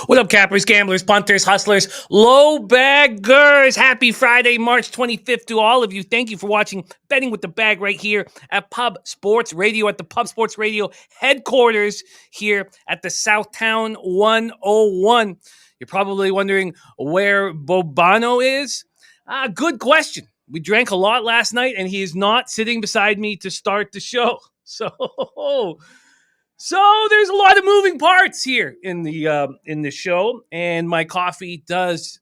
What up, cappers, gamblers, punters, hustlers, low baggers? Happy Friday, March 25th to all of you. Thank you for watching Betting with the Bag right here at Pub Sports Radio, at the Pub Sports Radio headquarters here at the Southtown 101. You're probably wondering where Bobano is. Good question. We drank a lot last night, and he is not sitting beside me to start the show. So there's a lot of moving parts here in the show, and my coffee does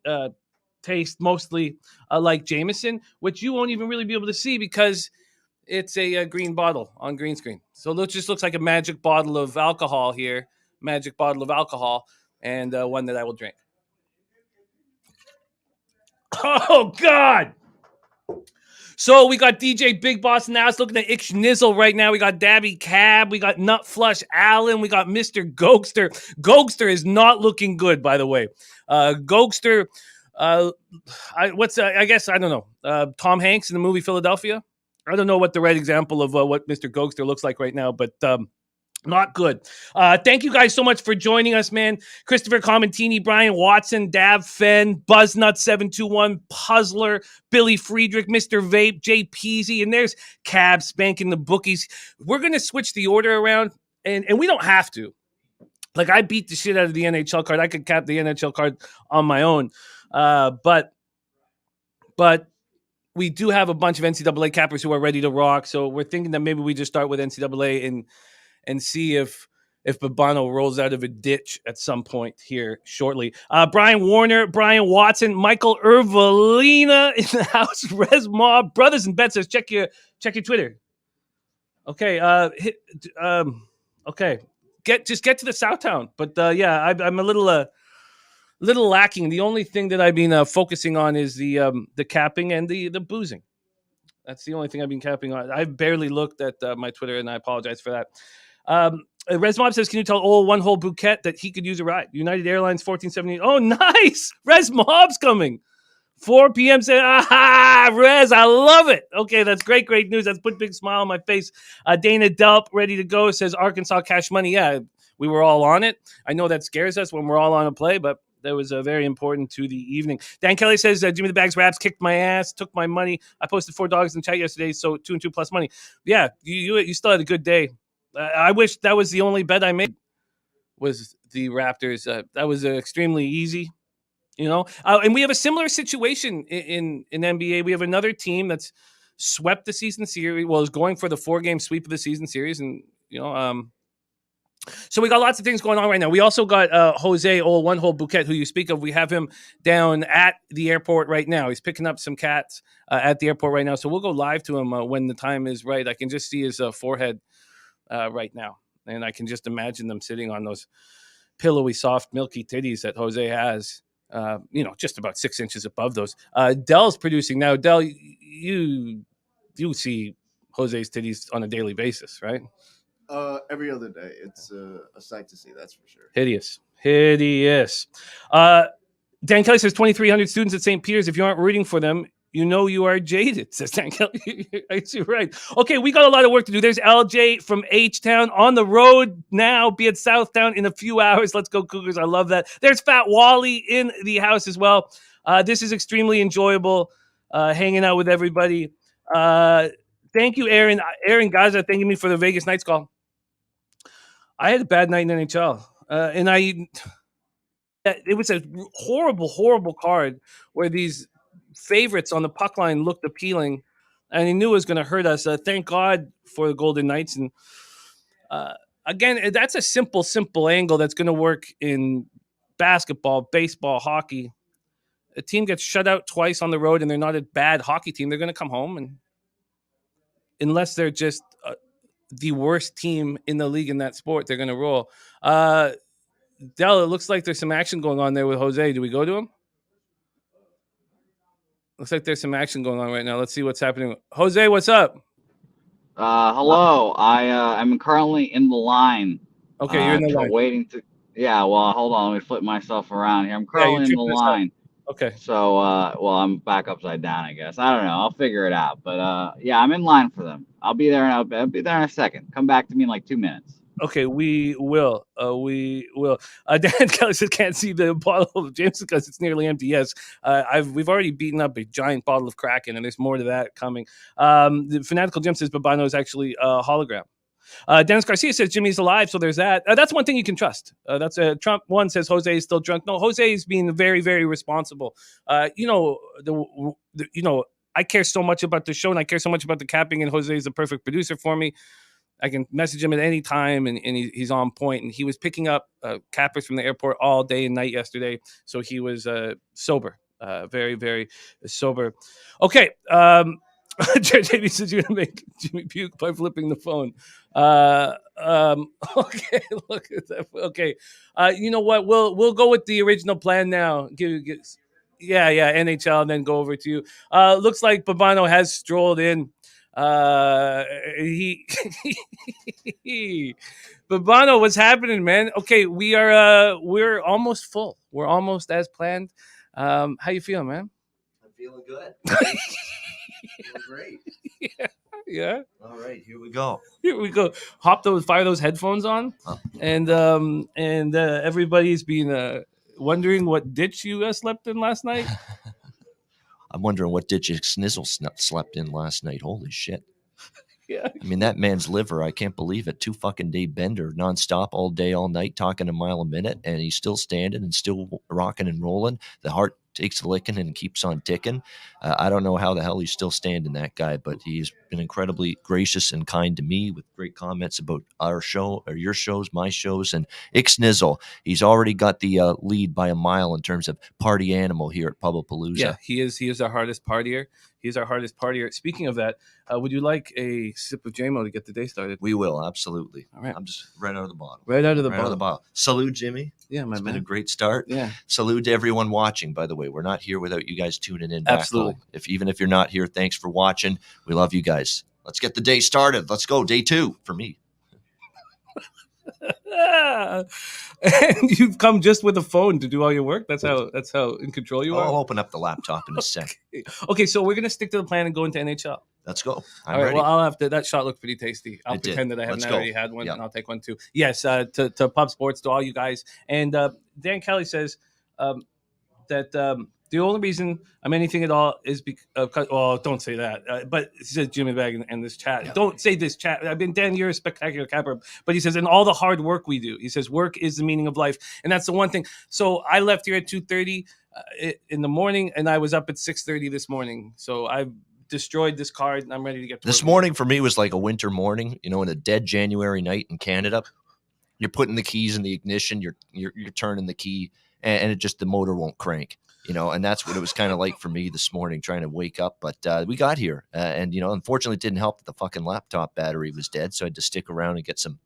taste mostly like Jameson, which you won't even really be able to see because it's a green bottle on green screen. So it just looks like a magic bottle of alcohol here, and one that I will drink. Oh, God! So we got DJ Big Boss now. It's looking at Ixnizzle right now. We got Daby Cab. We got Nut Flush Allen. We got Mr. Gokster. Gokster is not looking good, by the way. Gokster, I guess, I don't know. Tom Hanks in the movie Philadelphia? I don't know what the right example of what Mr. Gokster looks like right now, but not good. Thank you guys so much for joining us, man. Christopher Commentini, Brian Watson, Dav Fenn, Buzznut721, Puzzler, Billy Friedrich, Mr. Vape, Jay Peasy, and there's Cab spanking the bookies. We're going to switch the order around, and we don't have to. Like, I beat the shit out of the NHL card. I could cap the NHL card on my own. But we do have a bunch of NCAA cappers who are ready to rock, so we're thinking that maybe we just start with NCAA and see if Bobano rolls out of a ditch at some point here shortly. Brian Warner, Brian Watson, Michael Ervelina in the house, Res Mob, Brothers and Bets says, check your Twitter. Okay, okay. Get to the Southtown. But yeah, I'm a little lacking. The only thing that I've been focusing on is the capping and the boozing. That's the only thing I've been capping on. I've barely looked at my Twitter, and I apologize for that. Res Mob says, can you tell old one whole bouquet that he could use a ride? United Airlines 1478. Oh, nice. Res Mob's coming. 4 p.m. Say, Res, I love it. Okay, that's great news. That's put a big smile on my face. Dana Delp, ready to go, says Arkansas cash money. Yeah, we were all on it. I know that scares us when we're all on a play, but that was very important to the evening. Dan Kelly says, Jimmy the Bags Raps kicked my ass, took my money. I posted $4 in chat yesterday, so 2 and 2 plus money. Yeah, you still had a good day. I wish that was the only bet I made was the Raptors. That was extremely easy, you know. And we have a similar situation in NBA. We have another team that's swept the season series. Well, is going for the 4-game sweep of the season series, and you know, so we got lots of things going on right now. We also got Jose One Whole Bouquet, who you speak of. We have him down at the airport right now. He's picking up some cats at the airport right now. So we'll go live to him when the time is right. I can just see his forehead right now, and I can just imagine them sitting on those pillowy, soft, milky titties that Jose has. You know, just about 6 inches above those. Dell's producing now. Dell, you see Jose's titties on a daily basis, right? Every other day. It's a sight to see, that's for sure. Hideous. Dan Kelly says 2,300 students at St. Peter's. If you aren't rooting for them, you know you are jaded, says Dan Kelly. I see, right. Okay, we got a lot of work to do. There's LJ from H-Town on the road now. Be at Southtown in a few hours. Let's go, Cougars. I love that. There's Fat Wally in the house as well. This is extremely enjoyable, hanging out with everybody. Thank you, Aaron. Aaron Gaza, thanking me for the Vegas Knights call. I had a bad night in NHL, and it was a horrible card where these favorites on the puck line looked appealing, and he knew it was going to hurt us. Thank God for the Golden Knights. And again, that's a simple angle that's going to work in basketball, baseball, hockey. A team gets shut out twice on the road, and they're not a bad hockey team. They're going to come home, and unless they're just the worst team in the league in that sport, they're going to roll. Dell, it looks like there's some action going on there with Jose. Do we go to him? Looks like there's some action going on right now. Let's see what's happening. Jose, what's up? Hello. I'm currently in the line. Okay, you're in the line. Waiting to. Yeah. Well, hold on. Let me flip myself around here. I'm currently in the line. Okay. So, well, I'm back upside down, I guess. I don't know. I'll figure it out. But yeah, I'm in line for them. I'll be there. I'll be there in a second. Come back to me in like 2 minutes. Okay, we will. We will. Dan Kelly says can't see the bottle of Jameson because it's nearly empty. Yes, we've already beaten up a giant bottle of Kraken, and there's more to that coming. The Fanatical Jim says Bobano is actually a hologram. Dennis Garcia says Jimmy's alive, so there's that. That's one thing you can trust. That's Trump. One says Jose is still drunk. No, Jose is being very, very responsible. I care so much about the show, and I care so much about the capping, and Jose is the perfect producer for me. I can message him at any time, and he's on point. And he was picking up cappers from the airport all day and night yesterday, so he was sober, very, very sober. Okay, JB says you're gonna make Jimmy puke by flipping the phone. Okay, look at that. Okay, you know what? We'll go with the original plan now. Yeah, NHL, and then go over to you. Looks like Bobano has strolled in. Bobano, what's happening, man? Okay, we're almost full. We're almost as planned. How you feeling, man? I'm feeling good. Feeling great. Yeah. All right, here we go. Here we go. Fire those headphones on, and everybody's been wondering what ditch you slept in last night. I'm wondering what ditch Snizzle slept in last night. Holy shit. Yeah. I mean, that man's liver, I can't believe it. 2 fucking day bender, nonstop, all day, all night, talking a mile a minute, and he's still standing and still rocking and rolling. The heart takes a licking and keeps on ticking. I don't know how the hell he's still standing, that guy, but he's been incredibly gracious and kind to me with great comments about our show, or your shows, my shows, and Ixnizzle. He's already got the lead by a mile in terms of party animal here at Pubapalooza. Yeah, he is our hardest partier. He's our hardest partier. Speaking of that, would you like a sip of JMO to get the day started? We will, absolutely. All right. I'm just right out of the bottle. Right out of the bottle. Salute, Jimmy. Yeah, my It's man. been a great start. Yeah. Salute to everyone watching, by the way. We're not here without you guys tuning in. Absolutely. Even if you're not here, thanks for watching. We love you guys. Let's get the day started. Let's go. Day 2 for me. And you've come just with a phone to do all your work. That's how in control you are. I'll open up the laptop in a sec. Okay, so we're gonna stick to the plan and go into NHL. Let's go. I'm All right. ready. Well, I'll have to. That shot looked pretty tasty. I'll It did. pretend that I haven't Let's go. already had one, Yep. and I'll take one too. Yes. To Pub Sports, to all you guys, and Dan Kelly says that the only reason I'm anything at all is because. Well, don't say that. But he says Jimmy Bag in this chat. Yeah. Don't say this chat. I mean, Dan, you're a spectacular capper. But he says, and all the hard work we do. He says, work is the meaning of life, and that's the one thing. So I left here at 2:30 in the morning, and I was up at 6:30 this morning. So I've destroyed this card, and I'm ready to get to This work. morning for me was like a winter morning, in a dead January night in Canada. You're putting the keys in the ignition, you're turning the key, and it just, the motor won't crank, and that's what it was kind of like for me this morning, trying to wake up. But we got here, and unfortunately it didn't help that the fucking laptop battery was dead, so I had to stick around and get some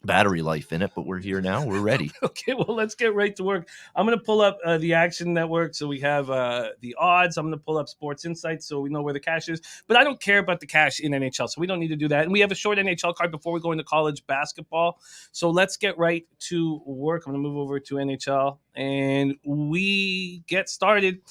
battery life in it. But we're here now, we're ready. Okay, well, let's get right to work. I'm going to pull up the Action Network, so we have the odds. I'm going to pull up Sports Insights, so we know where the cash is. But I don't care about the cash in NHL, so we don't need to do that. And we have a short NHL card before we go into college basketball. So let's get right to work. I'm going to move over to NHL, and we get started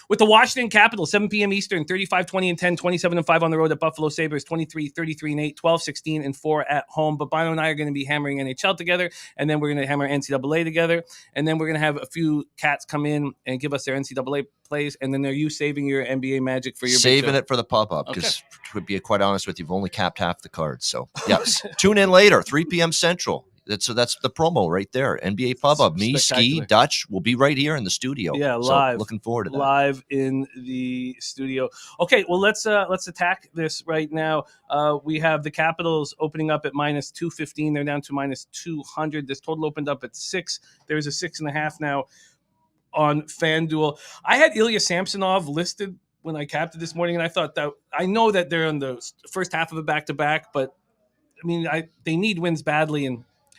with the Washington Capitals, 7 p.m. Eastern, 35-20-10, 27-5 on the road at Buffalo Sabres, 23-33-8, 12-16-4 at home. But Bobano and I are going to be hammering NHL together, and then we're going to hammer NCAA together, and then we're going to have a few cats come in and give us their NCAA plays, and then are you saving your NBA magic for your saving it for the pop-up, because to be quite honest with you, you've only capped half the cards. So yes, tune in later, 3 p.m. Central. That's the promo right there. NBA Pub-Up. Me, Ski, Dutch will be right here in the studio. Yeah, live. So looking forward to that. Live in the studio. Okay, well, let's attack this right now. We have the Capitals opening up at minus 215. They're down to minus 200. This total opened up at 6. There's a 6.5 now on FanDuel. I had Ilya Samsonov listed when I capped it this morning, and I thought that I know that they're in the first half of a back-to-back, but I mean, they need wins badly,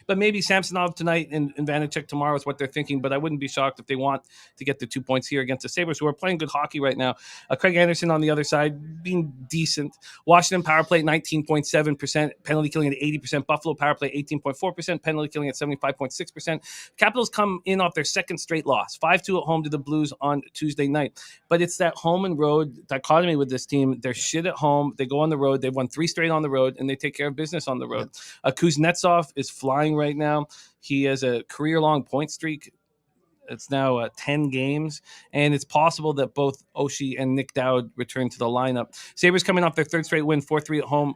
but maybe Samsonov tonight and Vanacek tomorrow is what they're thinking. But I wouldn't be shocked if they want to get the 2 points here against the Sabres, who are playing good hockey right now. Craig Anderson on the other side, being decent. Washington power play 19.7%, penalty killing at 80%. Buffalo power play 18.4%, penalty killing at 75.6%. Capitals come in off their second straight loss, 5-2 at home to the Blues on Tuesday night. But it's that home and road dichotomy with this team. They're shit at home. They go on the road. They've won 3 straight on the road, and they take care of business on the road. Kuznetsov is flying right now. He has a career-long point streak. It's now 10 games, and it's possible that both Oshie and Nick Dowd return to the lineup. Sabres coming off their third straight win, 4-3 at home.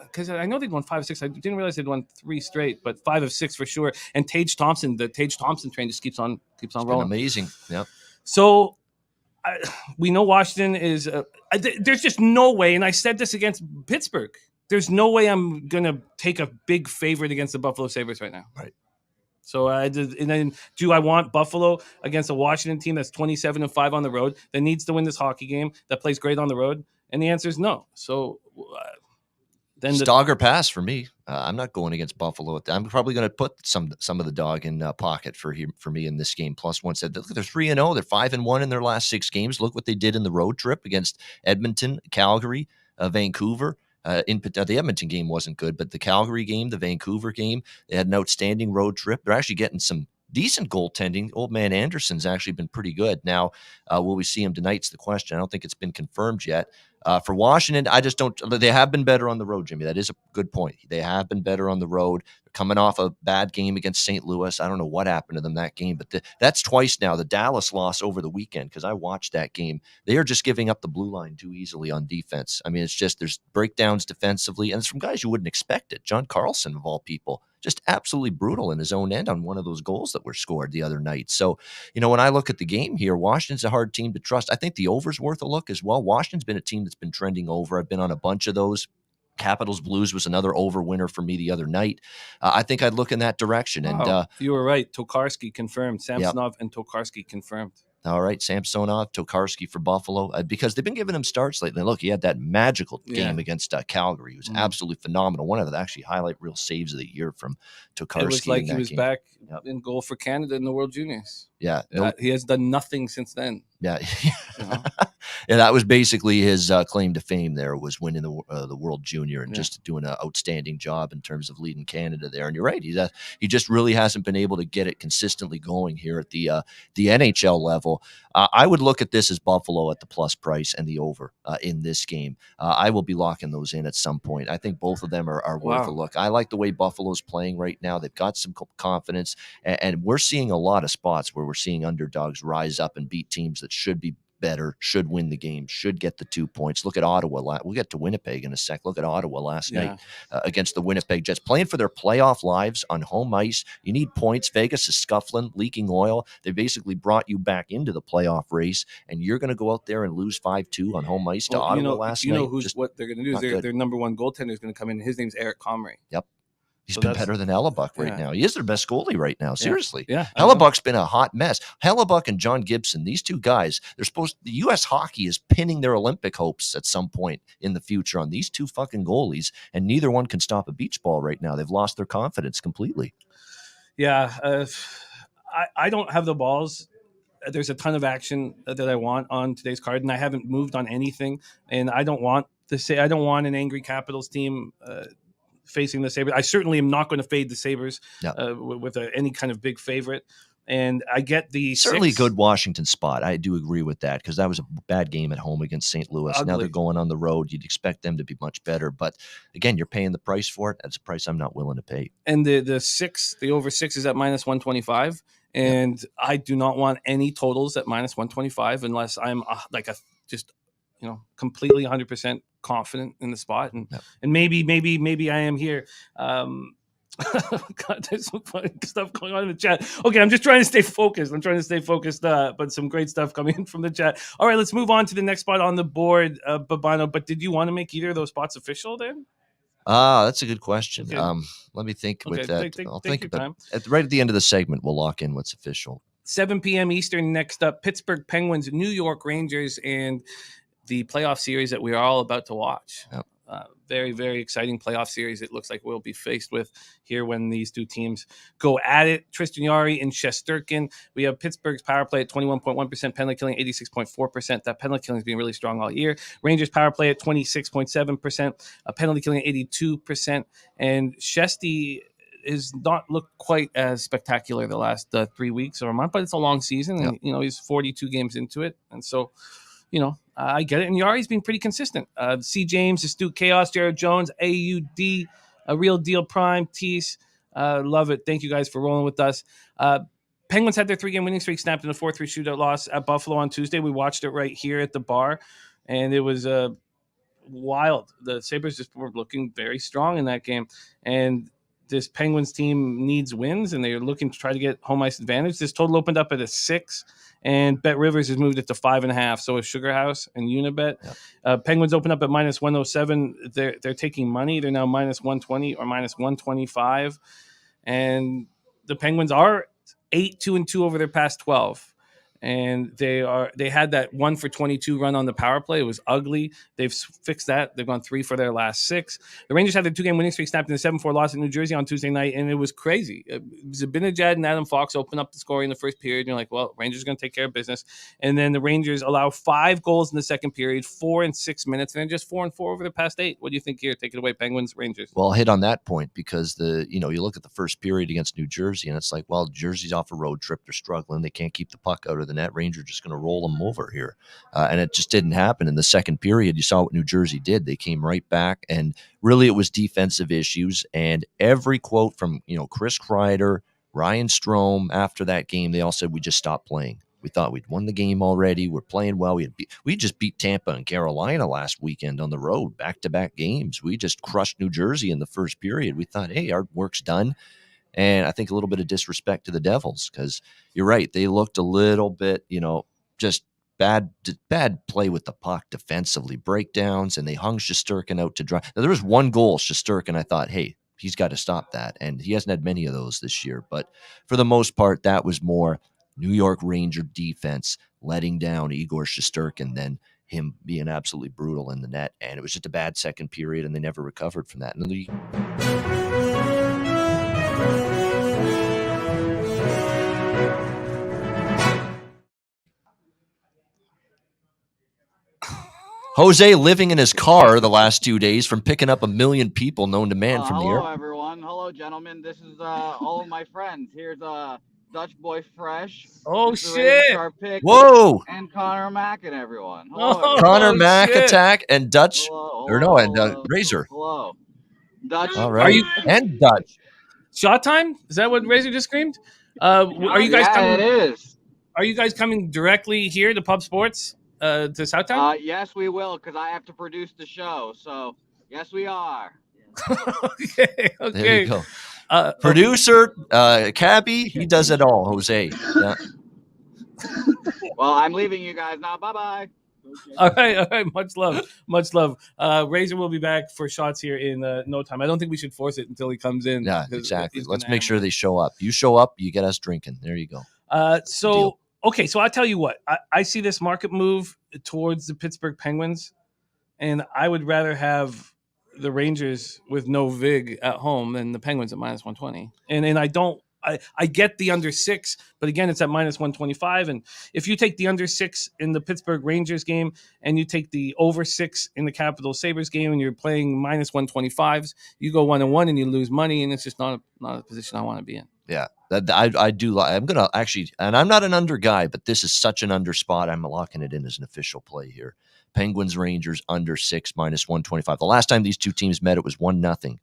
Because I know they'd won 5 of 6. I didn't realize they'd won 3 straight, but 5 of 6 for sure. And Tage Thompson, the Tage Thompson train just keeps on rolling. Amazing. Yep. So we know Washington is. There's just no way, and I said this against Pittsburgh. There's no way I'm gonna take a big favorite against the Buffalo Sabres right now. Right. So and then do I want Buffalo against a Washington team that's 27-5 on the road that needs to win this hockey game, that plays great on the road? And the answer is no. So then it's dog or pass for me. I'm not going against Buffalo. I'm probably going to put some of the dog in pocket for me in this game. +1 said they're 3-0. They're 5-1 in their last 6 games. Look what they did in the road trip against Edmonton, Calgary, Vancouver. The Edmonton game wasn't good, but the Calgary game, the Vancouver game, they had an outstanding road trip. They're actually getting some decent goaltending. Old man Anderson's actually been pretty good. Now, will we see him tonight's the question. I don't think it's been confirmed yet. For Washington, I just don't. They have been better on the road, Jimmy. That is a good point. They have been better on the road. They're coming off a bad game against St. Louis. I don't know what happened to them that game, but that's twice now. The Dallas loss over the weekend, because I watched that game. They are just giving up the blue line too easily on defense. I mean, it's just there's breakdowns defensively, and it's from guys you wouldn't expect it. John Carlson, of all people, just absolutely brutal in his own end on one of those goals that were scored the other night. So, when I look at the game here, Washington's a hard team to trust. I think the over's worth a look as well. Washington's been a team that's been trending over. I've been on a bunch of those. Capitals Blues was another over winner for me the other night. I think I'd look in that direction. Wow. And you were right. Tokarski confirmed. Samsonov and Tokarski confirmed. All right, Samsonov, Tokarski for Buffalo, because they've been giving him starts lately. Look, he had that magical game against Calgary. It was absolutely phenomenal. One of the actually highlight real saves of the year from Tokarski. It was like he was game. Back in goal for Canada in the World Juniors. Yeah. He has done nothing since then. Yeah. Yeah, that was basically his claim to fame there, was winning the World Junior and just doing an outstanding job in terms of leading Canada there. And you're right. He just really hasn't been able to get it consistently going here at the NHL level. I would look at this as Buffalo at the plus price and the over in this game. I will be locking those in at some point. I think both of them are worth a look. I like the way Buffalo's playing right now. They've got some confidence, and we're seeing a lot of spots where we're seeing underdogs rise up and beat teams that should be better, should win the game, should get the 2 points. Look at Ottawa. We'll get to Winnipeg in a sec. Look at Ottawa last night against the Winnipeg Jets, playing for their playoff lives on home ice. You need points. Vegas is scuffling, leaking oil. They basically brought you back into the playoff race, and you're going to go out there and lose 5-2 on home ice to Ottawa last night. What they're going to do is their number one goaltender is going to come in. His name's Eric Comrie. Yep. He's been better than Hellebuck right now. He is their best goalie right now. Seriously. Yeah. Hellebuck's been a hot mess. Hellebuck and John Gibson, these two guys, the U.S. hockey is pinning their Olympic hopes at some point in the future on these two fucking goalies, and neither one can stop a beach ball right now. They've lost their confidence completely. Yeah. I don't have the balls. There's a ton of action that I want on today's card, and I haven't moved on anything. And I don't want an angry Capitals team facing the Sabres. I certainly am not going to fade the Sabres with any kind of big favorite. And I get the certainly good Washington spot. I do agree with that, because that was a bad game at home against St. Louis. Ugly. Now they're going on the road. You'd expect them to be much better. But again, you're paying the price for it. That's a price I'm not willing to pay. And the over 6 is at -125. And I do not want any totals at -125 unless I'm completely 100% confident in the spot. And maybe I am here. God, there's some funny stuff going on in the chat. Okay, I'm just trying to stay focused. But some great stuff coming in from the chat. All right, let's move on to the next spot on the board, Bobano. But did you want to make either of those spots official then? That's a good question. Okay. Let me think Okay, with that. I'll think about it. Right at the end of the segment, we'll lock in what's official. 7 p.m. Eastern next up, Pittsburgh Penguins, New York Rangers, and the playoff series that we are all about to watch. Yep. Very, very exciting playoff series it looks like we'll be faced with here when these two teams go at it. Tristan Jarry and Shesterkin. We have Pittsburgh's power play at 21.1%, penalty killing 86.4%. That penalty killing has been really strong all year. Rangers power play at 26.7%, penalty killing 82%. And Shesty has not looked quite as spectacular the last 3 weeks or a month, but it's a long season. And, he's 42 games into it. And so, I get it. And Yari's been pretty consistent. C. James, Astute Chaos, Jared Jones, AUD, A Real Deal Prime, Tease, Love it. Thank you guys for rolling with us. Penguins had their 3-game winning streak snapped in a 4-3 shootout loss at Buffalo on Tuesday. We watched it right here at the bar, and it was wild. The Sabres just were looking very strong in that game, and this Penguins team needs wins, and they're looking to try to get home ice advantage. This total opened up at a 6, and Bet Rivers has moved it to 5.5. So is Sugar House and Unibet. Penguins open up at minus 107. They're taking money. They're now minus 120 or minus 125, and the Penguins are 8-2-2 over their past 12. And they had that 1-for-22 run on the power play. It was ugly. They've fixed that. They've gone 3 for their last 6. The Rangers had their 2-game winning streak snapped in a 7-4 loss in New Jersey on Tuesday night, and it was crazy. Zibanejad and Adam Fox opened up the scoring in the first period. And you're like, well, Rangers are going to take care of business. And then the Rangers allow 5 goals in the second period, 4 in 6 minutes, and then just 4 and 4 over the past 8. What do you think here? Take it away, Penguins, Rangers. Well, I'll hit on that point because you look at the first period against New Jersey, and it's like, well, Jersey's off a road trip. They're struggling. They can't keep the puck out of the net. Rangers just going to roll them over here. And it just didn't happen. In the second period, you saw what New Jersey did. They came right back, and really it was defensive issues. And every quote from, Chris Kreider, Ryan Strome after that game, they all said, we just stopped playing. We thought we'd won the game already. We're playing well. We just beat Tampa and Carolina last weekend on the road, back-to-back games. We just crushed New Jersey in the first period. We thought, hey, our work's done. And I think a little bit of disrespect to the Devils because you're right. They looked a little bit, just bad play with the puck defensively, breakdowns, and they hung Shesterkin out to dry. Now, there was one goal, Shesterkin. I thought, hey, he's got to stop that. And he hasn't had many of those this year. But for the most part, that was more New York Ranger defense letting down Igor Shesterkin than him being absolutely brutal in the net. And it was just a bad second period, and they never recovered from that. And Jose living in his car the last 2 days from picking up 1 million people known to man from the air. Hello, everyone. Hello, gentlemen. This is all of my friends. Here's Dutch Boy Fresh. Oh, Mr. shit. Pick, Whoa. and Connor Mack and everyone. Oh, Hello, Connor Mack shit. attack and Dutch. hello, Razor. Hello. Dutch. All right. And Dutch. Shot time? Is that what Razor just screamed? Are you guys coming? It is. Are you guys coming directly here to Pub Sports to Southtown? Yes, we will, because I have to produce the show. So, yes, we are. Okay. There you go. Producer, Cabby, he does it all, Jose. Yeah. Well, I'm leaving you guys now. Bye-bye. All right. Much love. Razor will be back for shots here in no time. I don't think we should force it until he comes in. Yeah, exactly. Let's make sure they show up. You show up, you get us drinking. There you go. So I'll tell you what. I see this market move towards the Pittsburgh Penguins, and I would rather have the Rangers with no vig at home than the Penguins at minus 120. And I get the under 6, but again, it's at minus 125. And if you take the under 6 in the Pittsburgh Rangers game and you take the over 6 in the Capital Sabres game and you're playing minus 125s, you go 1-1 and you lose money, and it's just not a position I want to be in. Yeah, I do. I'm going to actually, and I'm not an under guy, but this is such an under spot. I'm locking it in as an official play here. Penguins Rangers under 6 minus 125. The last time these two teams met, it was 1-0.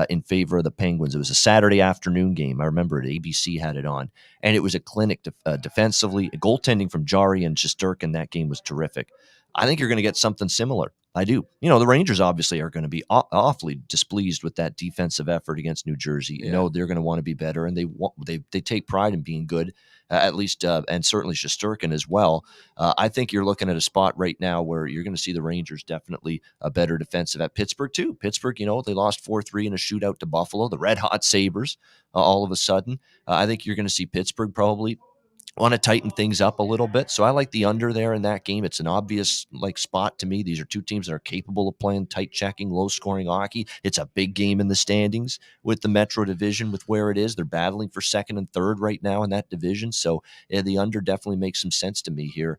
In favor of the Penguins. It was a Saturday afternoon game. I remember it. ABC had it on. And it was a clinic defensively. Goaltending from Jari and Shesterkin, that game was terrific. I think you're going to get something similar. I do. The Rangers obviously are going to be awfully displeased with that defensive effort against New Jersey. Yeah. They're going to want to be better, and they take pride in being good, at least, and certainly Shesterkin as well. I think you're looking at a spot right now where you're going to see the Rangers definitely a better defensive at Pittsburgh too. Pittsburgh, they lost 4-3 in a shootout to Buffalo, the Red Hot Sabres. All of a sudden, I think you're going to see Pittsburgh probably want to tighten things up a little bit. So I like the under there in that game. It's an obvious spot to me. These are two teams that are capable of playing tight checking, low scoring hockey. It's a big game in the standings with the Metro Division with where it is. They're battling for second and third right now in that division. So the under definitely makes some sense to me here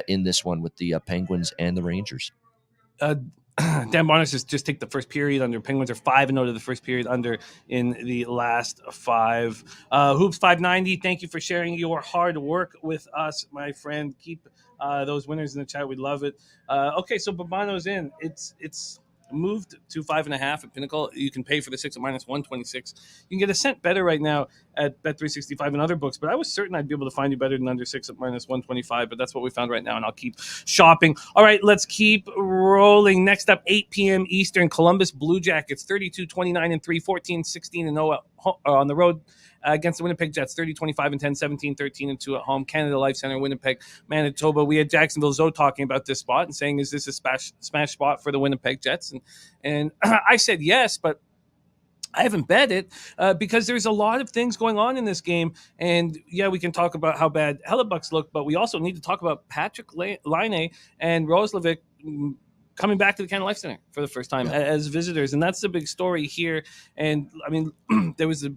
in this one with the Penguins and the Rangers. Dan Barnes just take the first period under. Penguins are 5-0 to the first period under in the last 5. Hoops 590. Thank you for sharing your hard work with us, my friend. Keep those winners in the chat. We love it. Okay, so Bobano's in. It's moved to 5.5 at Pinnacle. You can pay for the 6 at minus 126. You can get a cent better right now at Bet365 and other books, but I was certain I'd be able to find you better than under 6 at minus 125, but that's what we found right now, and I'll keep shopping. All right, let's keep rolling. Next up, 8 p.m. Eastern, Columbus Blue Jackets, 32-29-3, 14-16-0 on the road against the Winnipeg Jets, 30-25-10, 17-13-2 at home. Canada Life Center, Winnipeg, Manitoba. We had Jacksonville Zoe talking about this spot and saying, is this a smash spot for the Winnipeg Jets? And I said yes, but I haven't bet it because there's a lot of things going on in this game. And yeah, we can talk about how bad Hellebucks look, but we also need to talk about Patrick Laine and Roslovic coming back to the Canada Life Center for the first time as visitors. And that's the big story here. And I mean, there was the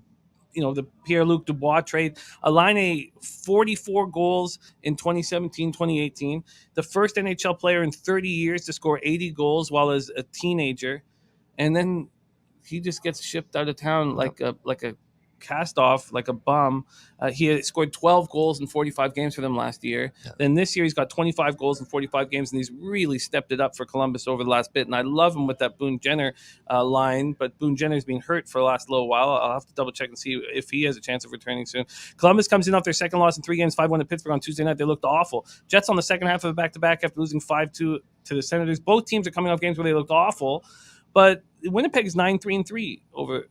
Pierre-Luc Dubois trade. Laine, 44 goals in 2017-2018. The first NHL player in 30 years to score 80 goals while as a teenager. And then he just gets shipped out of town like a cast off, like a bum. He had scored 12 goals in 45 games for them last year. Yeah. Then this year he's got 25 goals in 45 games, and he's really stepped it up for Columbus over the last bit. And I love him with that Boone Jenner line, but Boone Jenner's been hurt for the last little while. I'll have to double check and see if he has a chance of returning soon. Columbus comes in off their second loss in 3 games, 5-1 at Pittsburgh on Tuesday night. They looked awful. Jets on the second half of the back-to-back after losing 5-2 to the Senators. Both teams are coming off games where they looked awful, but Winnipeg is 9-3-3 over.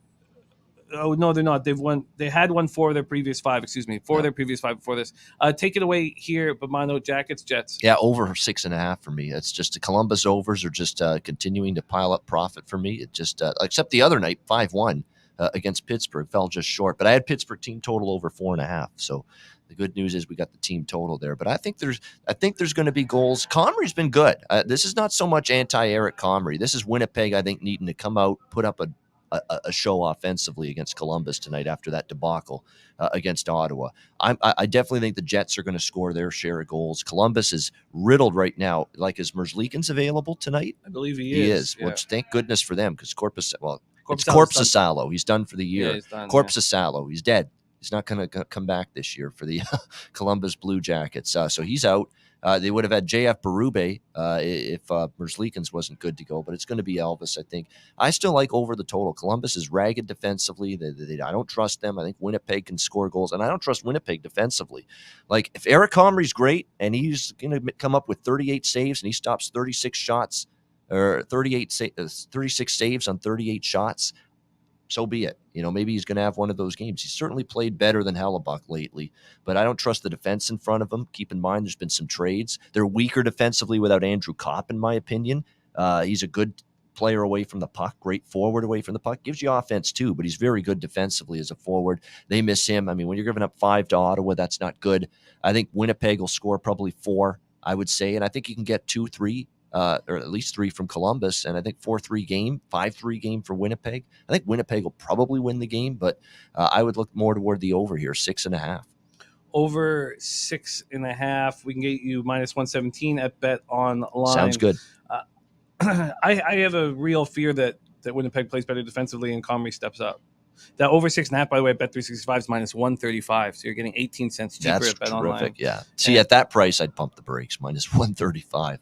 Oh no, they're not. They had won 4 of their previous 5. Excuse me, 4 of their previous 5 before this. Take it away here, Bobano. Jackets, Jets. Yeah, over 6.5 for me. It's just the Columbus overs are just continuing to pile up profit for me. It just except the other night, 5-1 against Pittsburgh fell just short. But I had Pittsburgh team total over 4.5. So the good news is we got the team total there. But I think there's going to be goals. Comrie's been good. This is not so much anti-Eric Comrie. This is Winnipeg, I think, needing to come out, put up a show offensively against Columbus tonight after that debacle against Ottawa. I definitely think the Jets are going to score their share of goals. Columbus is riddled right now. Like, is Merzlikins available tonight? I believe he is. Yeah. Which, thank goodness for them, because it's Korpisalo. He's done for the year. Yeah, Korpisalo. He's dead. He's not going to come back this year for the Columbus Blue Jackets. So he's out. They would have had JF Berube if Merzlikins wasn't good to go, but it's going to be Elvis, I think. I still like over the total. Columbus is ragged defensively. I don't trust them. I think Winnipeg can score goals, and I don't trust Winnipeg defensively. Like, if Eric Comrie's great and he's going to come up with 38 saves and he stops 36 shots or 36 saves on 38 shots, so be it. Maybe he's going to have one of those games. He's certainly played better than Hellebuck lately, but I don't trust the defense in front of him. Keep in mind, there's been some trades. They're weaker defensively without Andrew Kopp, in my opinion. He's a good player away from the puck, great forward away from the puck. Gives you offense too, but he's very good defensively as a forward. They miss him. I mean, when you're giving up 5 to Ottawa, that's not good. I think Winnipeg will score probably 4, I would say, and I think you can get 2, 3. Or at least 3 from Columbus, and I think 4-3 game, 5-3 game for Winnipeg. I think Winnipeg will probably win the game, but I would look more toward the over here, 6.5. Over 6.5. We can get you minus 117 at Bet Online. Sounds good. I have a real fear that Winnipeg plays better defensively and Comrie steps up. That over 6.5, by the way, at Bet365 is minus 135. So you're getting 18 cents cheaper at Bet Online. Yeah. See, at that price, I'd pump the brakes. Minus 135.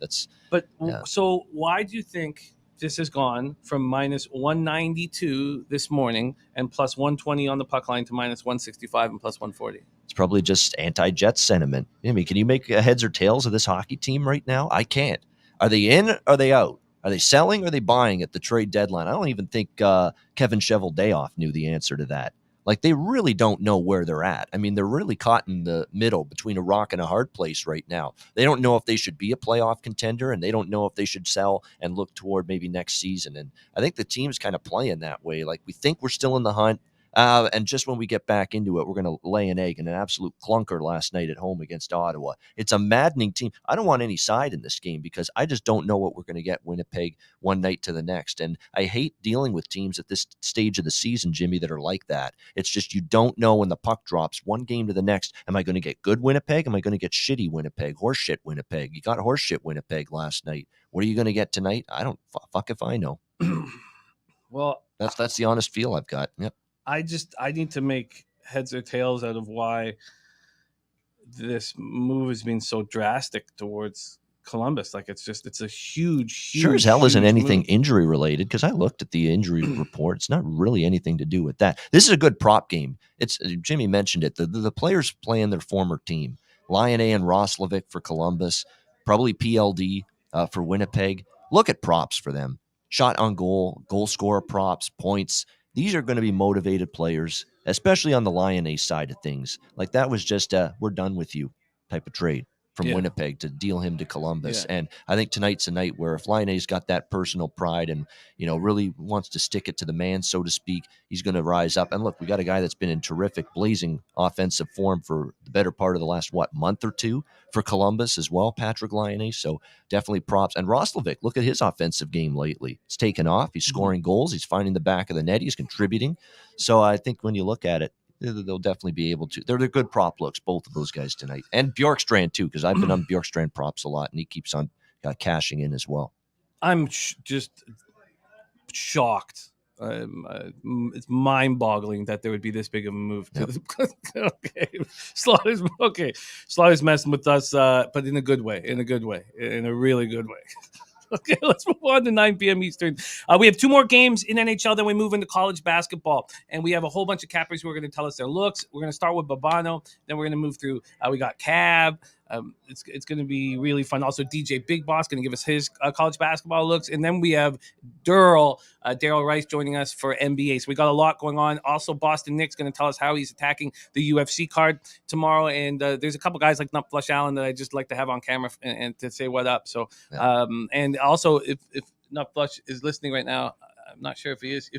So why do you think this has gone from minus 192 this morning and plus 120 on the puck line to minus 165 and plus 140? It's probably just anti-Jets sentiment. I mean, can you make heads or tails of this hockey team right now? I can't. Are they in? Or are they out? Are they selling or are they buying at the trade deadline? I don't even think Kevin Cheveldayoff knew the answer to that. Like, they really don't know where they're at. I mean, they're really caught in the middle between a rock and a hard place right now. They don't know if they should be a playoff contender, and they don't know if they should sell and look toward maybe next season. And I think the team's kind of playing that way. Like, we think we're still in the hunt. And just when we get back into it, we're going to lay an egg in an absolute clunker last night at home against Ottawa. It's a maddening team. I don't want any side in this game because I just don't know what we're going to get Winnipeg one night to the next. And I hate dealing with teams at this stage of the season, Jimmy, that are like that. It's just you don't know when the puck drops one game to the next. Am I going to get good Winnipeg? Am I going to get shitty Winnipeg? Horseshit Winnipeg? You got horseshit Winnipeg last night. What are you going to get tonight? I don't fuck if I know. Well, that's the honest feel I've got. Yep. I need to make heads or tails out of why this move has been so drastic towards Columbus. Like it's a huge. Sure as hell isn't huge anything move. injury related, because I looked at the injury report. It's not really anything to do with that. This is a good prop game. It's Jimmy mentioned it. The players playing their former team. Lion A and Roslovic for Columbus, probably PLD for Winnipeg. Look at props for them. Shot on goal, goal scorer props, points. These are going to be motivated players, especially on the Lion A side of things. Like that was just we're done with you type of trade from Winnipeg to deal him to Columbus. Yeah. And I think tonight's a night where if Lion A's got that personal pride and, really wants to stick it to the man, so to speak, he's going to rise up. And look, we got a guy that's been in terrific, blazing offensive form for the better part of the last, month or two for Columbus as well, Patrick Lion A. So definitely props. And Roslovic, look at his offensive game lately. It's taken off. He's scoring goals. He's finding the back of the net. He's contributing. So I think when you look at it, they'll definitely be able to. They're good prop looks, both of those guys tonight. And Bjorkstrand, too, because I've been on Bjorkstrand props a lot, and he keeps on cashing in as well. I'm just shocked. It's mind-boggling that there would be this big of a move. Slaughter's messing with us, but in a good way, in a really good way. Okay, let's move on to 9 p.m. Eastern. We have 2 more games in NHL, then we move into college basketball. And we have a whole bunch of cappers who are going to tell us their looks. We're going to start with Bobano, then we're going to move through. We got Cab. It's going to be really fun. Also, DJ Big Boss going to give us his college basketball looks. And then we have Darryl Rice joining us for NBA. So we got a lot going on. Also, Boston Knicks going to tell us how he's attacking the UFC card tomorrow. And there's a couple guys like Nut Flush Allen that I just like to have on camera and to say what up. So, and also, if Nut Flush is listening right now, I'm not sure if he is.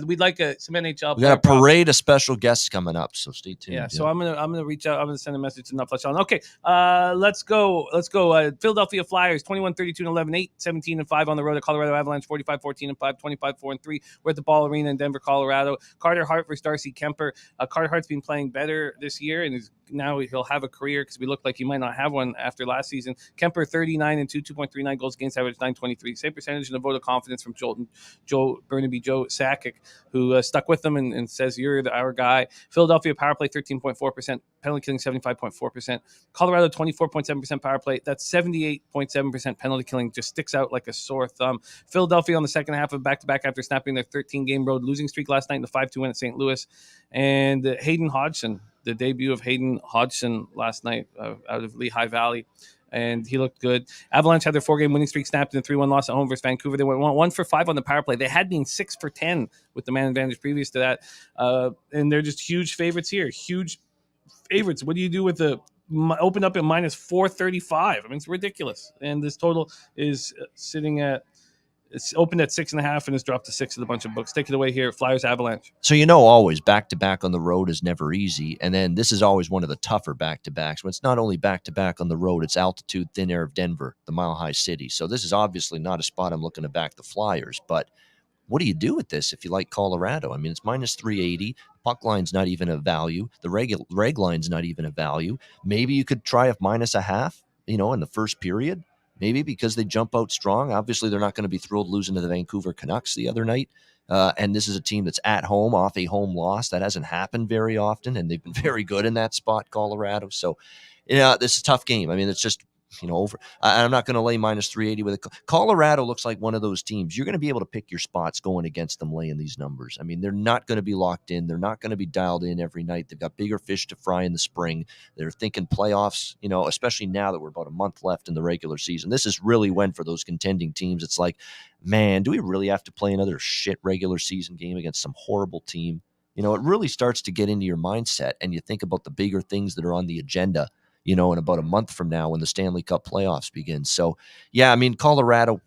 We'd like some NHL. We got a parade of special guests coming up, so stay tuned. Yeah, so I'm gonna reach out. I'm gonna send a message to Nut Flush Allen. Okay, let's go. Philadelphia Flyers 21-32-11, 8-17-5 on the road at Colorado Avalanche 45-14-5, 25-4-3. We're at the Ball Arena in Denver, Colorado. Carter Hart versus Darcy Kemper. Carter Hart's been playing better this year, and now he'll have a career because we look like he might not have one after last season. Kemper 39-2, 2.39 goals against average, 923. Save percentage and a vote of confidence from Joe Sakic, who stuck with them and says, you're our guy. Philadelphia power play 13.4%, penalty killing 75.4%. Colorado 24.7% power play. That's 78.7% penalty killing. Just sticks out like a sore thumb. Philadelphia on the second half of back-to-back after snapping their 13-game road losing streak last night in the 5-2 win at St. Louis. And Hayden Hodgson, the debut of Hayden Hodgson last night out of Lehigh Valley. And he looked good. Avalanche had their 4-game winning streak snapped in a 3-1 loss at home versus Vancouver. They went 1 for 5 on the power play. They had been 6 for 10 with the man advantage previous to that. And they're just huge favorites here. Huge favorites. What do you do with the open up at minus 435? I mean, it's ridiculous. And this total is sitting at, it's opened at 6.5 and it's dropped to 6 with a bunch of books. Take it away here, Flyers Avalanche. So always back-to-back on the road is never easy, and then this is always one of the tougher back-to-backs. When it's not only back-to-back on the road, it's altitude, thin air of Denver, the mile-high city. So this is obviously not a spot I'm looking to back the Flyers, but what do you do with this if you like Colorado? I mean, it's minus 380. Puck line's not even a value. The reg line's not even a value. Maybe you could try a minus a half, in the first period. Maybe because they jump out strong. Obviously, they're not going to be thrilled losing to the Vancouver Canucks the other night. And this is a team that's at home off a home loss. That hasn't happened very often, and they've been very good in that spot, Colorado. So, this is a tough game. I mean, it's just, over. I'm not going to lay minus 380 with it. Colorado looks like one of those teams. You're going to be able to pick your spots going against them laying these numbers. I mean, they're not going to be locked in. They're not going to be dialed in every night. They've got bigger fish to fry in the spring. They're thinking playoffs, especially now that we're about a month left in the regular season. This is really when for those contending teams, it's like, man, do we really have to play another shit regular season game against some horrible team? It really starts to get into your mindset, and you think about the bigger things that are on the agenda in about a month from now when the Stanley Cup playoffs begin. So, yeah, I mean, Colorado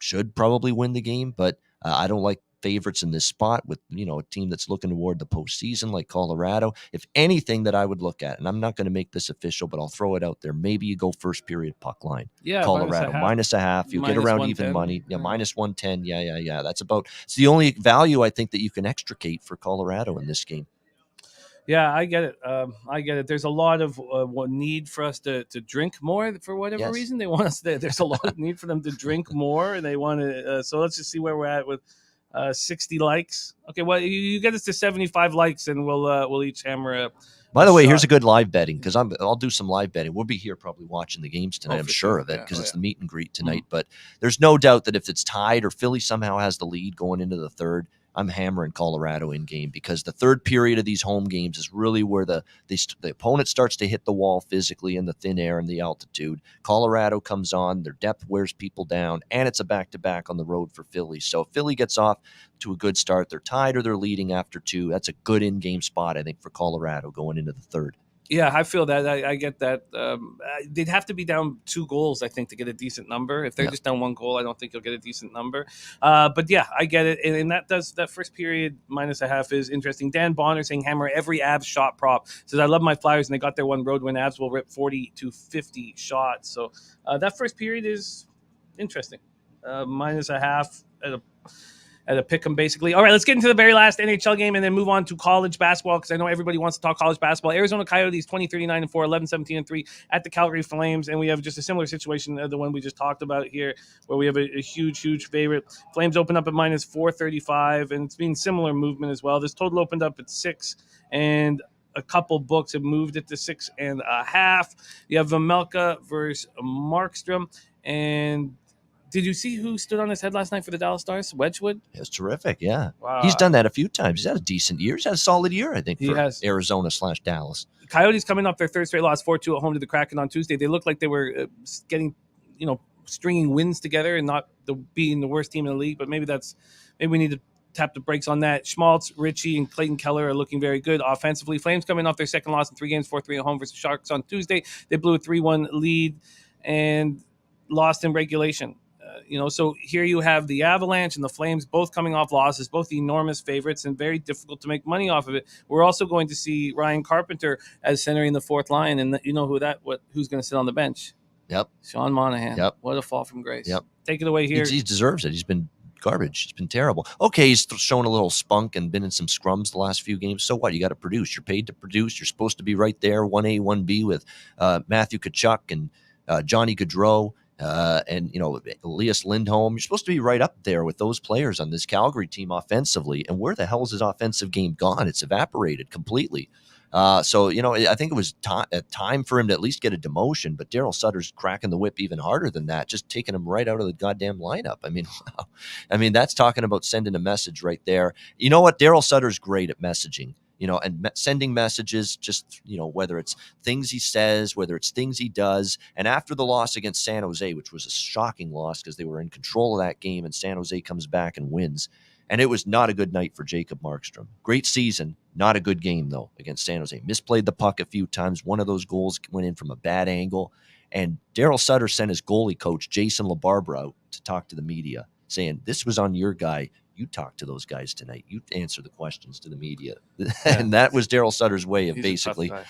should probably win the game, but I don't like favorites in this spot with, a team that's looking toward the postseason like Colorado. If anything that I would look at, and I'm not going to make this official, but I'll throw it out there. Maybe you go first period puck line. Yeah, Colorado minus a half. You get around even money. Yeah, minus 110. Yeah. It's the only value I think that you can extricate for Colorado in this game. Yeah, I get it. There's a lot of need for us to drink more for whatever reason. They want us there. There's a lot of need for them to drink more, and they want to. So let's just see where we're at with 60 likes. Okay, well, you get us to 75 likes, and we'll each hammer By the way, here's shot. a good live betting, because I'll do some live betting. We'll be here probably watching the games tonight. I'm for sure sure. of it, Yeah. because it's Yeah. the meet and greet tonight. But there's no doubt that if it's tied or Philly somehow has the lead going into the third, I'm hammering Colorado in game, because the third period of these home games is really where the opponent starts to hit the wall physically in the thin air and the altitude. Colorado comes on, their depth wears people down, and it's a back-to-back on the road for Philly. So if Philly gets off to a good start, they're tied or they're leading after two. That's a good in-game spot, I think, for Colorado going into the third. Yeah, I feel that. I get that. They'd have to be down 2 goals, I think, to get a decent number. If they're just down 1 goal, I don't think you'll get a decent number. But yeah, I get it. And that first period -1/2 is interesting. Dan Bonner saying hammer every Avs shot prop. Says, I love my Flyers, and they got their one road win. Avs will rip 40 to 50 shots. So that first period is interesting. -1/2 at a pick 'em, basically. All right, let's get into the very last NHL game and then move on to college basketball, because I know everybody wants to talk college basketball. Arizona Coyotes 20-39-4, 11-17-3 at the Calgary Flames, and we have just a similar situation to the one we just talked about here, where we have a huge favorite. Flames open up at -435, and it's been similar movement as well. This total opened up at 6, and a couple books have moved it to 6.5. You have Vemelka versus Markstrom, and did you see who stood on his head last night for the Dallas Stars? Wedgwood? It's terrific, yeah. Wow. He's done that a few times. He's had a decent year. He's had a solid year, I think, He for has. Arizona/Dallas. Coyotes coming off their third straight loss, 4-2 at home to the Kraken on Tuesday. They looked like they were getting, stringing wins together and not being the worst team in the league. But maybe we need to tap the brakes on that. Schmaltz, Ritchie, and Clayton Keller are looking very good offensively. Flames coming off their second loss in 3 games, 4-3 at home versus Sharks on Tuesday. They blew a 3-1 lead and lost in regulation. So here you have the Avalanche and the Flames both coming off losses, both enormous favorites, and very difficult to make money off of it. We're also going to see Ryan Carpenter as centering the fourth line, and you know who's going to sit on the bench? Yep. Sean Monahan. Yep. What a fall from grace. Yep. Take it away here. He deserves it. He's been garbage. He's been terrible. Okay, he's shown a little spunk and been in some scrums the last few games. So what? You got to produce. You're paid to produce. You're supposed to be right there, 1A, 1B with Matthew Tkachuk and Johnny Gaudreau. And Elias Lindholm, you're supposed to be right up there with those players on this Calgary team offensively. And where the hell is his offensive game gone? It's evaporated completely. So I think it was time for him to at least get a demotion. But Darryl Sutter's cracking the whip even harder than that, just taking him right out of the goddamn lineup. I mean, wow. I mean, that's talking about sending a message right there. You know what? Darryl Sutter's great at messaging. And sending messages, just, whether it's things he says, whether it's things he does. And after the loss against San Jose, which was a shocking loss because they were in control of that game, and San Jose comes back and wins. And it was not a good night for Jacob Markstrom. Great season, not a good game, though, against San Jose. Misplayed the puck a few times. One of those goals went in from a bad angle. And Darryl Sutter sent his goalie coach, Jason LaBarbera, out to talk to the media, saying, this was on your guy. You talk to those guys tonight. You answer the questions to the media. Yeah. And that was Darryl Sutter's way of basically, come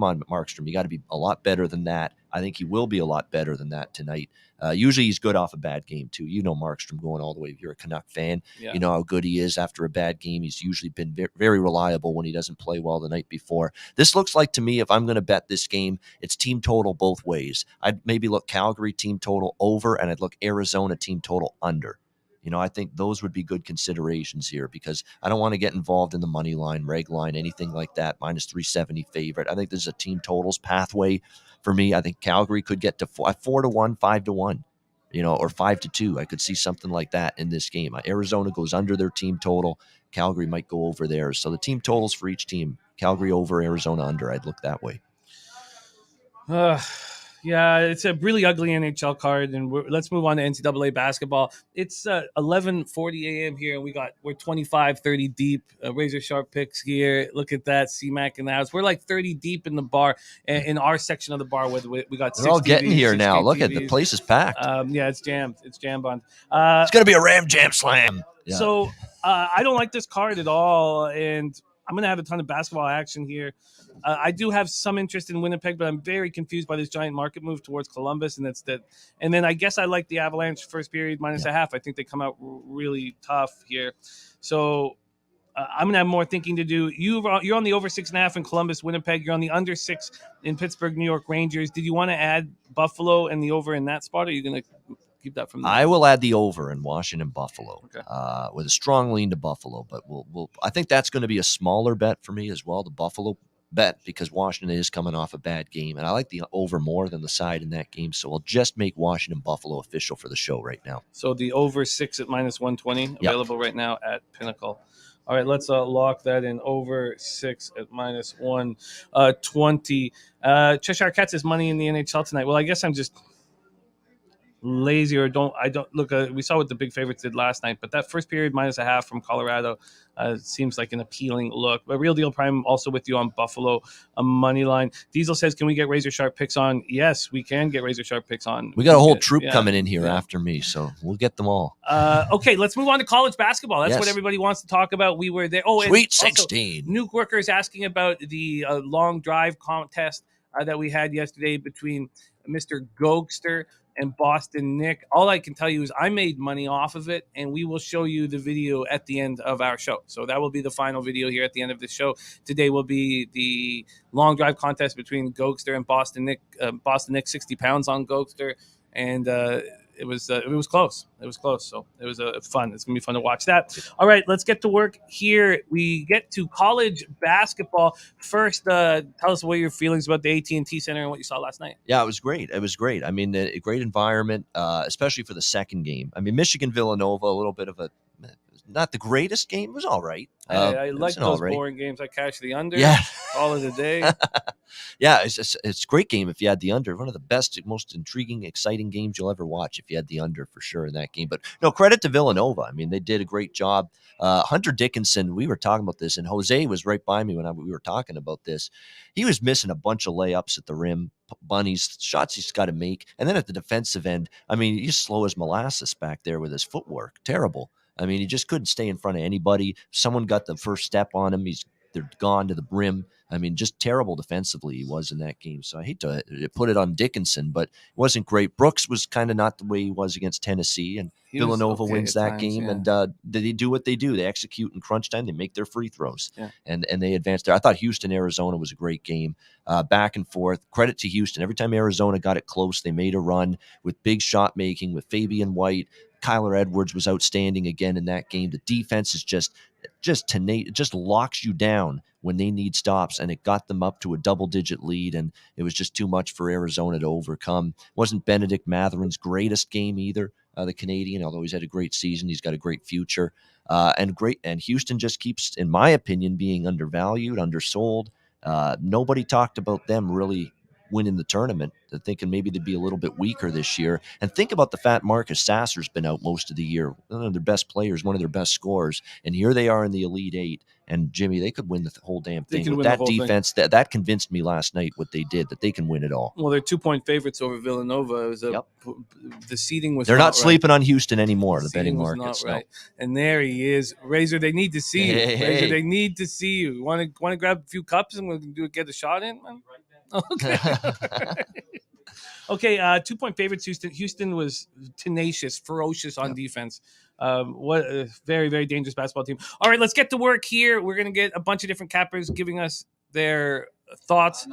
on, Markstrom, you got to be a lot better than that. I think he will be a lot better than that tonight. Usually he's good off a bad game, too. Markstrom going all the way. If you're a Canuck fan, you know how good he is after a bad game. He's usually been very reliable when he doesn't play well the night before. This looks like, to me, if I'm going to bet this game, it's team total both ways. I'd maybe look Calgary team total over, and I'd look Arizona team total under. I think those would be good considerations here, because I don't want to get involved in the money line, reg line, anything like that. -370 favorite. I think this is a team totals pathway for me. I think Calgary could get to 4-1, 5-1, or 5-2. I could see something like that in this game. Arizona goes under their team total. Calgary might go over theirs. So the team totals for each team, Calgary over, Arizona under. I'd look that way. Yeah, it's a really ugly NHL card, and let's move on to NCAA basketball. It's 11:40 a.m. here, and we're 25-30 deep. Razor sharp picks here. Look at that, C-Mac in the house. We're like 30 deep in the bar, in our section of the bar. We got. They're all getting here now. Look at the place is packed. Yeah, it's jammed. It's jammed on. It's gonna be a Ram Jam Slam. Yeah. So I don't like this card at all, and I'm going to have a ton of basketball action here. I do have some interest in Winnipeg, but I'm very confused by this giant market move towards Columbus, and that's that. And then I guess I like the Avalanche first period -1/2. I think they come out really tough here. So I'm going to have more thinking to do. You're on the over 6.5 in Columbus, Winnipeg. You're on the under 6 in Pittsburgh, New York Rangers. Did you want to add Buffalo and the over in that spot, or are you going to keep that from there. I will add the over in Washington Buffalo, Okay. with a strong lean to Buffalo. But we'll I think that's going to be a smaller bet for me as well, the Buffalo bet, because Washington is coming off a bad game, and I like the over more than the side in that game. So we'll just make Washington Buffalo official for the show right now. So the over 6 at -120 available right now at Pinnacle. All right, let's lock that in. Over 6 at -120. Cheshire Cats is money in the NHL tonight. Well, I guess I'm just lazy, or I don't look. We saw what the big favorites did last night, but that first period -0.5 from Colorado seems like an appealing look. But Real Deal Prime also with you on Buffalo, a money line. Diesel says, "Can we get razor sharp picks on?" Yes, we can get razor sharp picks on. We got a whole troop coming in here after me, so we'll get them all. Okay, let's move on to college basketball. That's Yes. what everybody wants to talk about. We were there. Oh, and Sweet also, 16. Nuke Worker is asking about the long drive contest that we had yesterday between Mr. Gokster and Boston Nick. All I can tell you is I made money off of it, and we will show you the video at the end of our show. So that will be the final video here at the end of the show. Today will be the long drive contest between Gokster and Boston Nick. Boston Nick 60 pounds on Gokster, and it was close. It was close. So it was fun. It's gonna be fun to watch that. All right, let's get to work here. We get to college basketball first. Tell us what your feelings about the AT&T Center and what you saw last night. Yeah, it was great. It was great. I mean, a great environment, especially for the second game. I mean, Michigan-Villanova, a little bit of not the greatest game. It was all right. I like those boring games. I cashed the under. Yeah. All of the day. Yeah, it's a great game if you had the under. One of the best, most intriguing, exciting games you'll ever watch if you had the under for sure in that game. But no, credit to Villanova. I mean, they did a great job. Hunter Dickinson, we were talking about this, and Jose was right by me when we were talking about this. He was missing a bunch of layups at the rim, bunnies, shots he's got to make. And then at the defensive end, I mean, he's slow as molasses back there with his footwork. Terrible. I mean, he just couldn't stay in front of anybody. Someone got the first step on him. They're gone to the brim. I mean, just terrible defensively he was in that game. So I hate to put it on Dickinson, but it wasn't great. Brooks was kind of not the way he was against Tennessee, and Villanova wins that game. Yeah. And they do what they do. They execute in crunch time. They make their free throws, and they advance there. I thought Houston-Arizona was a great game, back and forth. Credit to Houston. Every time Arizona got it close, they made a run with big shot making, with Fabian White. Kyler Edwards was outstanding again in that game. The defense is just tenacious. It just locks you down when they need stops, and it got them up to a double-digit lead, and it was just too much for Arizona to overcome. Wasn't Benedict Matherin's greatest game either, the Canadian, although he's had a great season. He's got a great future, and Houston just keeps, in my opinion, being undervalued, undersold. Nobody talked about them really winning the tournament, thinking maybe they'd be a little bit weaker this year. And think about the fact Marcus Sasser's been out most of the year, one of their best players, one of their best scorers, and here they are in the Elite Eight. And Jimmy, they could win the whole damn thing with that defense. That convinced me last night what they did, that they can win it all. Well, they're 2-point favorites over Villanova. It was the seeding was. They're not sleeping on Houston anymore. The betting markets, right. And there he is, Razor. They need to see you, Razor. They need to see you. Want to grab a few cups and we'll get a shot in, man? Okay. Okay, 2-point favorites, Houston. Houston was tenacious, ferocious on defense. What a very, very dangerous basketball team. All right, let's get to work here. We're going to get a bunch of different cappers giving us their thoughts.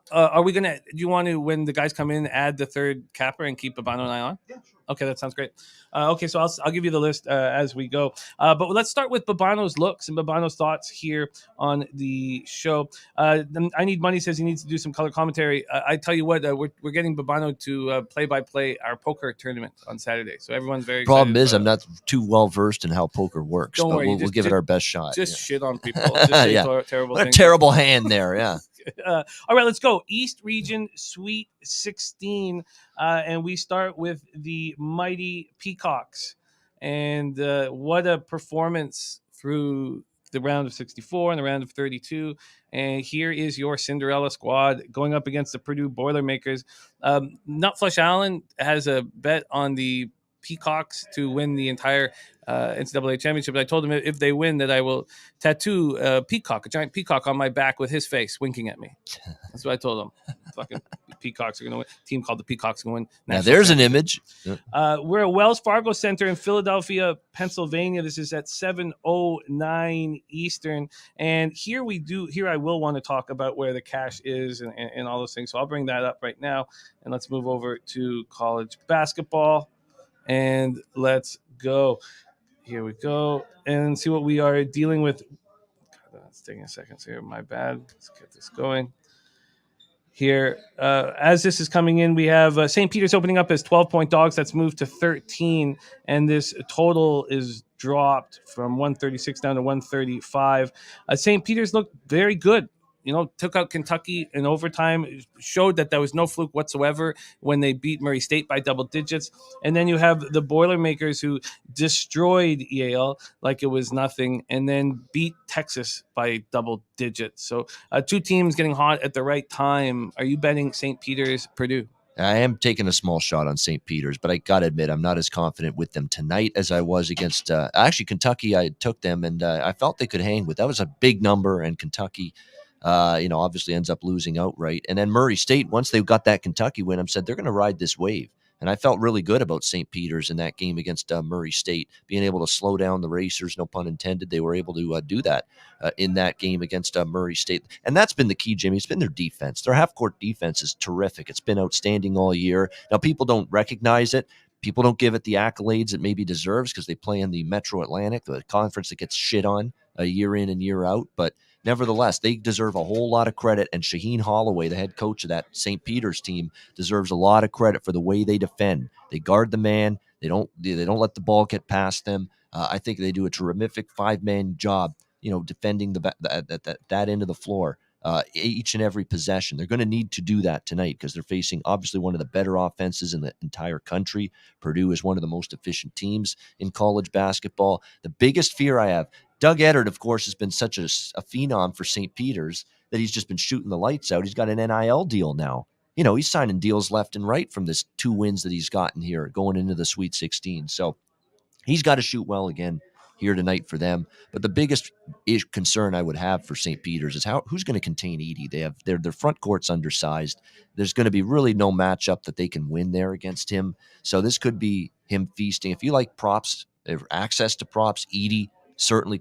Are we going to, do you want to, when the guys come in, add the third capper and keep Bobano and I on? Yeah, sure. Okay, that sounds great. Okay, so I'll give you the list as we go. But let's start with Bobano's looks and Bobano's thoughts here on the show. I Need Money says he needs to do some color commentary. I tell you what, we're getting Bobano to play-by-play our poker tournament on Saturday. So everyone's very excited. Problem is, I'm not too well-versed in how poker works. Don't worry. We'll give it our best shot. Just shit on people. Just say terrible what things. A terrible hand there, yeah. All right, let's go. East Region Sweet 16. And we start with the mighty Peacocks. And what a performance through the round of 64 and the round of 32. And here is your Cinderella squad going up against the Purdue Boilermakers. Nutflush Allen has a bet on the Peacocks to win the entire NCAA championship. I told him if they win that I will tattoo a giant peacock on my back with his face winking at me. That's what I told him. Fucking Peacocks are going to win. Team called the Peacocks going to win. Now there's an image. We're at Wells Fargo Center in Philadelphia, Pennsylvania. This is at 7:09 Eastern. And here I will want to talk about where the cash is and all those things. So I'll bring that up right now. And let's move over to college basketball. And let's go. Here we go. And see what we are dealing with. God, it's taking a second here. My bad. Let's get this going. Here, as this is coming in, we have St. Peter's opening up as 12-point dogs. That's moved to 13, and this total is dropped from 136 down to 135. St. Peter's looked very good. Took out Kentucky in overtime, showed that there was no fluke whatsoever when they beat Murray State by double digits. And then you have the Boilermakers who destroyed Yale like it was nothing and then beat Texas by double digits. So two teams getting hot at the right time. Are you betting St. Peter's, Purdue? I am taking a small shot on St. Peter's, but I got to admit, I'm not as confident with them tonight as I was against actually Kentucky. I took them, and I felt they could hang with. That was a big number, and Kentucky, obviously ends up losing outright. And then Murray State, once they got that Kentucky win, I said they're going to ride this wave. And I felt really good about St. Peter's in that game against Murray State, being able to slow down the racers, no pun intended. They were able to do that in that game against Murray State. And that's been the key, Jimmy. It's been their defense. Their half-court defense is terrific. It's been outstanding all year. Now, people don't recognize it. People don't give it the accolades it maybe deserves because they play in the Metro Atlantic, the conference that gets shit on year in and year out. But nevertheless, they deserve a whole lot of credit, and Shaheen Holloway, the head coach of that St. Peter's team, deserves a lot of credit for the way they defend. They guard the man. They don't let the ball get past them. I think they do a terrific five-man job, defending that end of the floor each and every possession. They're going to need to do that tonight because they're facing obviously one of the better offenses in the entire country. Purdue is one of the most efficient teams in college basketball. The biggest fear I have, Doug Eddard, of course, has been such a phenom for St. Peter's that he's just been shooting the lights out. He's got an NIL deal now. He's signing deals left and right from this 2 wins that he's gotten here going into the Sweet 16. So he's got to shoot well again here tonight for them. But the biggest concern I would have for St. Peter's is who's going to contain Edey. They have their front court's undersized. There's going to be really no matchup that they can win there against him. So this could be him feasting. If you like props, access to props, Edey certainly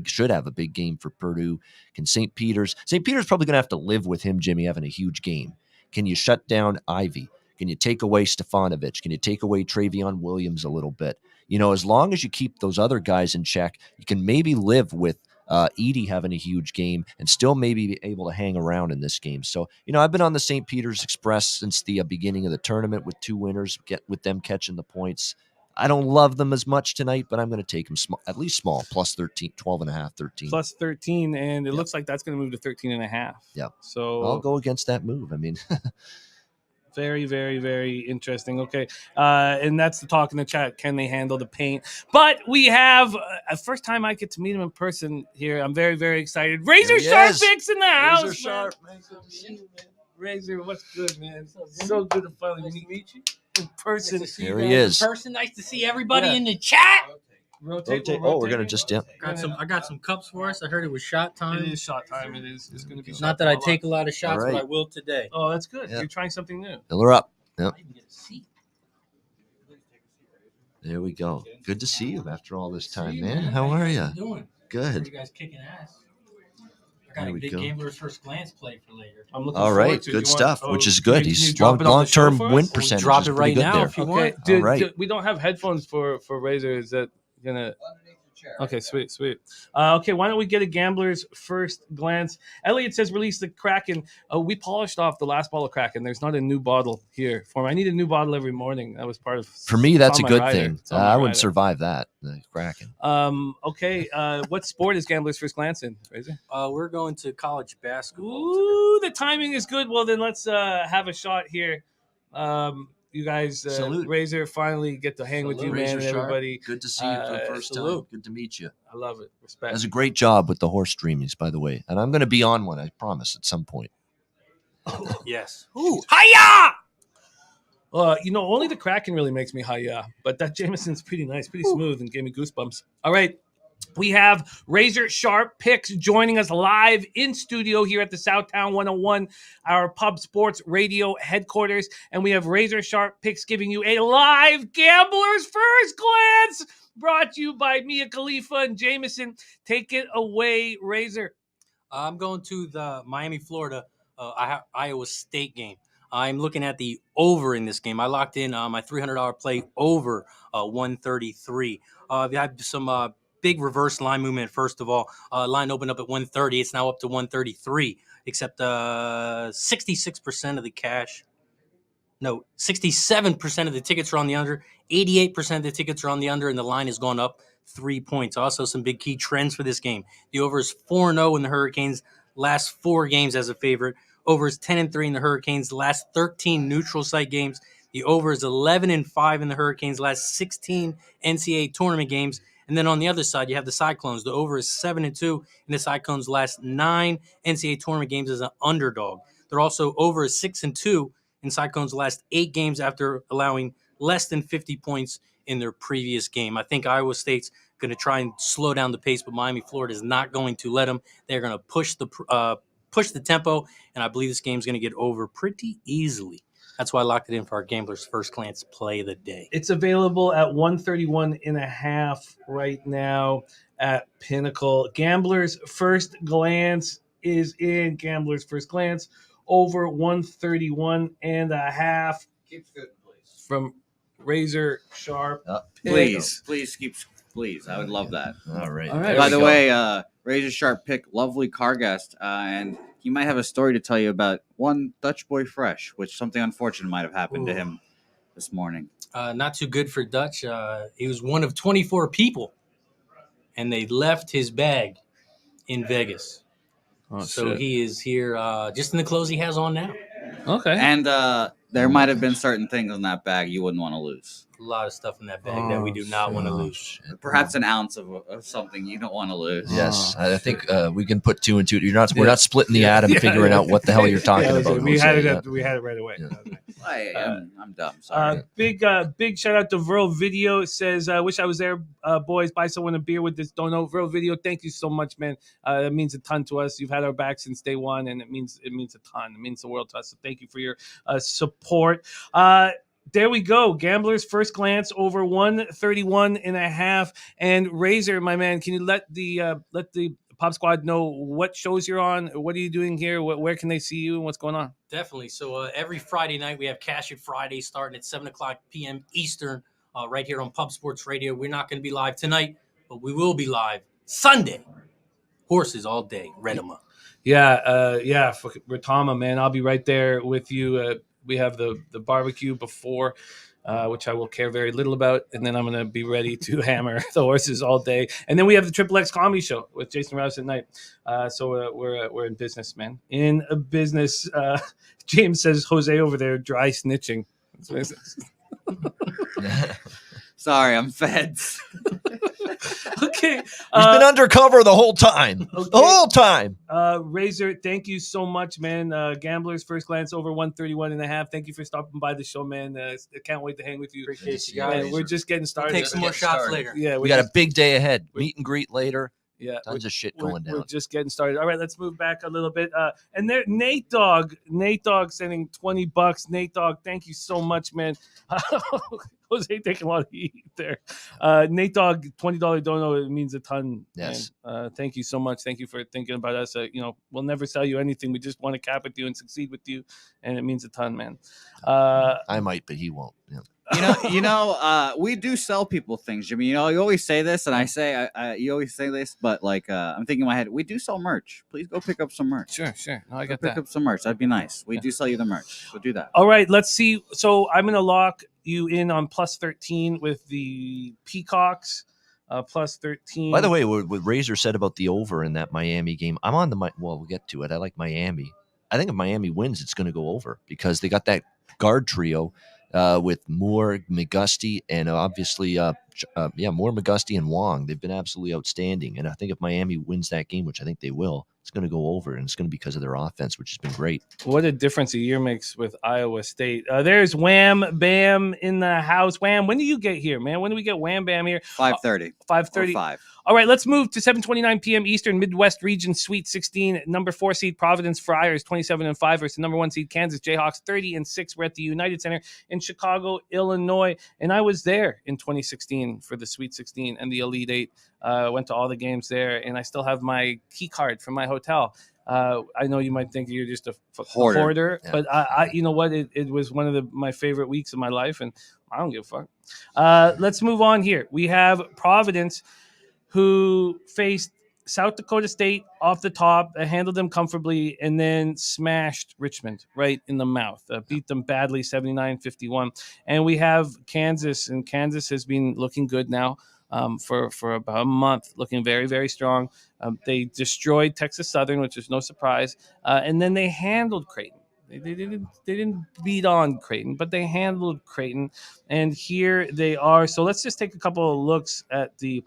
should have a big game for Purdue. Can St. Peter's probably going to have to live with him, Jimmy, having a huge game. Can you shut down Ivy? Can you take away Stefanovic? Can you take away Travion Williams a little bit? As long as you keep those other guys in check, you can maybe live with Edey having a huge game and still maybe be able to hang around in this game. So, I've been on the St. Peter's Express since the beginning of the tournament with 2 winners, with them catching the points. I don't love them as much tonight, but I'm going to take them at least small, plus 13, 12.5, 13. Plus 13, and it looks like that's going to move to 13.5. Yeah. So I'll go against that move. I mean, very, very, very interesting. Okay. And that's the talk in the chat. Can they handle the paint? But we have a first time I get to meet him in person here. I'm very, very excited. Razor Sharp Picks in the house. Razor Sharp, man. Good to see you, man. Razor, what's good, man? So good to finally meet you in person. Nice to see Here you he guys is. in person. Nice to see everybody Yeah. in the chat. Rotate. Oh, we're going to just dip. I got some cups for us. I heard it was shot time. It is shot time. It is. It's going to be shot Not that I time. take a lot of shots, All right. but I will today. Oh, that's good. Yeah. You're trying something new. Fill her up. Yep. I even get a seat. There we go. Good to see you after all this time, See you, man. How are you? Doing? Good. You guys kicking ass. I got There a we big go. Gambler's First Glance play for later. I'm looking All forward right. to it. Good You want- stuff, which is good. can you He's drop it on the show long-term for win us? percentage. Drop is it pretty right good now there. if you Okay, want. dude, All right. we don't have headphones for Razor. Is that gonna? Okay, sweet. Okay, why don't we get a gambler's first glance? Elliot says release the Kraken. We polished off the last bottle of Kraken. There's not a new bottle here for me. I need a new bottle every morning. That was part of. For me, it's that's a on my good rider. thing. It's on my I wouldn't rider. survive that. The Kraken. Okay. What sport is gambler's first glance in? Razor? We're going to college basketball. Ooh, the timing is good. Well, then let's have a shot here. You guys, Salute. Razor, finally get to hang with you, Salute. man, Razor and Sharp. everybody. Good to see you for the first time. salute. Good to meet you. I love it. Respect. That's a great job with the horse streamings, by the way. And I'm going to be on one, I promise, at some point. Yes. Ooh, hiya! Only the Kraken really makes me hiya, but that Jameson's pretty nice, pretty smooth, and gave me goosebumps. All right. We have Razor Sharp Picks joining us live in studio here at the Southtown 101, our Pub Sports Radio headquarters. And we have Razor Sharp Picks giving you a live Gambler's First Glance, brought to you by Mia Khalifa and Jameson. Take it away, Razor. I'm going to the Miami, Florida, Iowa State game. I'm looking at the over in this game. I locked in my $300 play over 133. We had some big reverse line movement. First of all, line opened up at 130. It's now up to 133, except 66% of the cash. No, 67% of the tickets are on the under. 88% of the tickets are on the under, and the line has gone up 3 points. Also, some big key trends for this game. The over is 4-0 in the Hurricanes' last 4 games as a favorite. Over is 10-3 in the Hurricanes' last 13 neutral site games. The over is 11-5 in the Hurricanes' last 16 NCAA tournament games. And then on the other side, you have the Cyclones. The over is 7-2 in the Cyclones' last 9 NCAA tournament games as an underdog. They're also over 6-2 in Cyclones' last 8 games after allowing less than 50 points in their previous game. I think Iowa State's going to try and slow down the pace, but Miami, Florida is not going to let them. They're going to push the tempo, and I believe this game's going to get over pretty easily. That's why I locked it in for our Gamblers First Glance play of the day. It's available at 131.5 right now at Pinnacle. Gamblers First Glance is in. Gamblers First Glance over 131.5 Keeps good, please. from Razor Sharp. Please. I would love that. All right. All right. there By we the go. way, Razor Sharp pick, lovely car guest, and he might have a story to tell you about one Dutch boy fresh, which something unfortunate might have happened to him this morning. Not too good for Dutch. He was one of 24 people, and they left his bag in Vegas. Oh, So shit. he is here just in the clothes he has on now. Okay. And there might have been certain things in that bag you wouldn't want to lose. A lot of stuff in that bag that we do not want to lose. Shit. Perhaps an ounce of something you don't want to lose. Yes, I think we can put 2 and 2. We're not splitting the atom, figuring out what the hell you're talking about. We had Jose, it. We had it right away. Yeah. I'm dumb. Sorry. Big shout out to Virl Video. It says, I wish I was there, boys. Buy someone a beer with this dono. Virl Video, thank you so much, man. It means a ton to us. You've had our back since day one, and it means a ton. It means the world to us. So thank you for your support. There we go. Gamblers First Glance over 131.5. And Razor, my man, can you let the Pop Squad know what shows you're on? What are you doing here? Where can they see you and what's going on? Definitely. So every Friday night we have Cash It Friday starting at 7 o'clock p.m. Eastern right here on Pub Sports Radio. We're not going to be live tonight, but we will be live Sunday. Horses all day. Redema. Yeah. Retama, man. I'll be right there with you. We have the barbecue before, which I will care very little about, and then I'm going to be ready to hammer the horses all day. And then we have the Triple X Comedy Show with Jason Rouse at night. So we're in business, man. In a business. James says Jose over there dry snitching. Sorry, I'm feds. Okay. He's been undercover the whole time. Okay. The whole time. Razor, thank you so much, man. Gamblers First Glance over 131.5. Thank you for stopping by the show, man. I can't wait to hang with you. Appreciate you Man, guys. we're just getting We'll started. take some more shots later. Yeah, We got a big day ahead. Meet and greet later. Yeah, Tons of shit we're going down. just getting started. All right, let's move back a little bit. And there, Nate Dogg sending $20. Nate Dogg, thank you so much, man. Jose taking a lot of heat there. Nate Dogg, $20 dono. It means a ton. Yes. Man. Thank you so much. Thank you for thinking about us. We'll never sell you anything. We just want to cap with you and succeed with you, and it means a ton, man. I might, but he won't. Yeah. We do sell people things, Jimmy. You always say this, and I say, you always say this, but I'm thinking in my head, we do sell merch. Please go pick up some merch. Sure. No, I Go got pick that. up some merch. That'd be nice. We do sell you the merch. So do that. All right, let's see. So I'm going to lock you in on plus 13 with the Peacocks. Plus 13. By the way, what Razor said about the over in that Miami game, I'm on we'll get to it. I like Miami. I think if Miami wins, it's going to go over because they got that guard trio with Moore, McGusty, and obviously, Moore, McGusty, and Wong. They've been absolutely outstanding. And I think if Miami wins that game, which I think they will, it's going to go over, and it's going to be because of their offense, which has been great. What a difference a year makes with Iowa State. There's Wham Bam in the house. Wham, when do you get here, man? When do we get Wham Bam here? 5:30. 5:30. 5. All right, let's move to 7:29 p.m. Eastern Midwest Region Sweet 16. Number 4 seed Providence Friars 27-5 versus the number 1 seed Kansas Jayhawks 30-6. We're at the United Center in Chicago, Illinois, and I was there in 2016 for the Sweet 16 and the Elite 8. Went to all the games there, and I still have my key card from my hotel. I know you might think you're just a Hoarder. Yeah. but I you know what? It was one of my favorite weeks of my life, and I don't give a fuck. Let's move on here. We have Providence, who faced South Dakota State off the top, handled them comfortably, and then smashed Richmond right in the mouth. Beat them badly, 79-51. And we have Kansas, and Kansas has been looking good now for about a month, looking very, very strong. They destroyed Texas Southern, which is no surprise, and then they handled Creighton. They didn't beat on Creighton, but they handled Creighton, and here they are. So let's just take a couple of looks at the.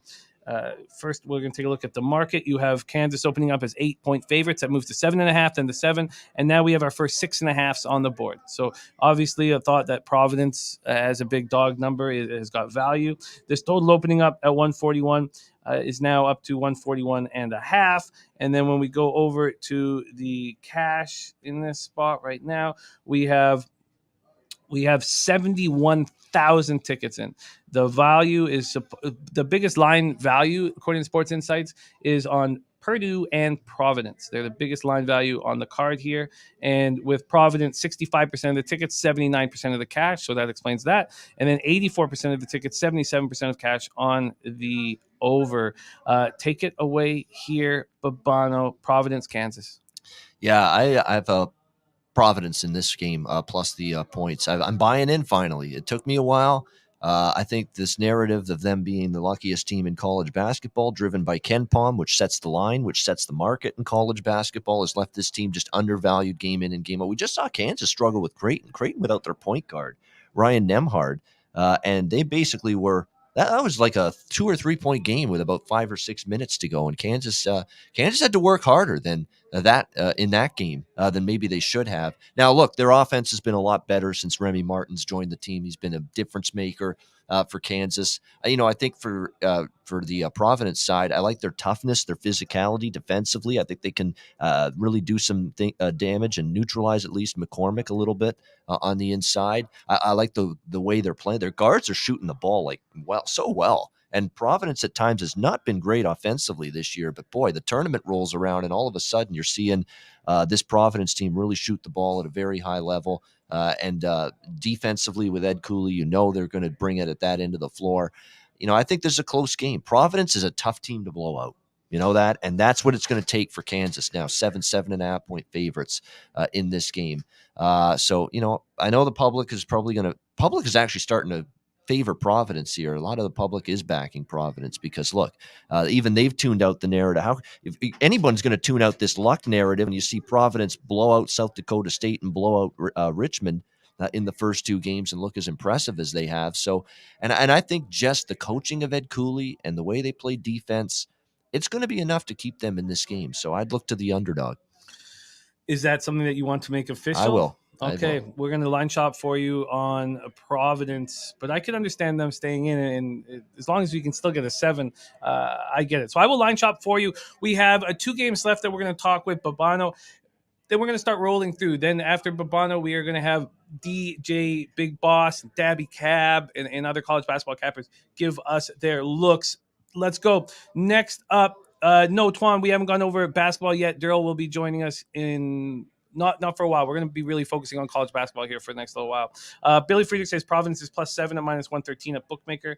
First, we're going to take a look at the market. You have Kansas opening up as 8-point favorites. That moves to 7.5, then to 7, and now we have our first 6.5s on the board. So obviously, I thought that Providence as a big dog number has got value. This total opening up at 141 is now up to 141.5. And then when we go over to the cash in this spot right now, we have 71,000 tickets in. The value is the biggest line value, according to Sports Insights, is on Purdue and Providence. They're the biggest line value on the card here. And with Providence, 65% of the tickets, 79% of the cash. So that explains that. And then 84% of the tickets, 77% of cash on the over. Take it away here, Bobano, Providence, Kansas. Yeah, I have a Providence in this game, plus the points. I'm buying in finally. It took me a while. I think this narrative of them being the luckiest team in college basketball, driven by Ken Pom, which sets the line, which sets the market in college basketball, has left this team just undervalued game in and game out. We just saw Kansas struggle with Creighton without their point guard, Ryan Nemhard, and they basically were. That was like a 2 or 3 point game with about 5 or 6 minutes to go, and Kansas had to work harder than that in that game than maybe they should have. Now, look, their offense has been a lot better since Remy Martin's joined the team. He's been a difference maker for Kansas. I think for the Providence side, I like their toughness, their physicality defensively. I think they can really do some damage and neutralize at least McCormick a little bit on the inside. I like the way they're playing. Their guards are shooting the ball so well. And Providence at times has not been great offensively this year, but boy, the tournament rolls around and all of a sudden you're seeing this Providence team really shoot the ball at a very high level. And defensively with Ed Cooley, they're going to bring it at that end of the floor. I think there's a close game. Providence is a tough team to blow out. You know that? And that's what it's going to take for Kansas now. 7.5 point favorites in this game. So, I know the public is actually starting to favor Providence here. A lot of the public is backing Providence because look, even they've tuned out the narrative. If anyone's going to tune out this luck narrative, and you see Providence blow out South Dakota State and blow out Richmond in the first 2 games and look as impressive as they have. So, and I think just the coaching of Ed Cooley and the way they play defense, it's going to be enough to keep them in this game. So I'd look to the underdog. Is that something that you want to make official? I will. Okay, we're going to line shop for you on Providence, but I can understand them staying in, and as long as we can still get a 7, I get it. So I will line shop for you. We have 2 games left that we're going to talk with Bobano. Then we're going to start rolling through. Then after Bobano, we are going to have DJ Big Boss, Daby Cab, and other college basketball cappers give us their looks. Let's go. Next up, no, Twan, we haven't gone over basketball yet. Darryl will be joining us in... Not for a while. We're going to be really focusing on college basketball here for the next little while. Billy Friedrich says Providence is +7 at -113 at Bookmaker.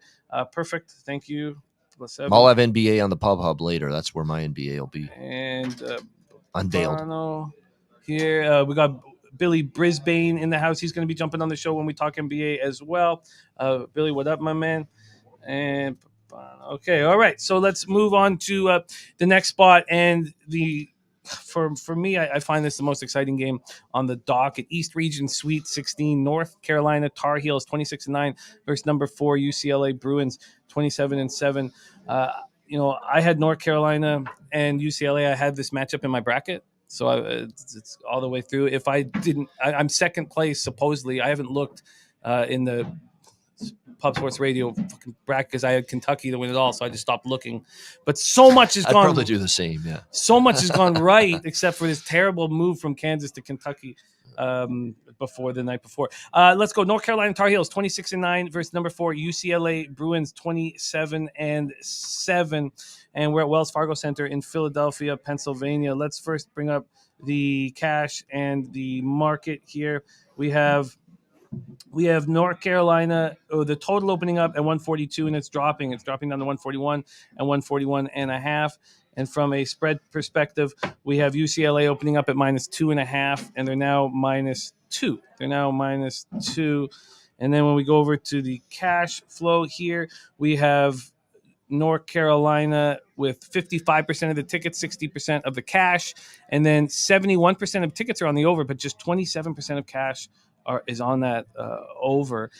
Perfect. Thank you. +7. I'll have NBA on the Pub Hub later. That's where my NBA will be. And unveiled. Here we got Billy Brisbane in the house. He's going to be jumping on the show when we talk NBA as well. Billy, what up, my man? And okay, all right. So let's move on to the next spot and the. For me, I find this the most exciting game on the docket. East Region Sweet 16, North Carolina Tar Heels 26-9 versus number 4 UCLA Bruins 27-7. I had North Carolina and UCLA. I had this matchup in my bracket, so it's all the way through. If I didn't, I'm second place supposedly. I haven't looked in the Pub Sports Radio fucking bracket because I had Kentucky to win it all, so I just stopped looking. But so much has gone. I'd probably do the same, yeah. So much has gone right, except for this terrible move from Kansas to Kentucky. before the night before. Let's go. North Carolina Tar Heels 26-9 versus number 4 UCLA Bruins 27-7, and we're at Wells Fargo Center in Philadelphia, Pennsylvania. Let's first bring up the cash and the market here. We have North Carolina, the total opening up at 142, and it's dropping. It's dropping down to 141 and 141.5. And from a spread perspective, we have UCLA opening up at -2.5, and they're now -2. They're now -2. And then when we go over to the cash flow here, we have North Carolina with 55% of the tickets, 60% of the cash, and then 71% of tickets are on the over, but just 27% of cash is on that over.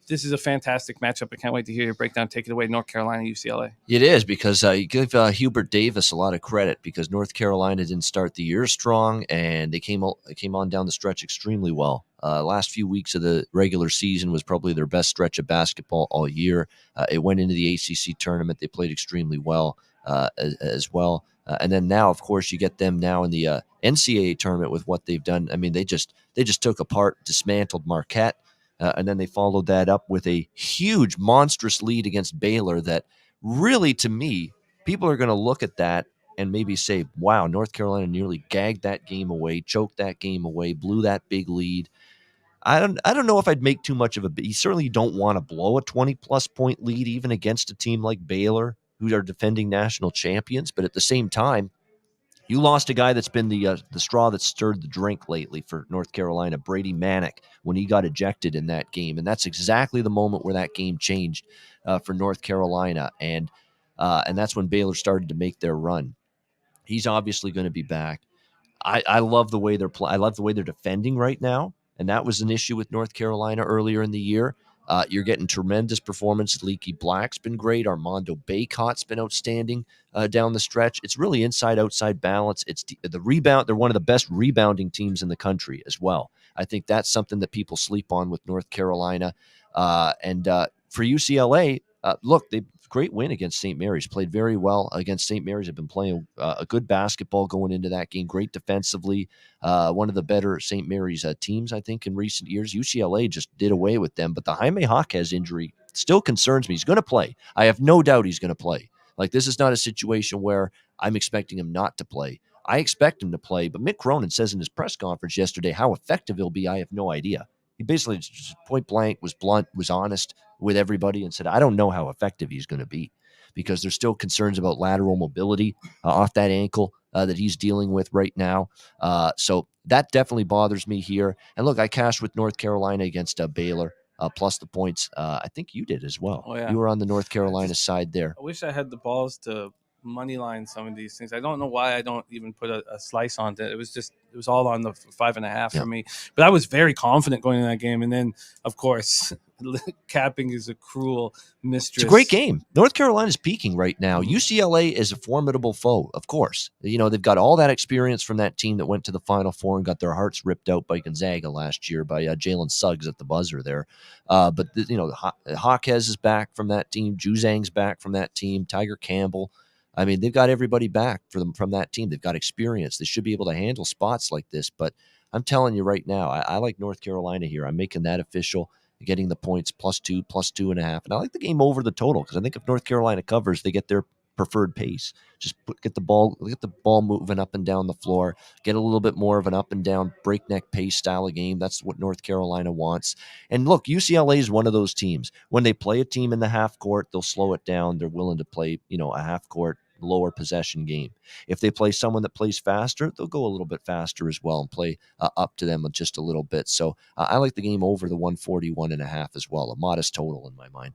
This is a fantastic matchup. I can't wait to hear your breakdown. Take it away, North Carolina, UCLA. It is, because you give Hubert Davis a lot of credit, because North Carolina didn't start the year strong, and they came on down the stretch extremely well. Last few weeks of the regular season was probably their best stretch of basketball all year. It went into the ACC tournament. They played extremely well as well. And then now, of course, you get them now in the NCAA tournament with what they've done. I mean, they just took apart, dismantled Marquette, and then they followed that up with a huge, monstrous lead against Baylor that really, to me, people are going to look at that and maybe say, wow, North Carolina nearly gagged that game away, choked that game away, blew that big lead. I don't know if I'd make too much of a – you certainly don't want to blow a 20-plus point lead even against a team like Baylor, who are defending national champions. But at the same time, you lost a guy that's been the straw that stirred the drink lately for North Carolina, Brady Manick, when he got ejected in that game. And that's exactly the moment where that game changed for North Carolina. And that's when Baylor started to make their run. He's obviously going to be back. I love the way they're I love the way they're defending right now. And that was an issue with North Carolina earlier in the year. You're getting tremendous performance. Leaky Black's been great. Armando Bacot's been outstanding down the stretch. It's really inside-outside balance. It's the rebound. They're one of the best rebounding teams in the country as well. I think that's something that people sleep on with North Carolina. And for UCLA, look, great win against St. Mary's. Played very well against St. Mary's. Have been playing a good basketball going into that game. Great defensively. One of the better St. Mary's teams, I think, in recent years. UCLA just did away with them. But the Jaime Jaquez injury still concerns me. He's going to play. I have no doubt he's going to play. Like, this is not a situation where I'm expecting him not to play. I expect him to play. But Mick Cronin says in his press conference yesterday how effective he'll be, I have no idea. He basically just point blank was blunt, was honest with everybody, and said, I don't know how effective he's going to be, because there's still concerns about lateral mobility off that ankle that he's dealing with right now. So that definitely bothers me here. And look, I cashed with North Carolina against Baylor, plus the points. I think you did as well. Oh, yeah. You were on the North Carolina side there. I wish I had the balls to money line some of these things. I don't know why I don't even put a slice on it. It was all on the 5.5 for me. But I was very confident going into that game. And then, of course, capping is a cruel mistress. It's a great game. North Carolina's peaking right now. UCLA is a formidable foe, of course. You know, they've got all that experience from that team that went to the Final Four and got their hearts ripped out by Gonzaga last year, by Jalen Suggs at the buzzer there. But Jaquez is back from that team. Juzang's back from that team. Tiger Campbell. I mean, they've got everybody back from that team. They've got experience. They should be able to handle spots like this. But I'm telling you right now, I like North Carolina here. I'm making that official, getting the points +2, +2.5. And I like the game over the total, because I think if North Carolina covers, they get their preferred pace. Just get the ball moving up and down the floor, get a little bit more of an up and down breakneck pace style of game. That's what North Carolina wants. And look, UCLA is one of those teams. When they play a team in the half court, they'll slow it down. They're willing to play, a half court, lower possession game. If they play someone that plays faster, they'll go a little bit faster as well and play up to them just a little bit. So I like the game over the 141.5 as well, a modest total in my mind.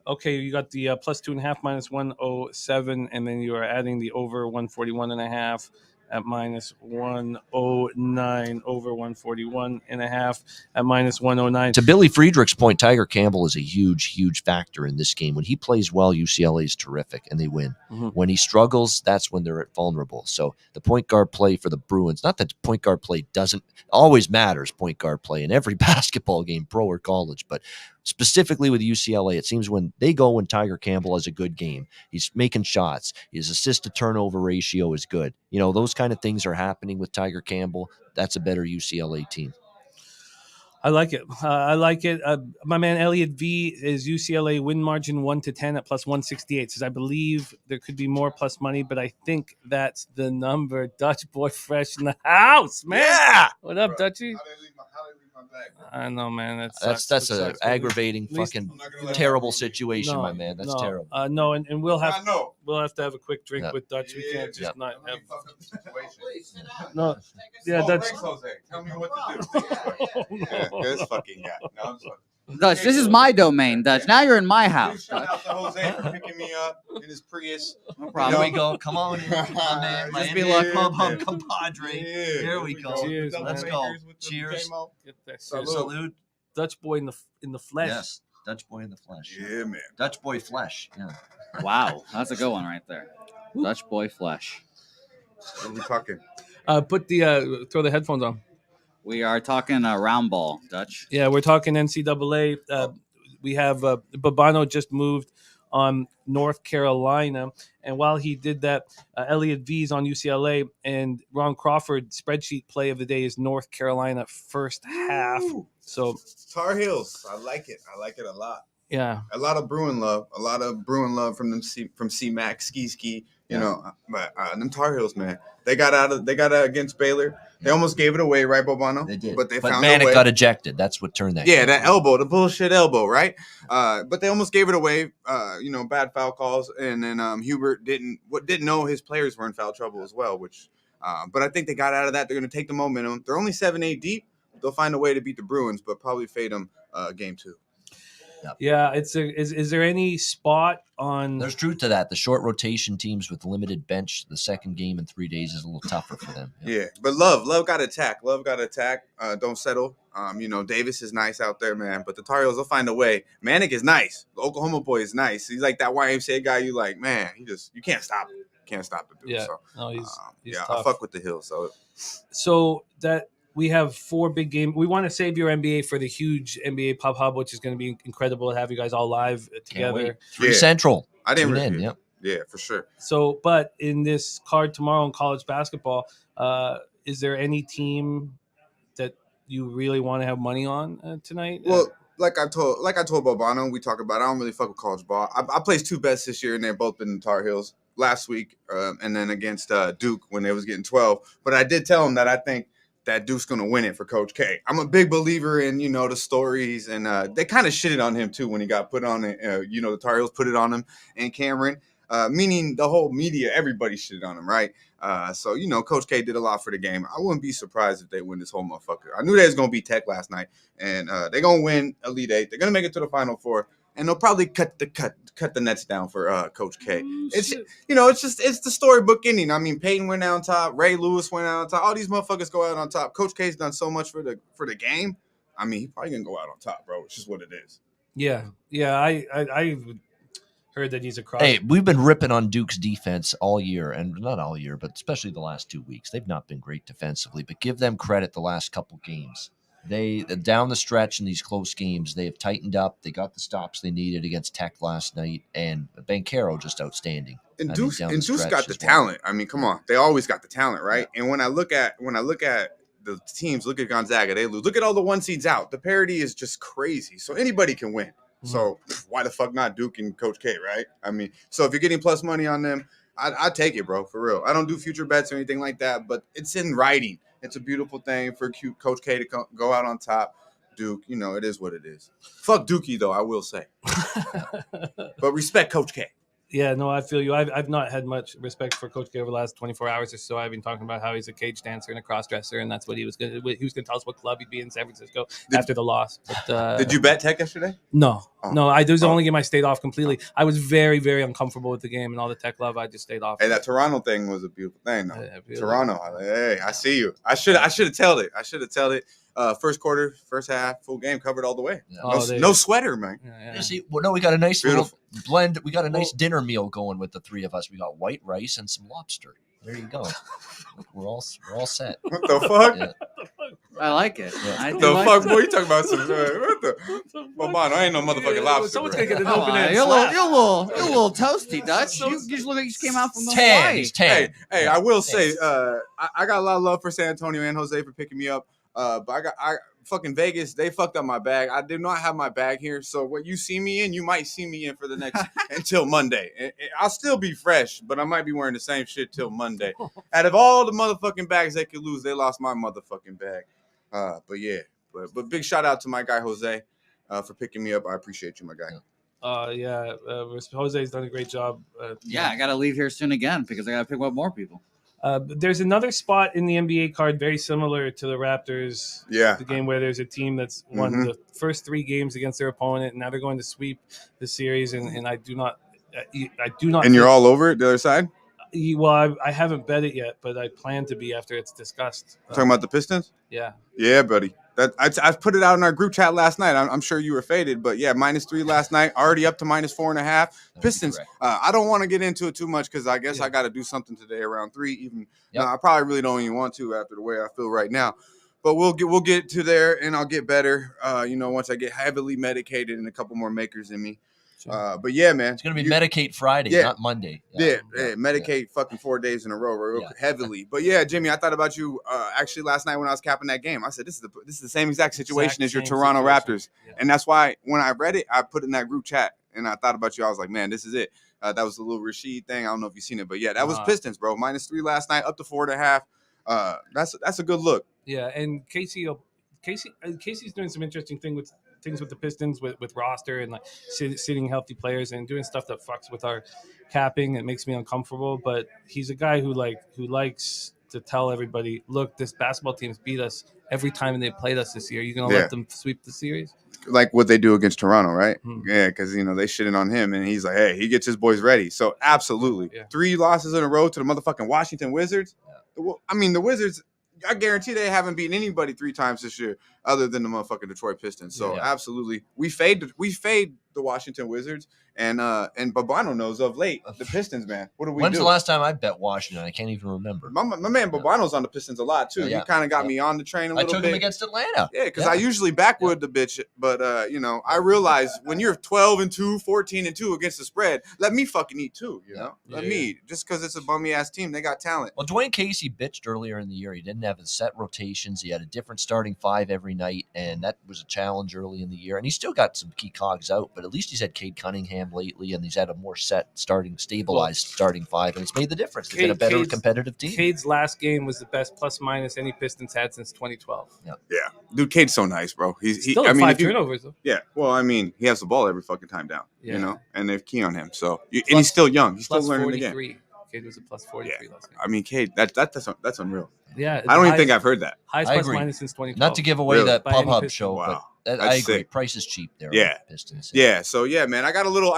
Okay, you got the +2.5 -107, and then you are adding the over 141.5 at -109, over 141.5 at -109. To Billy Friedrich's point, Tiger Campbell is a huge, huge factor in this game. When he plays well, UCLA is terrific, and they win. Mm-hmm. When he struggles, that's when they're vulnerable. So the point guard play for the Bruins, not that point guard play doesn't always matters, point guard play in every basketball game, pro or college, but specifically with UCLA, it seems when Tiger Campbell has a good game, he's making shots, his assist to turnover ratio is good. Those kind of things are happening with Tiger Campbell, that's a better UCLA team. I like it. My man Elliot V is UCLA win margin 1-10 at plus 168. Says I believe there could be more plus money, but I think that's the number. Dutch boy fresh in the house, man. Yeah. What up, Dutchy? How they leave my bag? I know, man. That's an aggravating, fucking terrible situation, my man. That's terrible. No, and we'll have I know. we'll have to have a quick drink Yeah. with Dutch. We can't just Yeah. not Let have. me fuck up the situation. No, yeah, Oh, that's. thanks, Jose. Tell me what to do. Yeah, this fucking guy. No, I'm sorry. Dutch, this is my domain, Dutch. Now you're in my Big house. shout out to Jose for picking me up in his Prius. No Here problem. we go. Come on in, my man. My Just be NBA like, Club yeah. Hub compadre. Yeah, Here we go. Cheers, Let's man. go. With the Cheers. camo. Get that Salute. Salute. Dutch boy in the flesh. Yes. Dutch boy in the flesh. Yeah, man. Dutch boy flesh. Yeah. Wow, that's a good one right there. Dutch boy flesh. What are we talking? Put the throw the headphones on. We are talking round ball, Dutch. Yeah, we're talking NCAA. We have Bobano just moved on North Carolina, and while he did that, Elliot V's on UCLA, and Ron Crawford spreadsheet play of the day is North Carolina first half. So Tar Heels. I like it. I like it a lot. yeah, A lot of Bruin love. A lot of Bruin love from them from C-Mac, Ski. You know, but them Tar Heels, man. They got out against Baylor. They almost gave it away, right, Bobano? They did. But they found Manic a way. got ejected. That's what turned that. Yeah, game. that elbow, the bullshit elbow, right? But they almost gave it away. Bad foul calls, and then Hubert didn't know his players were in foul trouble as well. But I think they got out of that. They're going to take the momentum. They're only 7-8 deep. They'll find a way to beat the Bruins, but probably fade them game 2. yeah. Is there any spot on? There's truth to that. The short rotation teams with limited bench, the second game in 3 days is a little tougher for them. Yeah, but Love got to attack. Don't settle. Davis is nice out there, man. But the Tar Heels will find a way. Manic is nice. The Oklahoma boy is nice. He's like that YMCA guy. You like, man. You can't stop him. Can't stop the dude. Yeah, So, no, he's I tough. fuck with the Hills. So that we have 4 big games. We want to save your NBA for the huge NBA Pub Hub, which is going to be incredible to have you guys all live Can't together. wait. 3 Yeah. Central. I didn't Tune in. really- Yep. Yeah, for sure. So, but in this card tomorrow in college basketball, is there any team that you really want to have money on tonight? Well, like I told Bobano, we talk about. I don't really fuck with college ball. I placed 2 bets this year, and they've both been the Tar Heels last week, and then against Duke when they was getting 12. But I did tell him that I think that Duke's gonna win it for Coach K. I'm a big believer in the stories, and they kind of shitted on him too when he got put on it. The Tar Heels put it on him and Cameron. Meaning the whole media, everybody shitted on him, right? So Coach K did a lot for the game. I wouldn't be surprised if they win this whole motherfucker. I knew they was gonna beat Tech last night, and they're gonna win Elite Eight. They're gonna make it to the Final Four, and they'll probably cut the nets down for Coach K. It's the storybook ending. I mean, Peyton went out on top, Ray Lewis went out on top. All these motherfuckers go out on top. Coach K's done so much for the game. I mean, he probably gonna go out on top, bro. It's just what it is. yeah. I heard that he's a cross. Hey, we've been ripping on Duke's defense all year, and not all year, but especially the last 2 weeks. They've not been great defensively, but give them credit the last couple games. They down the stretch in these close games, they have tightened up. They got the stops they needed against Tech last night, and Banchero just outstanding. And I Deuce mean, down the got stretch the as well. talent. I mean, come on, they always got the talent, right? And when I look at the teams, look at Gonzaga, they lose. Look at all the 1 seeds out. The parity is just crazy. So anybody can win. So why the fuck not Duke and Coach K, right? I mean, so if you're getting plus money on them, I take it, bro, for real. I don't do future bets or anything like that, but it's in writing. It's a beautiful thing for Coach K to go out on top. Duke, it is what it is. Fuck Dookie, though, I will say. But respect Coach K. Yeah, no, I feel you. I've not had much respect for Coach K over the last 24 hours or so. I've been talking about how he's a cage dancer and a cross dresser, and that's what he was going to tell us what club he'd be in San Francisco after the loss. But, Did you bet Tech yesterday? No, Oh. no. There was the Oh. only game I stayed off completely. I was very, very uncomfortable with the game and all the Tech love. I just stayed off. Hey, that Toronto thing was a beautiful thing, though. Yeah, really. Toronto, hey, I see you. I should have told it. First quarter, first half, full game covered all the way. Yeah. Oh, No sweater, man. Yeah. You see, well, no, we got a nice little Beautiful. blend. We got a nice dinner meal going with the 3 of us. We got white rice and some lobster. There you go. We're all set. What the fuck? Yeah. I like it. Yeah. I do The like fuck, it. boy? You talking about some? What the? Bobano, I ain't no motherfucking lobster. Someone's bro. gonna get an Come open on, hand you're slap. a little toasty, Dutch. You just look like you just came out from the Tan. Hawaii. He's tan. Hey, I will say, I got a lot of love for San Antonio and Jose for picking me up. But I fucking Vegas, they fucked up my bag. I did not have my bag here, so what you see me in, you might see me in for the next until Monday. I'll still be fresh, but I might be wearing the same shit till Monday. Out of all the motherfucking bags they could lose, they lost my motherfucking bag. But yeah, but big shout out to my guy Jose for picking me up. I appreciate you, my guy. Jose's done a great job. Yeah, I gotta leave here soon again because I gotta pick up more people. There's another spot in the NBA card very similar to the Raptors. Yeah. The game where there's a team that's won the first 3 games against their opponent, and now they're going to sweep the series. And I do not. And you're all over it, the other side? Well, I haven't bet it yet, but I plan to be after it's discussed. Talking about the Pistons? Yeah. Yeah, buddy. I put it out in our group chat last night. I'm sure you were faded, but yeah, -3 last night, already up to -4.5. Pistons. I don't want to get into it too much because I guess I got to do something today around 3. Even no, I probably really don't even want to after the way I feel right now. But we'll get to there, and I'll get better. Once I get heavily medicated and a couple more makers in me. But yeah, man, It's gonna be Medicate Friday, not Monday. Medicate fucking 4 days in a row, heavily. But yeah, Jimmy, I thought about you actually last night when I was capping that game. I said this is the same exact situation as your Toronto Raptors, and that's why when I read it, I put it in that group chat, and I thought about you. I was like, man, this is it. That was the little Rashid thing. I don't know if you've seen it, but yeah, that was Pistons, bro. -3 last night, up to 4.5. That's a good look. Yeah, and Casey's doing some interesting things with the Pistons with roster and like sitting healthy players and doing stuff that fucks with our capping. It makes me uncomfortable, but he's a guy who likes to tell everybody, look, this basketball team's beat us every time they played us this year. You're gonna let them sweep the series? Like what they do against Toronto, right? Yeah, because they shitting on him, and he's like, hey, he gets his boys ready. So absolutely, 3 losses in a row to the motherfucking Washington Wizards. I mean, the Wizards, I guarantee they haven't beaten anybody 3 times this year other than the motherfucking Detroit Pistons. So absolutely, we fade the Washington Wizards, and Bobano knows of late the Pistons, man. What do we do? When's the last time I bet Washington? I can't even remember. My man Bobano's on the Pistons a lot too. He kind of got me on the train a little bit. I took him against Atlanta. Yeah, because I usually backwood the bitch, but I realize when you're 12-2, 14-2 against the spread, let me fucking eat too. Let me eat. Just because it's a bummy ass team, they got talent. Well, Dwayne Casey bitched earlier in the year. He didn't have his set rotations. He had a different starting 5 every night, and that was a challenge early in the year. And he's still got some key cogs out, but at least he's had Cade Cunningham lately, and he's had a more stabilized starting 5, and it's made the difference. They've been a better competitive team. Cade's last game was the best plus-minus any Pistons had since 2012. Yeah. Dude, Cade's so nice, bro. He's still 5 turnovers, though. Yeah. Well, I mean, he has the ball every fucking time down, and they've key on him. So, and he's still young. He's still learning the game. Cade was a plus 43 last game. I mean, Cade, that's unreal. Yeah. I don't even think I've heard that. Highest plus-minus since 2012. Not to give away that By any Pub Hub Piston. show, Wow. but I agree. Price is cheap there. Yeah. Pistons. Yeah. So yeah, man, I got a little,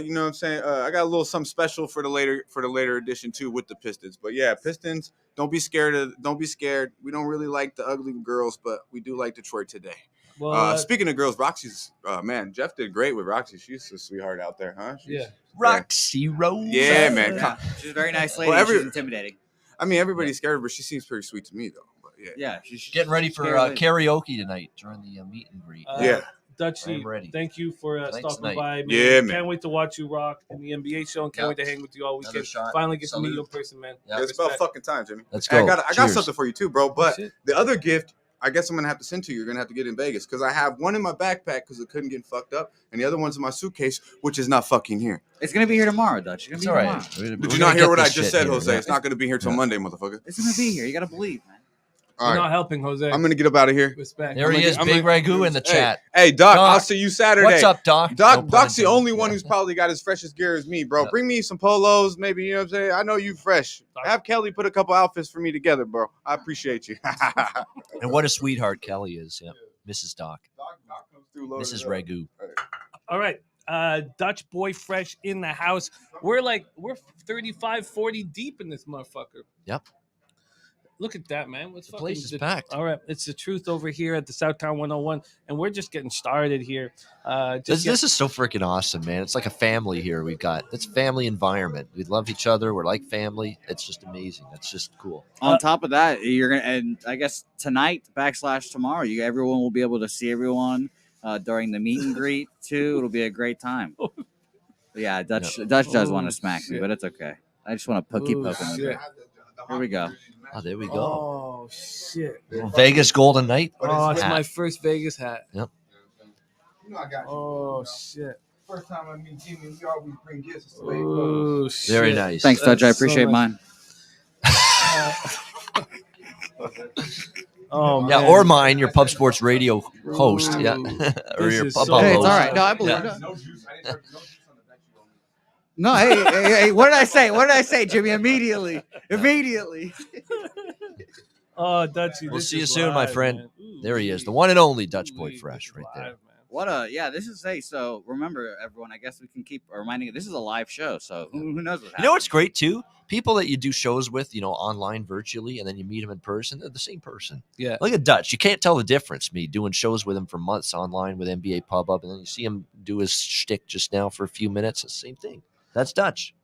you know what I'm saying? I got a little something special for the later edition too with the Pistons. But yeah, Pistons, don't be scared. We don't really like the ugly girls, but we do like Detroit today. Well, speaking of girls, Roxy's man, Jeff did great with Roxy. She's a sweetheart out there, huh? Roxy Rose. Yeah, man. Yeah. She's a very nice lady. She's intimidating. I mean, everybody's scared of her, but she seems pretty sweet to me, though. But yeah, she's getting ready for karaoke tonight during the meet and greet. Dutchy, thank you for stopping by. Man. Yeah, man. Can't wait to watch you rock in the NBA show, and can't wait to hang with you all weekend. Finally get to meet you in person, man. It's about fucking time, Jimmy. Let's go. I got something for you too, bro. But the other gift, I guess I'm gonna have to send to you. You're gonna have to get in Vegas because I have one in my backpack because it couldn't get fucked up, and the other one's in my suitcase, which is not fucking here. It's gonna be here tomorrow, Dutch. It's gonna be here tomorrow. Did you not hear what I just said, Jose? It's not gonna be here till Monday, motherfucker. It's gonna be here. You gotta believe, man. You're not helping, Jose. I'm gonna get up out of here. Respect. There he is, Big Ragu in the chat. Hey, Doc, I'll see you Saturday. What's up, Doc? Doc's the only one who's probably got as fresh as gear as me, bro. Bring me some polos, maybe. You know what I'm saying? I know you fresh. Have Kelly put a couple outfits for me together, bro. I appreciate you. And what a sweetheart Kelly is. Yeah, Mrs. Doc. Doc comes through loaded Mrs. up. Ragu. All right. Dutch Boy Fresh in the house. We're 35, 40 deep in this motherfucker. Yep. Look at that, man. What's The place is packed. All right, it's the truth over here at the Southtown 101, and we're just getting started here. This is so freaking awesome, man. It's like a family here. It's family environment. We love each other. We're like family. It's just amazing. It's just cool. On top of that, you're gonna, and I guess tonight / tomorrow, everyone will be able to see everyone during the meet and greet too. It'll be a great time. Yeah, Dutch does want to smack me, but it's okay. I just want to keep poking him. Here we go. Oh, there we go. Oh shit! Vegas Golden Night. Oh, it's hat. my first Vegas hat. Yep. You know I got you. Oh shit! First time I meet Jimmy, we always bring gifts. Oh shit! Very nice. Thanks, Dutch. I That's so appreciate much. mine. Oh Yeah, man. or mine, your Pub Sports Radio host. Yeah. Or This your is Pub so Hey, it's host. all right. No, I believe it. No juice. I didn't no juice on the bench. No, hey, what did I say? What did I say, Jimmy? Immediately. Oh, Dutchy. We'll this see you is soon, my live, friend. man. Ooh, There he is, wee. the one and only Dutch Ooh, Boy wee, Fresh this is right there. live, man. This is so remember everyone, I guess we can keep reminding you, this is a live show, so who knows what You happens. know what's great too? People that you do shows with, online virtually, and then you meet them in person, they're the same person. Yeah. Look at Dutch. You can't tell the difference. Me doing shows with him for months online with NBA Pub Up, and then you see him do his shtick just now for a few minutes. It's the same thing. That's Dutch.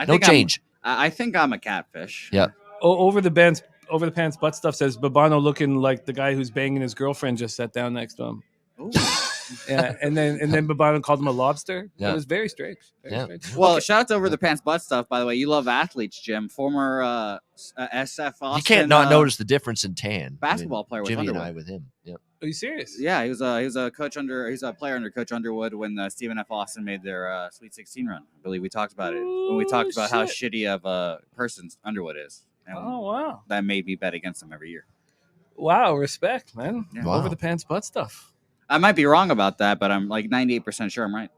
No change. I think I'm a catfish. Yeah. Over the pants butt stuff says Bobano looking like the guy who's banging his girlfriend just sat down next to him. Ooh. Yeah, and then Bobano called him a lobster. Yeah. It was very strange. Very Yeah. strange. Well, shout out to Over the Pants Butt Stuff, by the way. You love athletes, Jim. Former SF Austin. You can't not notice the difference in tan. basketball player with Jimmy and Underwood. I with him. Yeah. Are you serious? Yeah, he was a player under Coach Underwood when Stephen F. Austin made their Sweet 16 run. I believe we talked about it when we talked about how shit. shitty of a person Underwood is. And Oh wow! that made me bet against him every year. Wow, respect, man. Yeah. Wow. Over the pants butt stuff. I might be wrong about that, but I'm like 98% sure I'm right.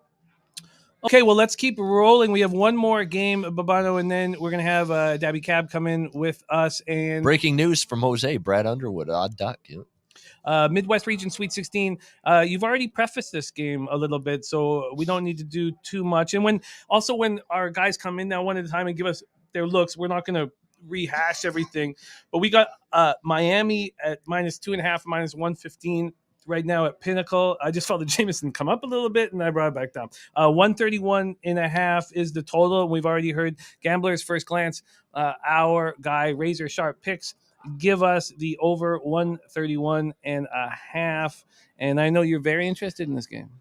Okay, well, let's keep rolling. We have one more game, Bobano, and then we're gonna have Daby Cab come in with us. And Breaking news from Jose, Brad Underwood, odd duck. Yeah. Midwest Region Sweet 16. You've already prefaced this game a little bit, so we don't need to do too much. And when our guys come in now one at a time and give us their looks, we're not gonna rehash everything. But we got Miami at -2.5, -115. Right now at Pinnacle. I just felt the Jameson come up a little bit and I brought it back down. 131.5 is the total. We've already heard Gambler's First Glance. Our guy, Razor Sharp Picks, give us the over 131.5. And I know you're very interested in this game.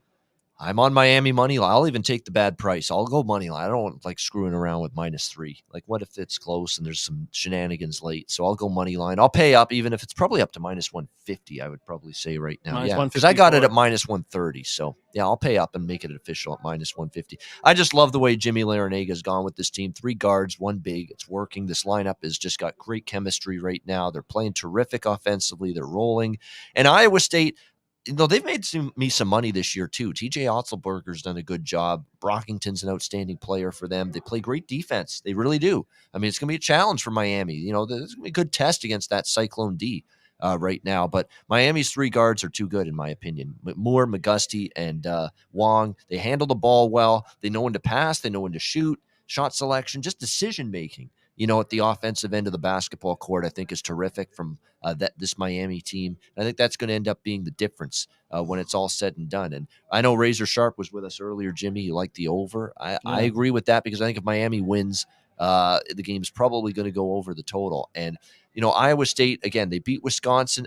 I'm on Miami money line. I'll even take the bad price. I'll go money line. I don't like screwing around with -3. Like, what if it's close and there's some shenanigans late? So I'll go money line. I'll pay up, even if it's probably up to -150. I would probably say right now, Minus yeah, because I got it at 154. -130. So yeah, I'll pay up and make it official at -150. I just love the way Jimmy Larrañaga's gone with this team. 3 guards, 1 big. It's working. This lineup has just got great chemistry right now. They're playing terrific offensively. They're rolling. And Iowa State, they've made me some money this year too. TJ Otzelberger's done a good job. Brockington's an outstanding player for them. They play great defense. They really do. I mean, it's going to be a challenge for Miami. There's going to be a good test against that Cyclone D right now. But Miami's 3 guards are too good, in my opinion. Moore, McGusty, and Wong. They handle the ball well. They know when to pass. They know when to shoot. Shot selection, just decision making. At the offensive end of the basketball court, I think is terrific from this Miami team. I think that's going to end up being the difference when it's all said and done. And I know Razor Sharp was with us earlier, Jimmy. You like the over. I agree with that because I think if Miami wins, the game's probably going to go over the total. And, Iowa State, again, they beat Wisconsin.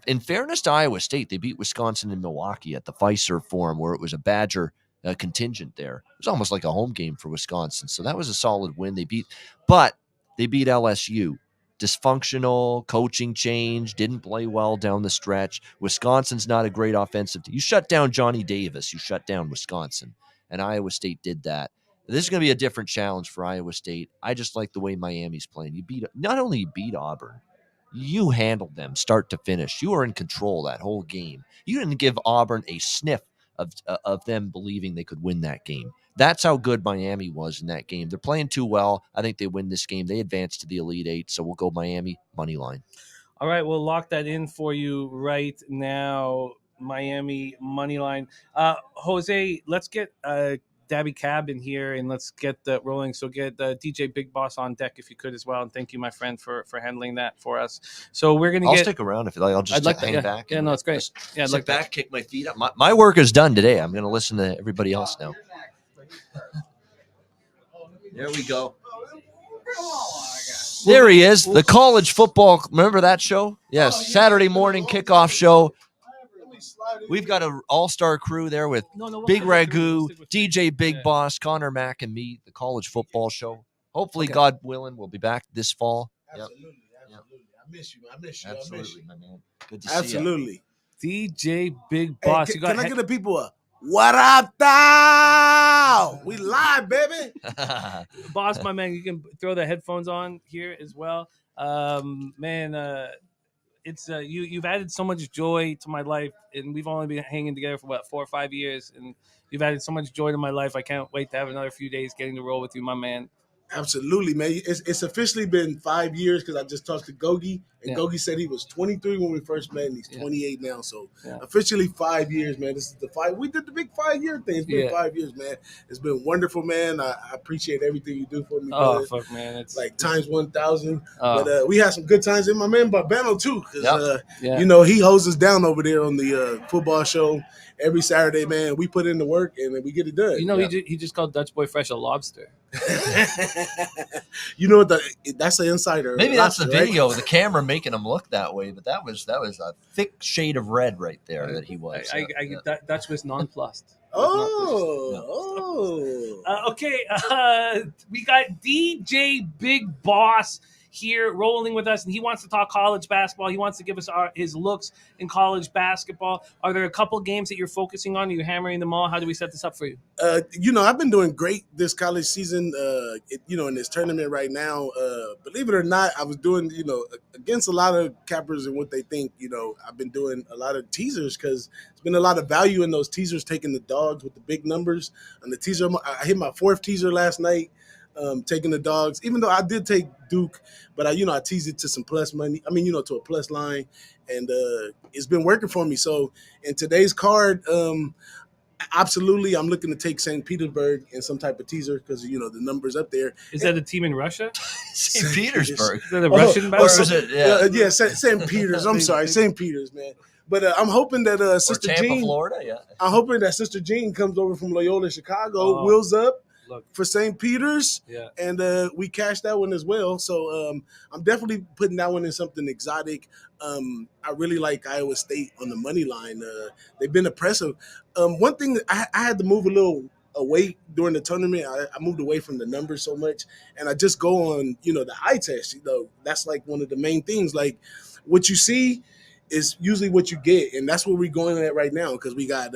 In fairness to Iowa State, they beat Wisconsin in Milwaukee at the Fiserv Forum where it was a Badger contingent there. It was almost like a home game for Wisconsin. So that was a solid win. They beat LSU. Dysfunctional, coaching change, didn't play well down the stretch. Wisconsin's not a great offensive team. You shut down Johnny Davis, you shut down Wisconsin. And Iowa State did that. This is going to be a different challenge for Iowa State. I just like the way Miami's playing. Not only you beat Auburn, you handled them start to finish. You were in control that whole game. You didn't give Auburn a sniff of them believing they could win that game. That's how good Miami was in that game. They're playing too well. I think they win this game. They advance to the Elite Eight, so we'll go Miami money line. All right, we'll lock that in for you right now. Miami money line. Jose, let's get Daby Cab in here, and let's get that rolling. So get DJ Big Boss on deck if you could as well. And thank you, my friend, for handling that for us. So we're gonna I'll get. stick around if you like. I'll just I'd like that, hang yeah. back. Yeah, and no, it's great. just Yeah, I'd sit like that. back, kick my feet up. My work is done today. I'm going to listen to everybody else now. There we go. There he is, the college football. Remember that show? Yes, Saturday morning kickoff show. We've got an all-star crew there with Big Ragu, DJ Big Boss, Connor Mack, and me, the college football show. Hopefully, God willing, we'll be back this fall. Absolutely. I miss you. Absolutely, my man. Good to see you. Absolutely. DJ Big Boss. Can I get the people a what up, though? We live, baby. Boss, my man, you can throw the headphones on here as well. It's you've added so much joy to my life, and we've only been hanging together for 4 or 5 years, and you've added so much joy to my life. I can't wait to have another few days getting to roll with you, my man. Absolutely, man. It's officially been 5 years because I just talked to Gogi, and Gogi said he was 23 when we first met, and he's 28 now. So officially 5 years, man. This is the 5. We did the big 5-year thing. It's been 5 years, man. It's been wonderful, man. I appreciate everything you do for me. Oh, fuck, man. It's like times 1,000. But we had some good times in my man Bobano too, because he holds us down over there on the football show every Saturday, man. We put in the work and then we get it done. He just called Dutch Boy Fresh a lobster. You know what? That's the insider. Maybe that's the video, right? The camera making him look that way, but that was a thick shade of red right there that he was. Dutch was nonplussed. Okay. We got DJ Big Boss here rolling with us, and he wants to talk college basketball. He wants to give us his looks in college basketball. Are there a couple games that you're focusing on? Are you hammering them all? How do we set this up for you? I've been doing great this college season, in this tournament right now. Believe it or not, I was doing, against a lot of cappers and what they think, I've been doing a lot of teasers because there's been a lot of value in those teasers, taking the dogs with the big numbers. On the teaser, I hit my 4th teaser last night. Taking the dogs, even though I did take Duke, but I teased it to some plus money. To a plus line, and it's been working for me. So in today's card, absolutely, I'm looking to take St. Petersburg in some type of teaser because the numbers up there. Is that a team in Russia? St. Petersburg. Is that a Russian? Or is it? St. Peters. I'm sorry, St. Peters, man. But I'm hoping that Sister Tampa, Jean, Florida. Yeah. I'm hoping that Sister Jean comes over from Loyola, Chicago, wheels up. For St. Peter's, and we cashed that one as well. So I'm definitely putting that one in something exotic. I really like Iowa State on the money line. They've been impressive. One thing, I had to move a little away during the tournament. I moved away from the numbers so much, and I just go on, the eye test. That's like one of the main things. Like what you see is usually what you get, and that's where we're going at right now because we got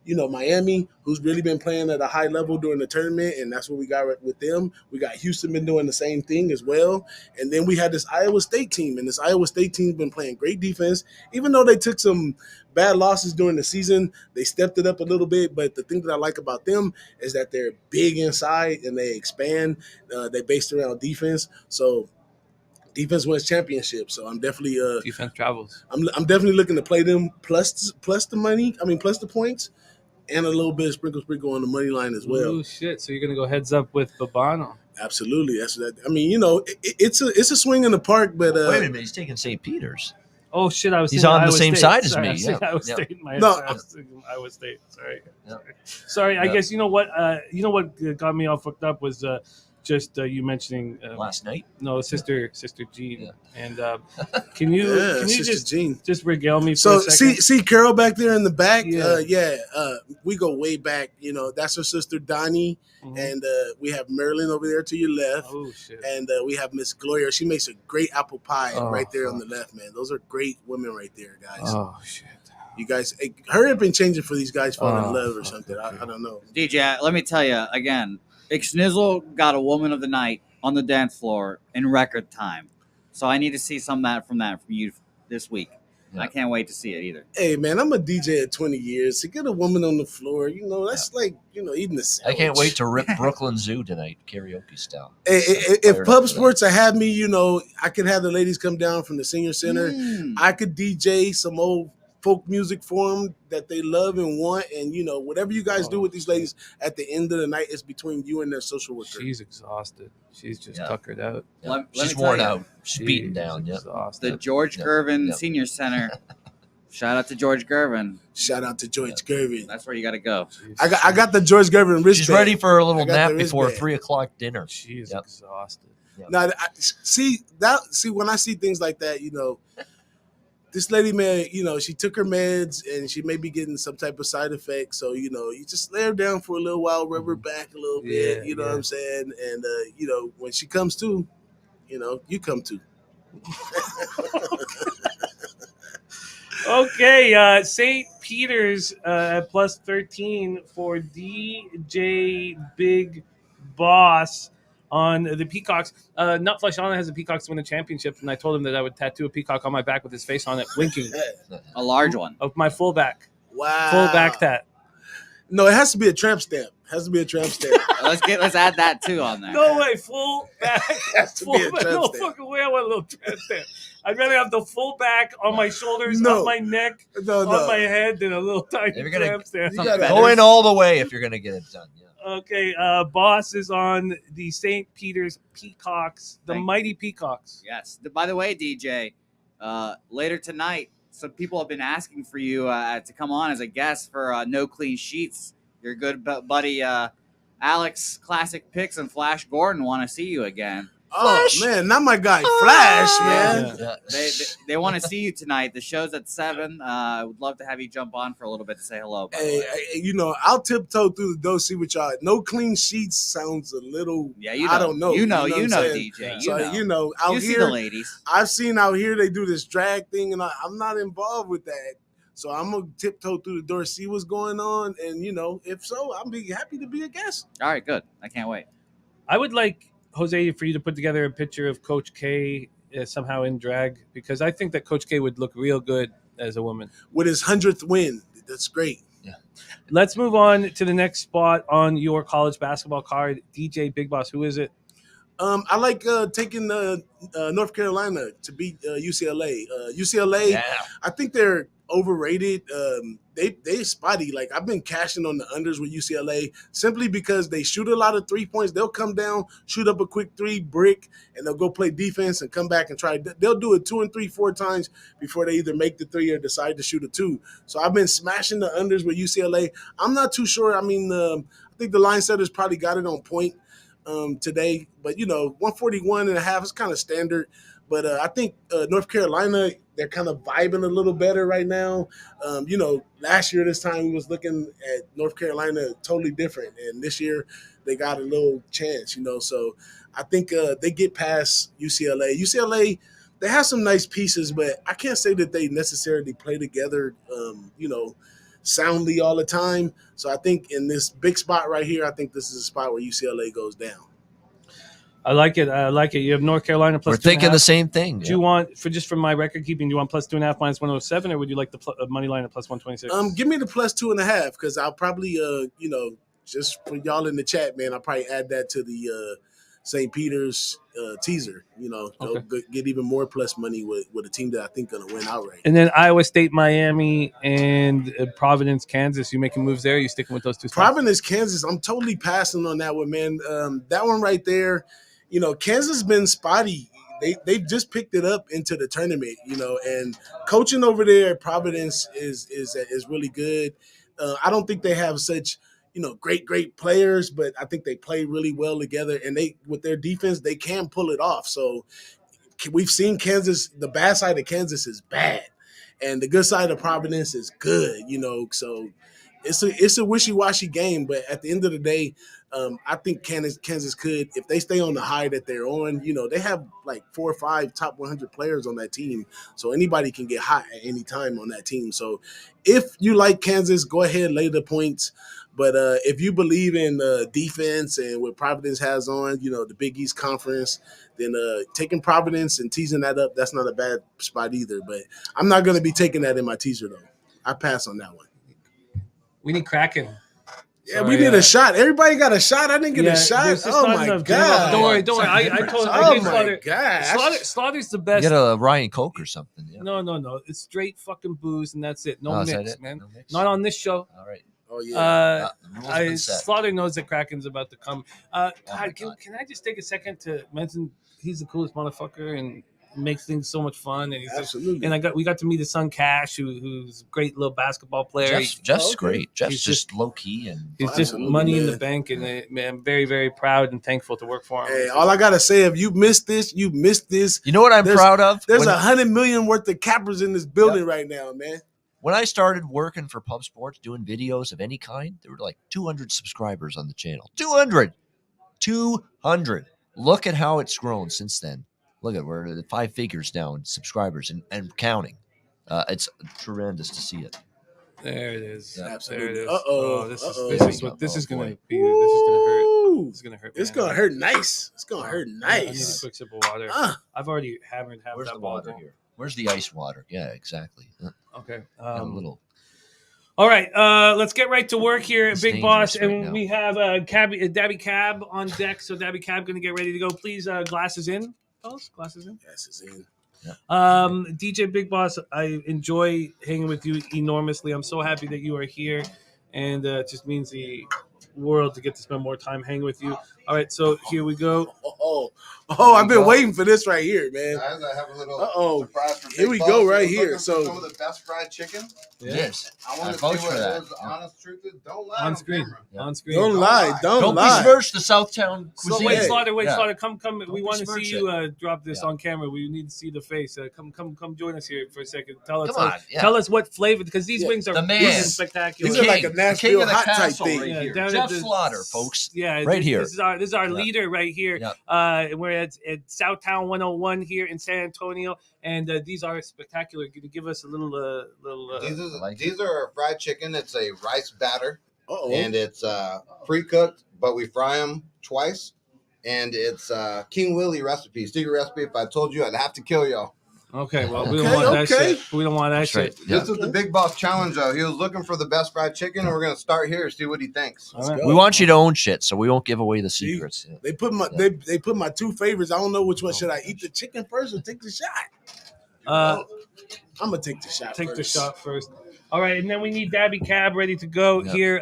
Miami, who's really been playing at a high level during the tournament, and that's what we got with them. We got Houston been doing the same thing as well. And then we had this Iowa State team, and this Iowa State team's been playing great defense. Even though they took some bad losses during the season, they stepped it up a little bit. But the thing that I like about them is that they're big inside and they expand. They based around defense. So defense wins championships, so I'm definitely defense travels. I'm definitely looking to play them plus the money. plus the points. And a little bit of sprinkle on the money line as well. Oh shit! So you're gonna go heads up with Bobano? Absolutely. That's that. It's a swing in the park, but wait a minute, he's taking St. Peter's. Oh shit! He's on the same side as me. Yeah. Iowa State. Iowa State. Sorry. I guess you know what got me all fucked up was just you mentioning last night. No, Sister Jean. And can you just regale me for a second? see Carol back there in the back. We go way back. That's her sister Donnie, and we have Marilyn over there to your left. Oh shit! And we have Miss Gloria. She makes a great apple pie right there on the left, man. Those are great women right there, guys. Oh shit! You guys, hurry up and change it for these guys falling in love or something. I don't know. DJ, let me tell you again. Ixnizzle got a woman of the night on the dance floor in record time. So I need to see some of that from you this week. Yeah. I can't wait to see it either. Hey, man, I'm a DJ at 20 years. To get a woman on the floor, that's like, eating a sandwich. I can't wait to rip Brooklyn Zoo tonight, karaoke style. Hey, if Pub Sports had me, I could have the ladies come down from the senior center. I could DJ some old folk music for them that they love and want. And, whatever you guys do with these ladies, at the end of the night, it's between you and their social worker. She's exhausted. She's just tuckered out. Yeah. Let me She's tell worn you, out. She's beaten down. Yep. The George Gervin Senior Center. Shout out to George Gervin. Shout out to George Gervin. That's where you got to go. I got the George Gervin wristband. She's ready for a little I got nap the before wristband. 3 o'clock dinner. She's exhausted. Yep. Now, see when I see things like that, this lady, man, she took her meds and she may be getting some type of side effect. So, you just lay her down for a little while, rub her back a little bit, you know what I'm saying? And, when she comes to, you come to. Okay, St. Peter's at plus 13 for DJ Big Boss on the Peacocks. Nut Flesh Allen has the Peacocks to win the championship, and I told him that I would tattoo a peacock on my back with his face on it, winking. A large one. Of my fullback. Wow. Full back tat. No, it has to be a tramp stamp. Let's add that too on there. No way, full back. Has to be a tramp No stamp. fucking way I want a little tramp stamp. I'd rather have the full back on my shoulders, No. on my neck, No. on my head than a little tiny If you're gonna- tramp stamp. You gotta- Go in all the way if you're going to get it done. Yeah. Okay, Boss is on the St. Peter's Peacocks, the mighty Peacocks. Yes. By the way, DJ, later tonight, some people have been asking for you to come on as a guest for No Clean Sheets. Your good buddy Alex Classic Picks and Flash Gordon want to see you again. Oh, man, not my guy Flash, man. Yeah. They want to see you tonight. The show's at 7. I would love to have you jump on for a little bit to say hello. By the way. I'll tiptoe through the door, see what y'all. No Clean Sheets sounds a little. Yeah, you know. I don't know. You know, what I'm saying? DJ. So, out You here, see the ladies. I've seen out here they do this drag thing, and I'm not involved with that. So I'm gonna tiptoe through the door, see what's going on, and if so, I'll be happy to be a guest. All right, good. I can't wait. I would like, Jose, for you to put together a picture of Coach K somehow in drag, because I think that Coach K would look real good as a woman. With his 100th win, that's great. Yeah. Let's move on to the next spot on your college basketball card. DJ Big Boss, who is it? I like taking North Carolina to beat UCLA. UCLA, I think they're overrated. They spotty. Like, I've been cashing on the unders with UCLA simply because they shoot a lot of 3 points. They'll come down, shoot up a quick 3, brick, and they'll go play defense and come back and try. They'll do it 2 and 3, 4 times before they either make the 3 or decide to shoot a 2. So I've been smashing the unders with UCLA. I'm not too sure. I mean, I think the line setters probably got it on point today, but 141.5 is kind of standard. But I think North Carolina, they're kind of vibing a little better right now. Last year this time we was looking at North Carolina totally different, and this year they got a little chance. So I think they get past UCLA. UCLA, they have some nice pieces, but I can't say that they necessarily play together, soundly all the time. So I think in this big spot right here, I think this is a spot where UCLA goes down. I like it. You have North Carolina plus We're thinking the same thing. Do you want, for my record keeping, do you want plus 2.5 minus 107, or would you like the money line at plus 126? Give me the plus 2.5, because I'll probably, just for y'all in the chat, man, I'll probably add that to the St. Peter's teaser. They'll get even more plus money with a team that I think going to win outright. And then Iowa State, Miami, and Providence, Kansas. You making moves there? Or you sticking with those two spots? Providence, Kansas. I'm totally passing on that one, man. That one right there. Kansas been spotty. They've just picked it up into the tournament, and coaching over there at Providence is really good. I don't think they have such, great players, but I think they play really well together, and with their defense, they can pull it off. So we've seen Kansas. The bad side of Kansas is bad, and the good side of Providence is good, so it's a wishy-washy game, but at the end of the day, I think Kansas could, if they stay on the high that they're on, they have like 4 or 5 top 100 players on that team. So anybody can get hot at any time on that team. So if you like Kansas, go ahead, lay the points. But if you believe in defense and what Providence has on, the Big East Conference, then taking Providence and teasing that up, that's not a bad spot either. But I'm not going to be taking that in my teaser, though. I pass on that one. We need Kraken. Yeah, we need a shot. Everybody got a shot. I didn't get a shot. Oh my god! Don't worry. I told. Oh my god! Slaughter's the best. Get a Ryan Coke or something. Yeah. No. It's straight fucking booze and that's it. No Is that mix, it? man. No mix? Not on this show. All right. Oh yeah. The rules have been set. Slaughter knows that Kraken's about to come. God, can I just take a second to mention he's the coolest motherfucker and makes things so much fun. And he's Absolutely. And we got to meet his son Cash, who's a great little basketball player. Jeff's great. Jeff's just low key and he's just money in the bank, and I'm very, very proud and thankful to work for him. Hey, all I gotta say, if you missed this, you missed this. You know what I'm proud of? There's 100 million worth of cappers in this building right now, man. When I started working for Pub Sports, doing videos of any kind, there were like 200 subscribers on the channel. 200. Look at how it's grown since then. Look at we're at 5 figures now in subscribers and counting. It's tremendous to see it. There it is. Yeah. There it is. Uh-oh. This Uh-oh. is what this is going to be. Woo. This is going to hurt. It's gonna hurt nice. It's gonna hurt I need a nice. quick sip of water. I've already hammered half Where's that the water bottle. here? Where's the ice water? Yeah, exactly. Okay. A little. All right, let's get right to work here at Big Boss, dangerous right and now. we have Daby Cab on deck. So Daby Cab going to get ready to go. Please, glasses in, fellas. Glasses in. Yes, it's in. DJ Big Boss, I enjoy hanging with you enormously. I'm so happy that you are here, and it just means the world to get to spend more time hanging with you. All right, so here we go. I've been waiting for this right here, man. Guys, I have a little surprise for Big Here we Boss. go, right Looking here. for So some of the best fried chicken. Yes. I want to vote see for what that. his honest truth is. Don't lie On screen. camera. Yeah. On screen. Don't lie. Don't Don't lie. besmirch the Southtown So cuisine. wait, Yeah. Slaughter, Yeah. Slaughter, come. We want to see besmirch you drop this Yeah. on camera. We need to see the face. Come join us here for a second. Tell us, Come on, yeah. tell us what flavor, because these Yeah. wings are The man. fucking spectacular. These are like a The Nashville king of the hot type castle thing. right Yeah, here. down Jeff at the- Slaughter, folks. Yeah, Right here. This is our Yeah. leader right here. Yeah. And we're at Southtown 101 here in San Antonio, and these are spectacular. Can you give us a little? These are fried chicken. It's a rice batter, Uh-oh. and it's pre-cooked, but we fry them twice. And it's King Willie recipe, secret recipe. If I told you, I'd have to kill y'all. Okay, well, we don't Okay, want that okay. shit. We don't want that That's right. shit. Yeah. This is the Big Boss challenge, though. He was looking for the best fried chicken, and we're gonna start here, see what he thinks. All right. go. We want you to own shit, so we won't give away the See? secrets. Yeah. They put my they put my 2 favorites. I don't know which one. Should I eat the chicken first or take the shot? I'm gonna take the shot. Take first. the shot first. All right, and then we need Daby Cab ready to go Yeah. here.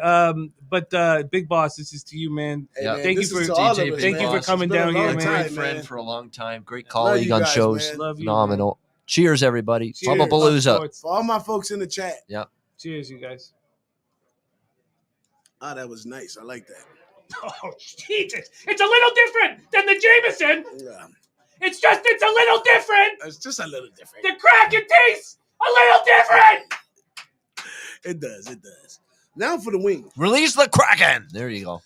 But Big Boss, this is to you, man. Hey, Yeah. man, Thank this you is for- to all of DJ us, thank you man. for coming It's been a down here, long man. time, Great friend man. for a long time. Great Love colleague you on guys, shows. man. Love you, Phenomenal. Cheers, everybody. Cheers. Pubapalooza. For all my folks in the chat. Cheers, you guys. Ah, that was nice. I like that. Oh, Jesus. It's a little different than the Jameson. Yeah. It's a little different. It's just a little different. The Kraken tastes a little different. It does. It does. Now for the wing. Release the Kraken. There you go.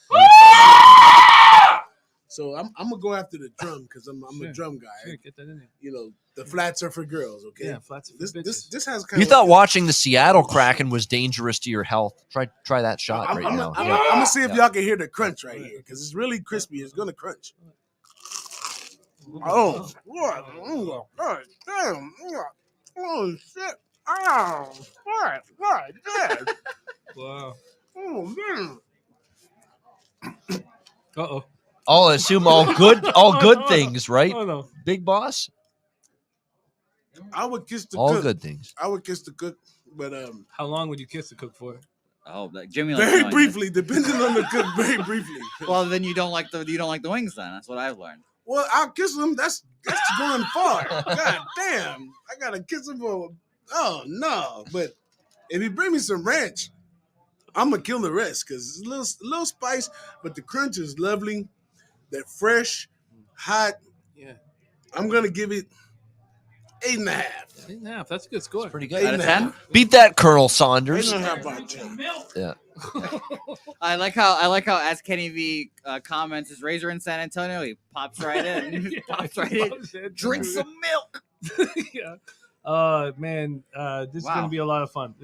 So I'm gonna go after the drum because I'm Sure. a drum guy. Sure, get that in there. You know, the flats are for girls. Okay. Yeah, flats are for This bitches. this has kind You of. thought watching the Seattle Kraken was dangerous to your health? Try that shot I'm right gonna now. see if Yeah. y'all can hear the crunch right here because it's really crispy. It's gonna crunch. Oh, God damn! Oh shit! Oh, what? Yeah. Wow. Oh man! Uh-oh. I'll assume all good things, right? Oh, no. Big Boss? I would kiss the All cook. good things. I would kiss the cook, but How long would you kiss the cook for? Oh, Jimmy. likes very wings. briefly, depending on the cook. Very briefly. Well, then you don't like the wings. Then that's what I've learned. Well, I'll kiss him. That's going far. God damn! I gotta kiss him for. Oh no! But if you bring me some ranch, I'm gonna kill the rest because it's a little spice, but the crunch is lovely. They're fresh, hot. Yeah. I'm gonna give it 8.5. 8.5. That's a good score. Pretty Out good. of 10. Beat that, Colonel Saunders. 8.5 out of 10. Yeah. I like how as Kenny V comments his razor in San Antonio, he pops right in. Yeah, Pops right in. Drink some milk. Yeah. Man, this is Wow. going to be a lot of fun.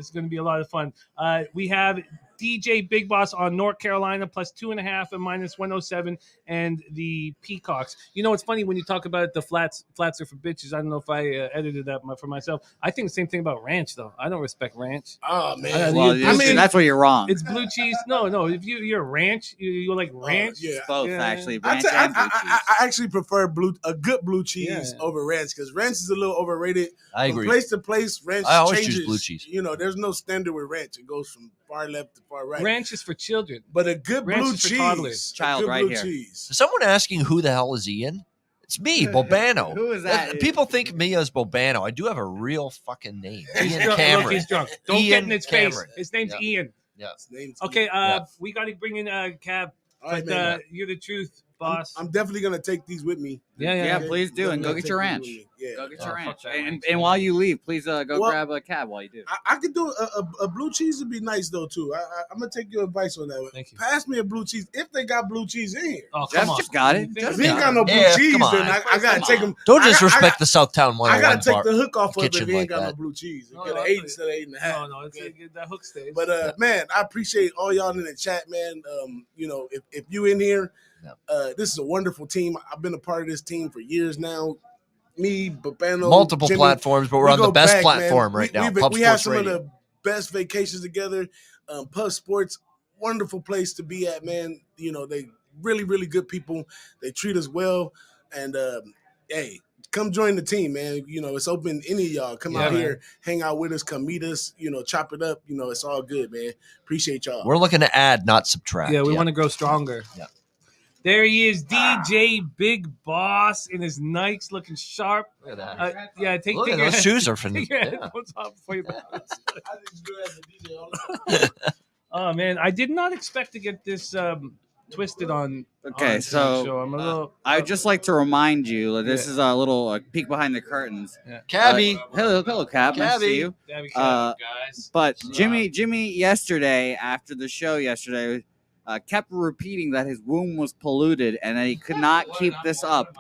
We have DJ Big Boss on North Carolina plus 2.5 and minus 107, and the Peacocks. You know, it's funny when you talk about the flats are for bitches. I don't know if I edited that for myself. I think the same thing about ranch, though. I don't respect ranch. Oh man, Well, that's where you're wrong. It's blue cheese. No. If you're a ranch, you like ranch. Yeah. Both Yeah. actually. I Ranch and blue cheese. I actually prefer a good blue cheese Yeah. over ranch because ranch is a little overrated. I From agree. place to place, ranch I always changes. choose blue cheese. You know, there's no standard with ranch. It goes from far left to far right. Ranch is for children. But a good Ranch blue is for toddlers. cheese. Child a good right blue here. cheese. Is someone asking who the hell is Ian? It's me, Bobano. Who is that? People think of me as Bobano. I do have a real fucking name. He's Ian drunk. Cameron. Look, he's drunk. Don't Ian get in his face. Cameron. His name's Yeah. Ian. His name's Okay, Ian. we got to bring in Cab. All right, But man. you're the truth, boss. I'm definitely gonna take these with me. Yeah. Please do, and go Definitely get your take ranch. these with me. Yeah. Go get Oh, your fuck ranch. that And, ranch. and while you leave, please go Well- grab a cab while you do. I could do a blue cheese would be nice though too. I'm gonna take your advice on that one. Thank you. Pass me a blue cheese if they got blue cheese in here. Oh, Jeff come on. just got it. You Jeff If think- he ain't got no blue Yeah, cheese, come then on. I gotta Come take on. him. Don't I disrespect the Southtown I 101 gotta take bar. the hook off of it if kitchen he ain't like got that. no blue cheese. You No, get no, an 8 instead of 8.5. No, it's that hook stays. But man, I appreciate all y'all in the chat, man. You know, if you in here, this is a wonderful team. I've been a part of this team for years now. Me, Bobano, Multiple Jimmy, platforms, but we're we on the go best back, platform man. right now. We, Pub we have Sports some Radio. of the best vacations together. Pub Sports, wonderful place to be at, man. You know, they really, really good people. They treat us well. And hey, come join the team, man. You know, it's open. Any of y'all come Yeah, out man. here, hang out with us, come meet us. You know, chop it up. You know, it's all good, man. Appreciate y'all. We're looking to add, not subtract. yeah, we want to grow stronger. Yeah. There he is, DJ Big Boss in his Nikes, looking sharp. Look at that. Yeah, take Look take at your those shoes are from. take your Yeah. headphones off before you. I just do it as a DJ all the time. Oh man, I did not expect to get this twisted on. Okay, on so, show. I'm a little. I'd just like to remind you that this is a little peek behind the curtains. Cabby. Hello, Cap. Nice to see Cabby. you. Daby Cab. guys. But Jimmy yesterday, after the show yesterday, kept repeating that his womb was polluted and that he could not keep this up.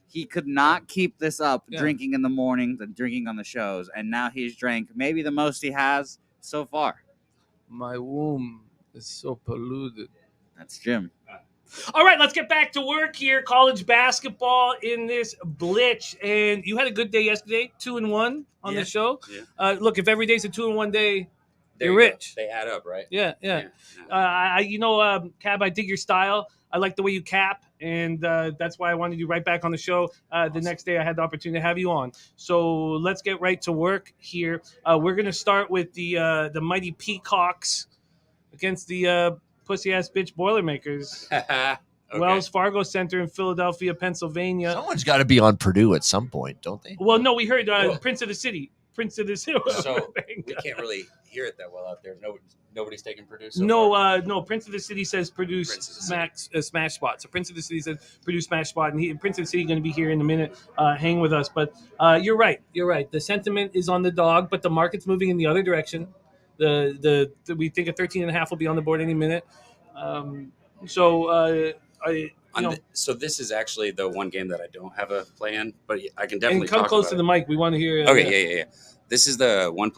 He could not keep this up, Yeah. drinking in the mornings and drinking on the shows. And now he's drank maybe the most he has so far. My womb is so polluted. That's Jim. All right, let's get back to work here. College basketball in this blitz, and you had a good day yesterday, 2-1 on the show. Yeah. Look, if every day's a 2-1 day, There you're you go. rich. They add up, right? Yeah. Cab, I dig your style. I like the way you cap, and that's why I wanted you right back on the show. The next day I had the opportunity to have you on. So let's get right to work here. We're going to start with the mighty Peacocks against the pussy-ass bitch Boilermakers. Okay. Wells Fargo Center in Philadelphia, Pennsylvania. Someone's got to be on Purdue at some point, don't they? Well, no, we heard Well- Prince of the City. Prince of the City. So we can't really hear it that well out there. Nobody's taking Purdue. So No, far. no. Prince of the City says produce Prince of the City. smash spot. So Prince of the City says produce smash spot, and Prince of the City going to be here in a minute. Hang with us, but you're right. You're right. The sentiment is on the dog, but the market's moving in the other direction. We think a 13.5 will be on the board any minute. So this is actually the one game that I don't have a play in, but I can definitely And come talk close about to it. the mic. We want to hear. Okay, yeah. This is the one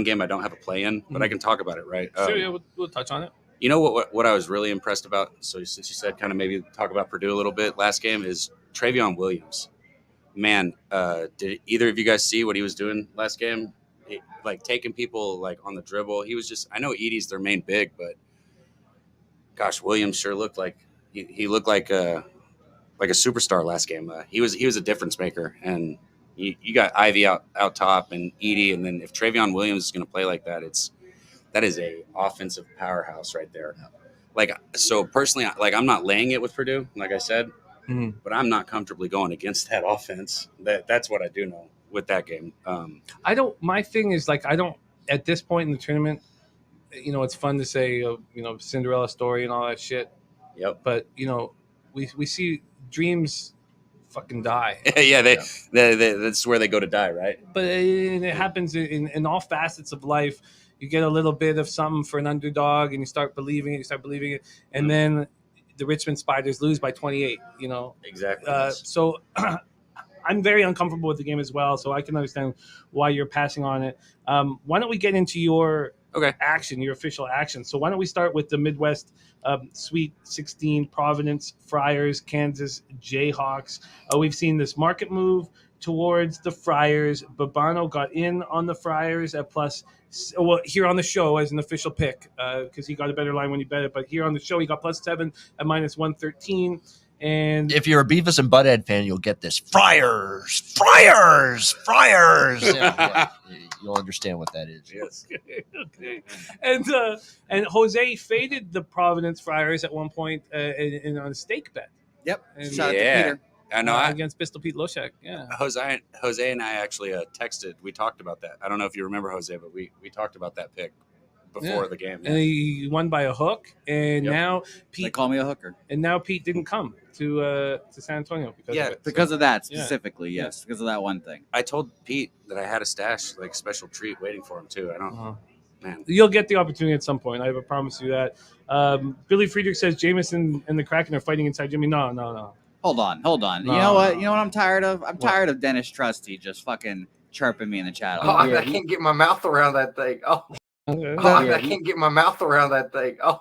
game I don't have a play in, but I can talk about it, right? Sure, yeah, we'll touch on it. You know what I was really impressed about? So since you said kind of maybe talk about Purdue a little bit last game is Travion Williams. Man, did either of you guys see what he was doing last game? Like taking people like on the dribble. He was just. I know Edie's their main big, but gosh, Williams sure looked like he looked like a superstar last game. He was a difference maker, and you got Ivy out top and Edie, and then if Travion Williams is going to play like that, that is a offensive powerhouse right there. Like, so personally, like I'm not laying it with Purdue, like I said, but I'm not comfortably going against that offense. That's what I do know with that game. My thing is like I don't at this point in the tournament. You know, it's fun to say Cinderella story and all that shit. Yep. But we see dreams fucking die. Yeah, that's where they go to die, right? But it happens in all facets of life. You get a little bit of something for an underdog, and you start believing it, and then the Richmond Spiders lose by 28. Exactly. So I'm very uncomfortable with the game as well. So I can understand why you're passing on it. Why don't we get into your action, your official action. So why don't we start with the Midwest Sweet 16, Providence, Friars, Kansas, Jayhawks. We've seen this market move towards the Friars. Bobano got in on the Friars at here on the show as an official pick because he got a better line when he bet it. But here on the show, he got +7 at -113. And if you're a Beavis and Butthead fan, you'll get this. Friars. Yeah, you'll understand what that is. Yes. Okay. And Jose faded the Providence Friars at one point in on a stake bet. Yep. And, Shout out to Yeah. Peter. I know. Against Pistol Pete Loshak. Yeah. Jose and I actually texted. We talked about that. I don't know if you remember, Jose, but we talked about that pick before the game. And he won by a hook. And now They Pete call me a hooker. and now Pete didn't come to San Antonio because of it. Because of that Yeah. specifically, yes. Because of that one thing. I told Pete that I had a stash, like special treat waiting for him too. I don't, man. You'll get the opportunity at some point. I promise you that. Billy Friedrich says Jameson and the Kraken are fighting inside Jimmy. No. Hold on. No, You know what? no. You know what I'm tired of? I'm tired of Dennis Trusty just fucking chirping me in the chat. Oh, I can't get my mouth around that thing. Oh, I can't get my mouth around that thing. Oh.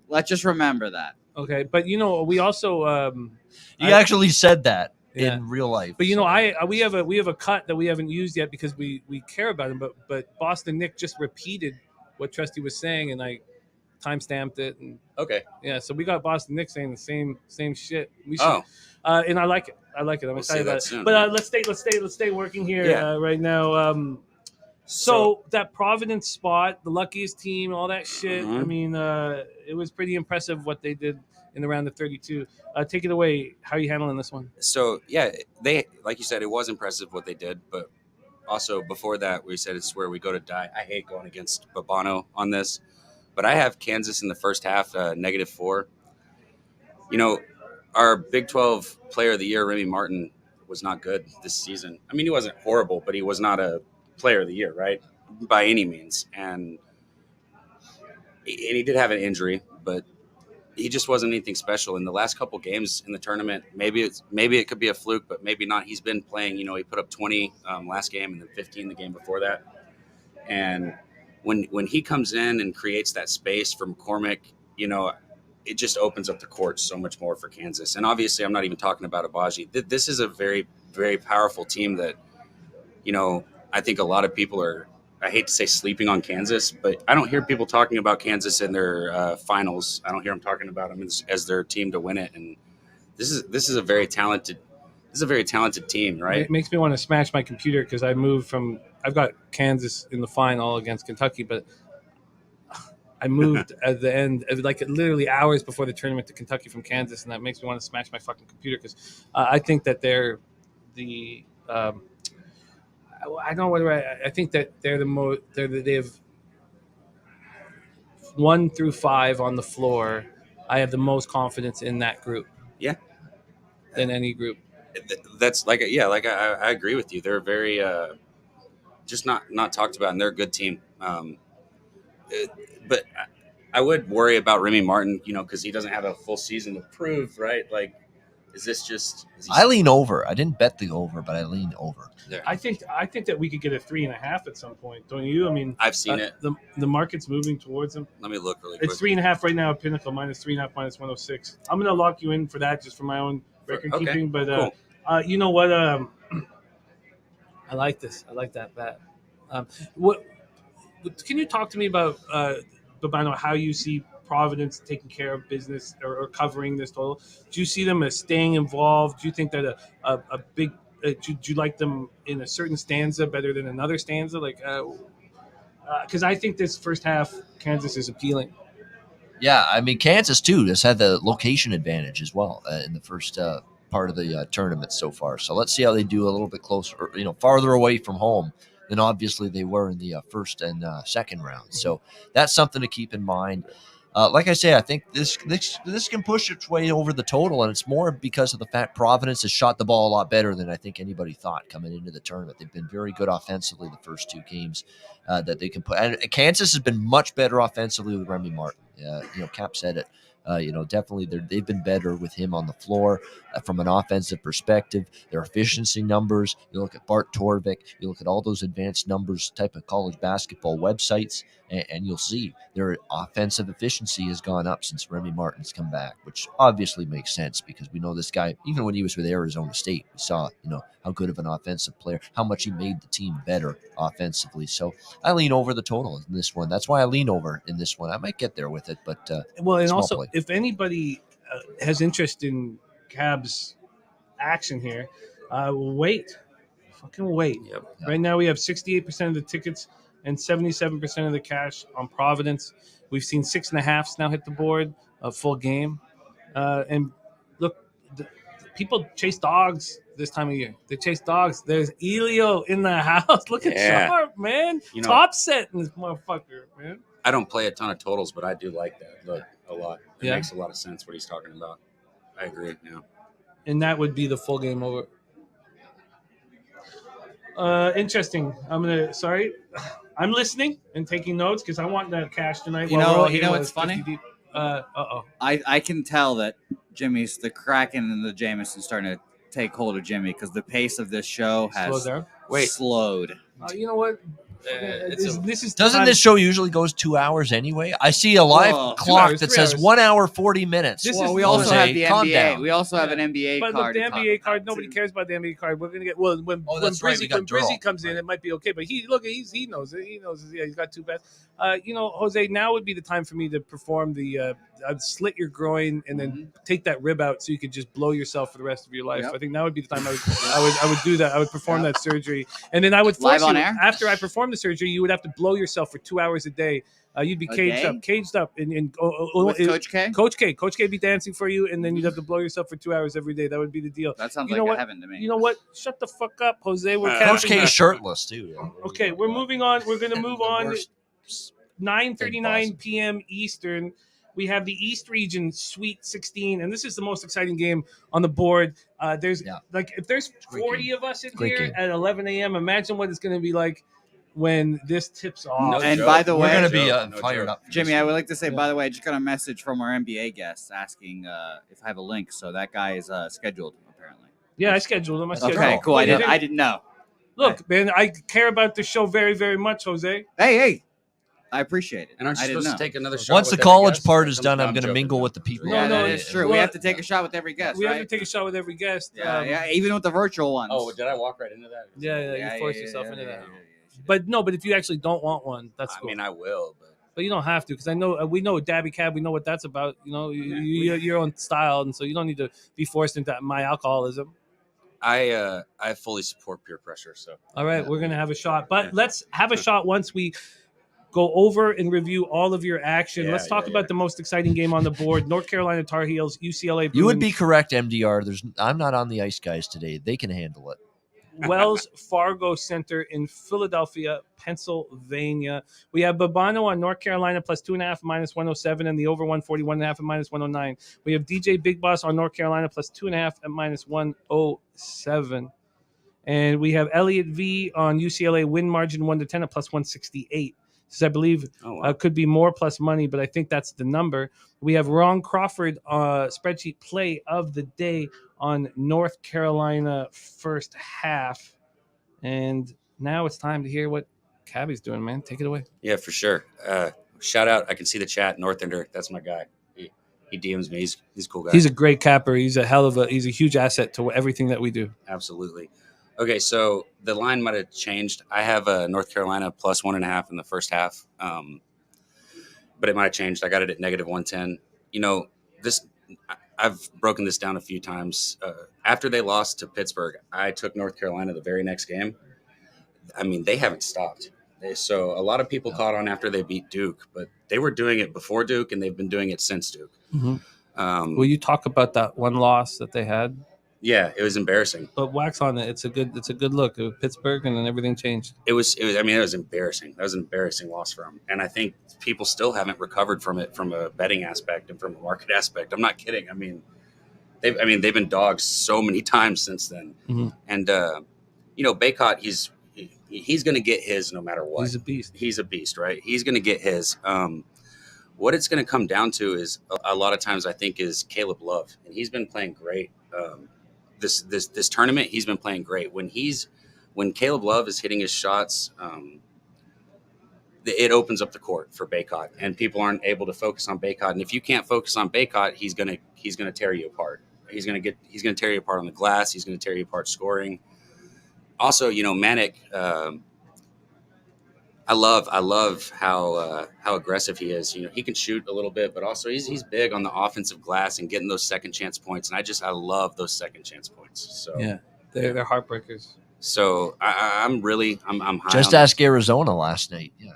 Let's just remember that. Okay, but we also You actually said that Yeah. in real life. But so. we have a cut that we haven't used yet because we care about him. But Boston Nick just repeated what Trusty was saying, and I timestamped it. And Okay. yeah, so we got Boston Nick saying the same shit. We should, and I like it. I'm We'll excited see about that it. soon. But let's stay working here Yeah. right now. So that Providence spot, the luckiest team, all that shit. Mhm. I mean, it was pretty impressive what they did in the round of 32. Take it away. How are you handling this one? So yeah, they, like you said, it was impressive what they did, but also before that, we said it's where we go to die. I hate going against Bobano on this, but I have Kansas in the first half, -4. You know, our Big 12 Player of the Year, Remy Martin, was not good this season. I mean, he wasn't horrible, but he was not a Player of the Year, right, by any means. And he did have an injury, but he just wasn't anything special in the last couple games in the tournament. Maybe it could be a fluke, but maybe not. He's been playing. He put up 20 last game and then 15 the game before that. And when he comes in and creates that space for McCormick, it just opens up the court so much more for Kansas. And obviously, I'm not even talking about Abaji. This is a very, very powerful team that, I think a lot of people are, I hate to say sleeping on Kansas, but I don't hear people talking about Kansas in their finals. I don't hear them talking about them as their team to win it. And this is a very talented team, right? It makes me want to smash my computer because I've got Kansas in the final against Kentucky, but I moved at the end, like literally hours before the tournament, to Kentucky from Kansas, and that makes me want to smash my fucking computer because I think that they're the I don't know whether I think that they're the most they have 1 through 5 on the floor. I have the most confidence in that group. Yeah. Than any group. That's I agree with you. They're very just not talked about, and they're a good team. But I would worry about Remy Martin, because he doesn't have a full season to prove, right? Like, is this just? I lean over. I didn't bet the over, but I lean over. There. I think that we could get a 3.5 at some point, don't you? I mean, I've seen it. The market's moving towards him. Let me look really quick. It's 3.5 right now at Pinnacle, -3.5, -106. I'm gonna lock you in for that just for my own record keeping. But cool. You know what? I like this. I like that bet. What can you talk to me about Bobano, how you see Providence taking care of business or covering this total? Do you see them as staying involved? Do you think that a big do you like them in a certain stanza better than another stanza? Like, because I think this first half Kansas is appealing. Yeah, I mean Kansas too has had the location advantage as well in the first part of the tournament so far. So let's see how they do a little bit closer, farther away from home than obviously they were in the first and second round. So that's something to keep in mind. Like I say, I think this can push its way over the total, and it's more because of the fact Providence has shot the ball a lot better than I think anybody thought coming into the tournament. They've been very good offensively the first 2 games that they can put. And Kansas has been much better offensively with Remy Martin. Cap said it. Definitely they've been better with him on the floor from an offensive perspective. Their efficiency numbers, you look at Bart Torvik, you look at all those advanced numbers type of college basketball websites, and you'll see their offensive efficiency has gone up since Remy Martin's come back, which obviously makes sense because we know this guy, even when he was with Arizona State, we saw, how good of an offensive player, how much he made the team better offensively. So I lean over the total in this one. That's why I lean over in this one. I might get there with it, but and also play. If anybody has interest in Cab's action here, fucking wait. Yep. Right now we have 68% of the tickets and 77% of the cash on Providence. We've seen 6.5s now hit the board, a full game. And look, people chase dogs this time of year. They chase dogs. There's Elio in the house. Look at Sharp, man. Top set in this motherfucker, man. I don't play a ton of totals, but I do like that look a lot. It makes a lot of sense what he's talking about. I agree. Yeah. And that would be the full game over. Interesting. I'm listening and taking notes because I want that cash tonight. You know what's funny? I can tell that Jimmy's the Kraken and the Jameson starting to take hold of Jimmy because the pace of this show has slowed. You know what? Doesn't this show usually goes 2 hours anyway? I see a live clock that says 1 hour 40 minutes. We also have the NBA. We also have an NBA card. But the NBA card, nobody cares about the NBA card. We're gonna get when Brizzy comes in, it might be okay. But he knows it. He knows it. Yeah, he's got 2 bets. Jose, now would be the time for me to perform the I'd slit your groin and then take that rib out so you could just blow yourself for the rest of your life. I think now would be the time I would do that. I would perform that surgery, and then I would force you after I perform the surgery. You would have to blow yourself for 2 hours a day. You'd be caged up, and with Coach K. Coach K be dancing for you, and then you'd have to blow yourself for 2 hours every day. That would be the deal. That sounds like heaven to me. You know what? Shut the fuck up, Jose. Coach K shirtless too. Okay, we're moving on. We're gonna move on. 9:39 p.m. Eastern. We have the East Region Sweet 16, and this is the most exciting game on the board. If there's 40 of us in here at 11 a.m., imagine what it's going to be like when this tips off. By the way, we're going to be fired up. Jimmy, I would like to say, by the way, I just got a message from our NBA guest asking if I have a link. So that guy is scheduled, apparently. Yeah, I scheduled him. Okay, cool. I didn't know. Look, man, I care about the show very, very much, Jose. Hey. I appreciate it. And aren't you supposed to take another shot? Once the college part is done, I'm going to mingle with the people. No, it's true. We have to take a shot with every guest. We have to take a shot with every guest. Yeah, even with the virtual ones. Oh, did I walk right into that? Yeah, you force yourself into that. But if you actually don't want one, that's cool. I mean, I will, but you don't have to because we know Daby Cab. We know what that's about. You're your own style, and so you don't need to be forced into my alcoholism. I fully support peer pressure. So all right, we're gonna have a shot, but let's have a shot once we go over and review all of your action. Let's talk about the most exciting game on the board: North Carolina Tar Heels, UCLA. You would be correct, MDR. I'm not on the ice guys today. They can handle it. Wells Fargo Center in Philadelphia, Pennsylvania. We have Bobano on North Carolina plus 2.5 minus 107 and the over 141.5 at minus 109. We have DJ Big Boss on North Carolina plus 2.5 at minus 107. And we have Elliott V on UCLA win margin 1-10 at plus 168. This, I believe, could be more plus money, but I think that's the number. We have Ron Crawford spreadsheet play of the day on North Carolina first half. And now it's time to hear what Cabby's doing, man. Take it away. Yeah, for sure. Shout out. I can see the chat. North Ender. That's my guy. He DMs me. He's a cool guy. He's a great capper. He's a huge asset to everything that we do. Absolutely. Okay, so the line might have changed. I have North Carolina plus 1.5 in the first half, but it might have changed. I got it at negative 110. I've broken this down a few times. After they lost to Pittsburgh, I took North Carolina the very next game. I mean, they haven't stopped. So a lot of people caught on after they beat Duke, but they were doing it before Duke, and they've been doing it since Duke. Mm-hmm. Will you talk about that one loss that they had? Yeah, it was embarrassing. But wax on it. It's a good look. It was Pittsburgh, and then everything changed. It was embarrassing. That was an embarrassing loss for them. And I think people still haven't recovered from it from a betting aspect and from a market aspect. I'm not kidding. I mean, they've been dogs so many times since then. Mm-hmm. And Baycott, he's going to get his no matter what. He's a beast. He's a beast, right? He's going to get his. what it's going to come down to is a lot of times I think is Caleb Love, and he's been playing great. This tournament, he's been playing great. When Caleb Love is hitting his shots, it opens up the court for Baycott, and people aren't able to focus on Baycott. And if you can't focus on Baycott, he's gonna tear you apart. He's gonna tear you apart on the glass. He's gonna tear you apart scoring. Also, Manic. I love how aggressive he is. He can shoot a little bit, but also he's big on the offensive glass and getting those second chance points. And I love those second chance points. So Yeah, they're heartbreakers. So I'm high. Just on ask Arizona last night. Yeah,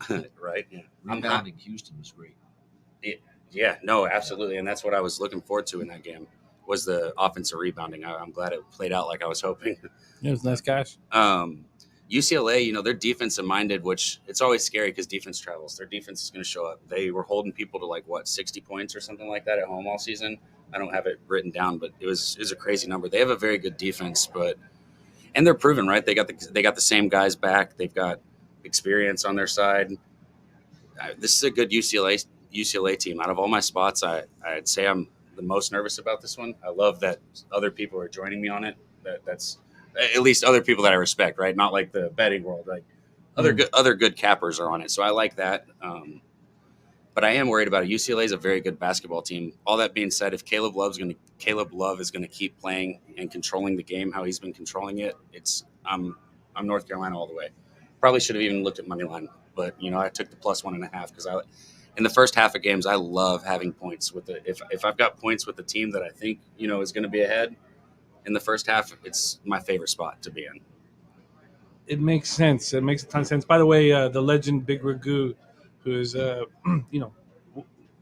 this. Right. Yeah. rebounding Houston was great. Yeah. No, absolutely, and that's what I was looking forward to in that game was the offensive rebounding. I'm glad it played out like I was hoping. Yeah, it was nice, guys. UCLA, they're defensive minded, which it's always scary because defense travels. Their defense is going to show up. They were holding people to 60 points or something like that at home all season. I don't have it written down, but it was a crazy number. They have a very good defense, and they're proven, right? They got the same guys back. They've got experience on their side. This is a good UCLA team. Out of all my spots, I'd say I'm the most nervous about this one. I love that other people are joining me on it. That's at least other people that I respect, right? Not like the betting world, like other good cappers are on it. So I like that. But I am worried about it. UCLA is a very good basketball team. All that being said, if Caleb Love is going to keep playing and controlling the game how he's been controlling it, I'm North Carolina all the way. Probably should have even looked at money line, but I took the +1.5 because in the first half of games I love having points with if I've got points with the team that I think is going to be ahead in the first half, it's my favorite spot to be in. It makes sense. It makes a ton of sense. By the way, the legend Big Ragu, who is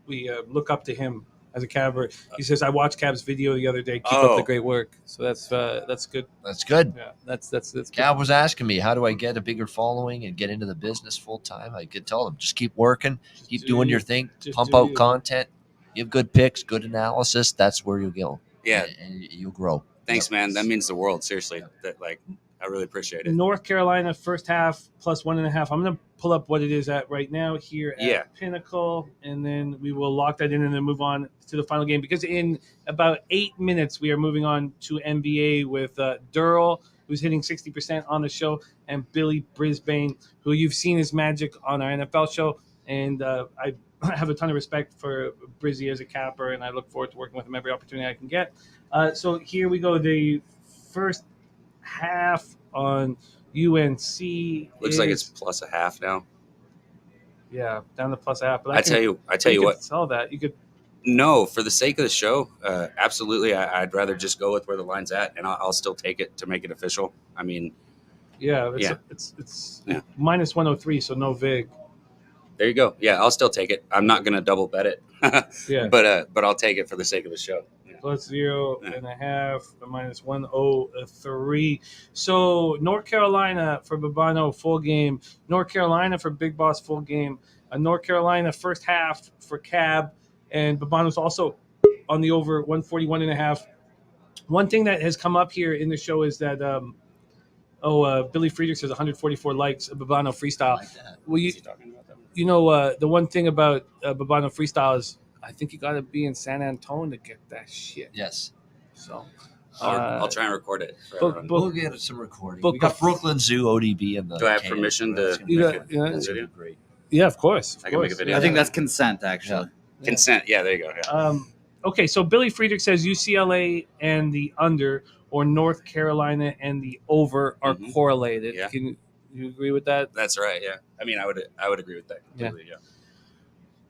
we look up to him as a Cabber. He says, "I watched Cab's video the other day. Keep up the great work." So that's good. That's good. Yeah, that's good. Cab was asking me, how do I get a bigger following and get into the business full time? I could tell him, just keep working, keep doing your thing, pump out content, give good picks, good analysis. That's where you'll go. Yeah, and you'll grow. Thanks, man. That means the world. Seriously, I really appreciate it. North Carolina first half +1.5. I'm going to pull up what it is at right now here at Pinnacle, and then we will lock that in and then move on to the final game, because in about 8 minutes we are moving on to NBA with Darryl, who's hitting 60% on the show, and Billy Brisbane, who you've seen his magic on our NFL show. And I have a ton of respect for Brizzy as a capper, and I look forward to working with him every opportunity I can get. So here we go. The first half on UNC. Looks like it's +0.5 now. Yeah, down to +0.5. But I tell you what. Sell that. You could. No, for the sake of the show, absolutely. I'd rather just go with where the line's at, and I'll still take it to make it official. I mean, it's -103, so no vig. There you go. Yeah, I'll still take it. I'm not gonna double bet it. Yeah, but I'll take it for the sake of the show. Yeah. +0.5, -103. So North Carolina for Bobano, full game. North Carolina for Big Boss, full game. North Carolina first half for Cab, and Bobano's also on the over 141.5. One thing that has come up here in the show is that Billy Friedrich says 144 likes of Bobano freestyle. Like that. Well, What's he talking about? The one thing about Bobano freestyle is I think you got to be in San Antonio to get that shit. Yes. So I'll try and record it. We'll get some recording. We got Brooklyn Zoo ODB in the. Do I have permission to make a video? Great. Yeah, of course. I can make a video. I think that's consent, actually. Yeah. Consent. Yeah, there you go. Yeah. Okay, so Billy Friedrich says UCLA and the under or North Carolina and the over are correlated. Yeah. Can you agree with that? That's right. Yeah. I mean, I would agree with that completely. Yeah.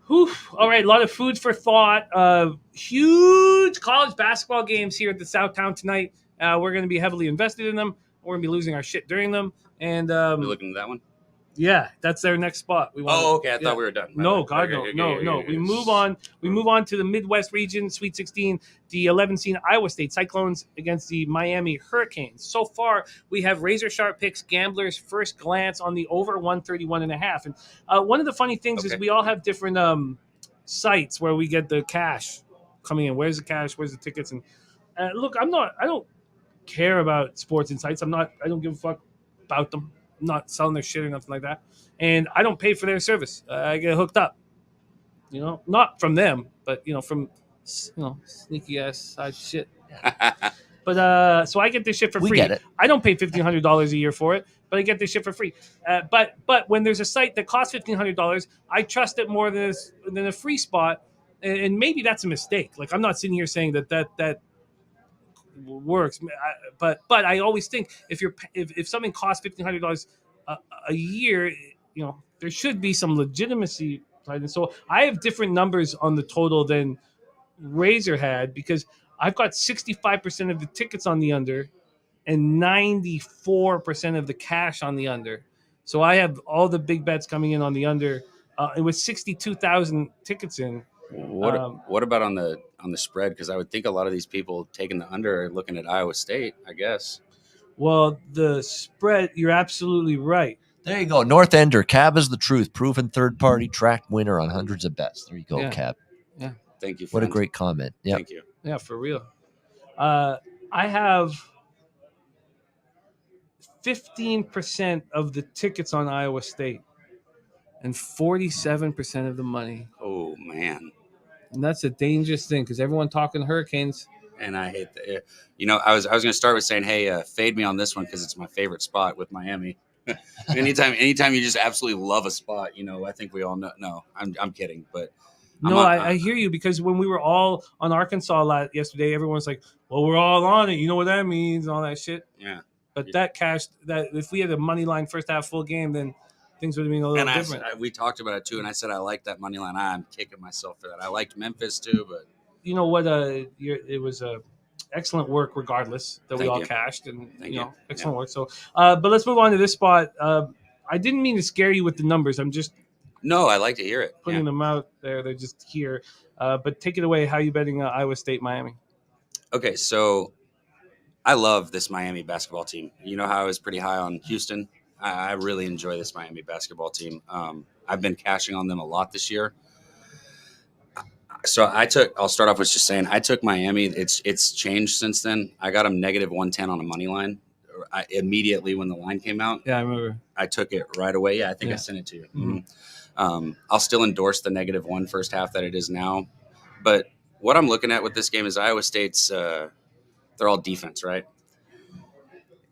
Whew. All right, a lot of food for thought. Huge college basketball games here at the Southtown tonight. We're going to be heavily invested in them. We're going to be losing our shit during them. And we looking at that one? Yeah, that's their next spot. Okay. I thought we were done. No, God, no. We move on. We move on to the Midwest region, Sweet 16, the 11 seed Iowa State Cyclones against the Miami Hurricanes. So far, we have razor sharp picks, gamblers, first glance on the over 131.5. And one of the funny things is we all have different sites where we get the cash coming in. Where's the cash? Where's the tickets? And look, I don't care about sports insights. I don't give a fuck about them. I'm not selling their shit or nothing like that. And I don't pay for their service. I get hooked up. You know, not from them, but from sneaky ass side shit. But so I get this shit for We free. get it. I don't pay $1,500 a year for it, but I get this shit for free. But when there's a site that costs $1,500, I trust it more than a free spot, and maybe that's a mistake. Like I'm not sitting here saying that works, but I always think if something costs $1,500 a year, there should be some legitimacy. Right? And so I have different numbers on the total than Razor had because I've got 65% of the tickets on the under and 94% of the cash on the under. So I have all the big bets coming in on the under. And with 62,000 tickets in. What about on the spread? Because I would think a lot of these people taking the under are looking at Iowa State, I guess. Well, the spread, you're absolutely right. There you go. North Ender, Cab is the truth. Proven third-party track winner on hundreds of bets. There you go, Yeah. Cab. Yeah. Thank you. What a friend. great comment. Yeah. Thank you. Yeah, for real. I have 15% of the tickets on Iowa State and 47% of the money. Oh, man. And that's a dangerous thing because everyone talking Hurricanes. And I hate that. I was going to start with saying, hey, fade me on this one because it's my favorite spot with Miami. anytime you just absolutely love a spot, I think we all know. No, I'm kidding, but I hear you because when we were all on Arkansas yesterday, everyone's like, "Well, we're all on it. You know what that means, and all that shit." Yeah. But that if we had a money line first half full game, then things would have been a little different. We talked about it too, and I said I liked that money line. I'm kicking myself for that. I liked Memphis too, but you know what? It was excellent work, regardless that we all cashed, and excellent work. So, but let's move on to this spot. I didn't mean to scare you with the numbers. I'm just I like to hear it. Putting them out there. They're just here. But take it away. How are you betting Iowa State, Miami? Okay, so I love this Miami basketball team. You know how I was pretty high on Houston? I really enjoy this Miami basketball team. I've been cashing on them a lot this year. So I'll start off with just saying I took Miami. It's changed since then. I got them -110 on a money line immediately when the line came out. Yeah, I remember. I took it right away. Yeah, I think I sent it to you. Mm-hmm. I'll still endorse the -1 first half that it is now. But what I'm looking at with this game is Iowa State's they're all defense, right?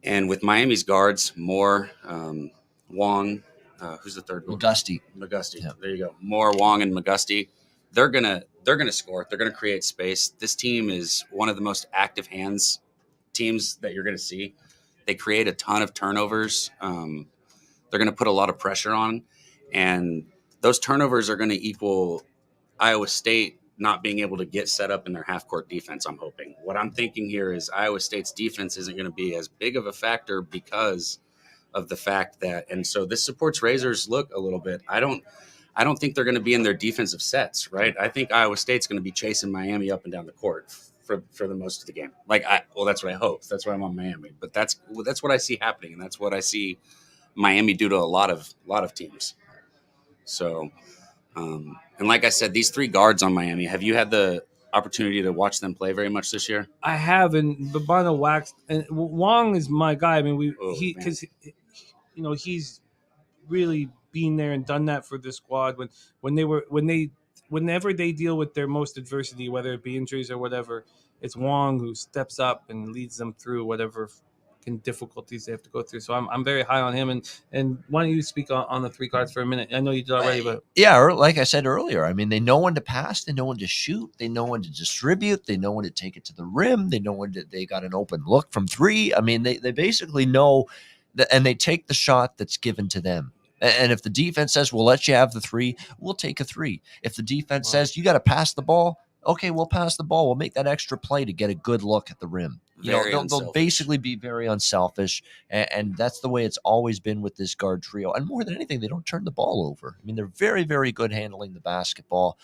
And with Miami's guards, Moore, Wong, who's the third one? McGusty. Yeah. There you go. Moore, Wong, and McGusty. They're gonna score. They're gonna create space. This team is one of the most active hands teams that you're gonna see. They create a ton of turnovers. They're gonna put a lot of pressure on, and those turnovers are gonna equal Iowa State not being able to get set up in their half-court defense, I'm hoping. What I'm thinking here is Iowa State's defense isn't going to be as big of a factor because of the fact that, and so this supports Razor's look a little bit. I don't think they're going to be in their defensive sets, right? I think Iowa State's going to be chasing Miami up and down the court for the most of the game. That's what I hope. That's why I'm on Miami. But that's what I see happening, and that's what I see Miami do to a lot of teams. So. And like I said, these three guards on Miami, have you had the opportunity to watch them play very much this year? I have, and Bobano waxed, and Wong is my guy. I mean, because he's really been there and done that for the squad whenever they deal with their most adversity, whether it be injuries or whatever, it's Wong who steps up and leads them through whatever difficulties they have to go through. So I'm very high on him. And why don't you speak on the three cards for a minute? I know you did already, but like I said earlier, I mean, they know when to pass, they know when to shoot, they know when to distribute, they know when to take it to the rim, they know when they got an open look from three. I mean, they basically know that, and they take the shot that's given to them. And if the defense says, we'll let you have the three, we'll take a three. If the defense says, you got to pass the ball, okay, we'll pass the ball. We'll make that extra play to get a good look at the rim. They'll basically be very unselfish, and that's the way it's always been with this guard trio. And more than anything, they don't turn the ball over. I mean, they're very, very good handling the basketball.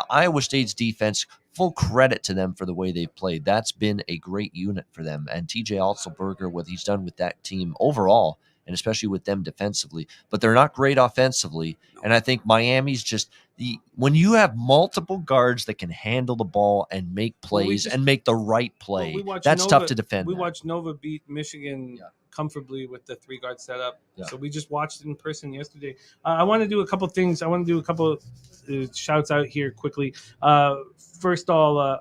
Iowa State's defense, full credit to them for the way they've played. That's been a great unit for them. And TJ Otzelberger, what he's done with that team overall, and especially with them defensively, but they're not great offensively. And I think Miami's just when you have multiple guards that can handle the ball and make plays and make the right play, that's tough to defend. We watched Nova beat Michigan comfortably with the 3-guard setup. Yeah. So we just watched it in person yesterday. I want to do a couple things. I want to do a couple shouts out here quickly. First of all,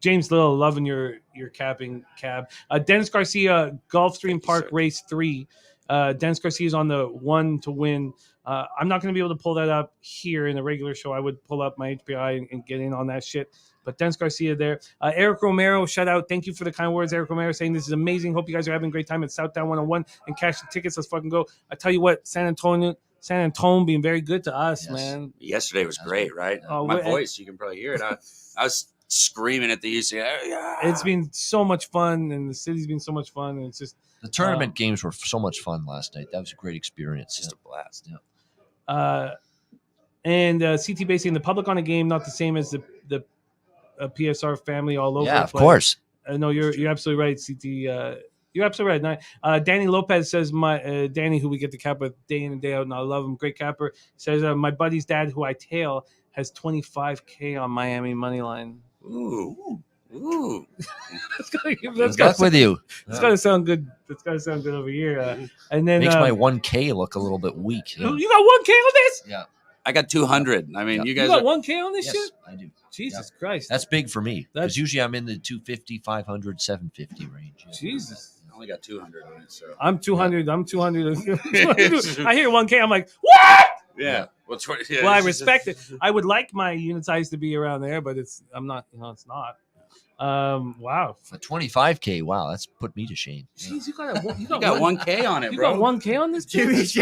James Little, loving your capping, Cab. Dennis Garcia, Gulfstream Park Race 3. Dennis Garcia is on the 1 to win. I'm not going to be able to pull that up here in the regular show. I would pull up my HPI and get in on that shit. But Dennis Garcia there. Eric Romero, shout out. Thank you for the kind words. Eric Romero saying this is amazing. Hope you guys are having a great time at Southtown 101 and cash the tickets. Let's fucking go. I tell you what, San Antonio being very good to us, man. Yesterday was great, right? My voice, you can probably hear it. I was screaming at the UCLA. Yeah. It's been so much fun, and the city's been so much fun, and it's just the tournament games were so much fun last night. That was a great experience. Just a blast. Yeah. And CT basing the public on a game, not the same as the PSR family all over. Yeah, of course. No, you're absolutely right, CT. You're absolutely right. Danny Lopez says Danny, who we get to cap with day in and day out, and I love him. Great capper. Says my buddy's dad, who I tail, has $25K on Miami money line. Ooh. That's got with you. It's got to sound good. It's got to sound good over here. And then makes my 1K look a little bit weak. Yeah. You got 1K on this? Yeah. I got 200. I mean, you guys got 1K on this yes, shit? I do. Jesus Christ. That's big for me. Because usually I'm in the 250, 500, 750 range. Yeah. Jesus. I only got 200 on it. So I'm 200. I'm 200. I hear 1K. I'm like, what? Yeah. Well, I respect it. I would like my unit size to be around there, but I'm not. It's not. Wow. For 25K, wow, that's put me to shame. Jeez, you got 1K on it, you bro. You got 1K on this? Jimmy is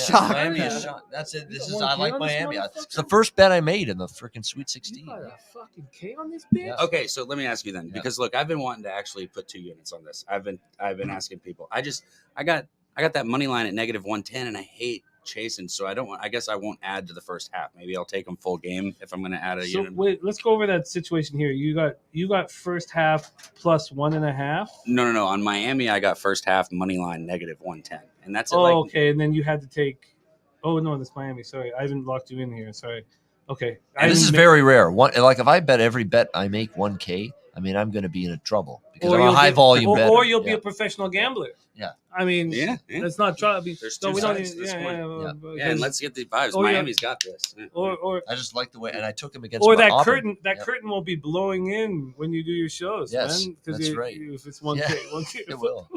shocked. Miami is shocked. That's it. I like Miami. It's the first bet I made in the freaking Sweet 16. You got a fucking K on this bitch? Okay, so let me ask you then, because look, I've been wanting to actually put 2 units on this. I've been asking people. I got that money line at -110, and I hate chasing, so I guess I won't add to the first half. Maybe I'll take them full game if I'm going to add a unit. Wait, let's go over that situation here. You got first half plus 1.5. No. On Miami, I got first half money line -110, and that's it. Okay, and then you had to take. Oh no, that's Miami. Sorry, I haven't locked you in here. Sorry. Okay, and this is very rare. Like if I bet every bet I make 1K, I mean I'm going to be in trouble because I'm a high volume bet. Or you'll be a professional gambler. Yeah. I mean, that's not try. There's two sides to this coin. And let's get the vibes. Miami's got this. Or I just like the way, and I took him against. Or that Auburn. curtain will be blowing in when you do your shows. Yes, man, that's right. If it's 1K, it will.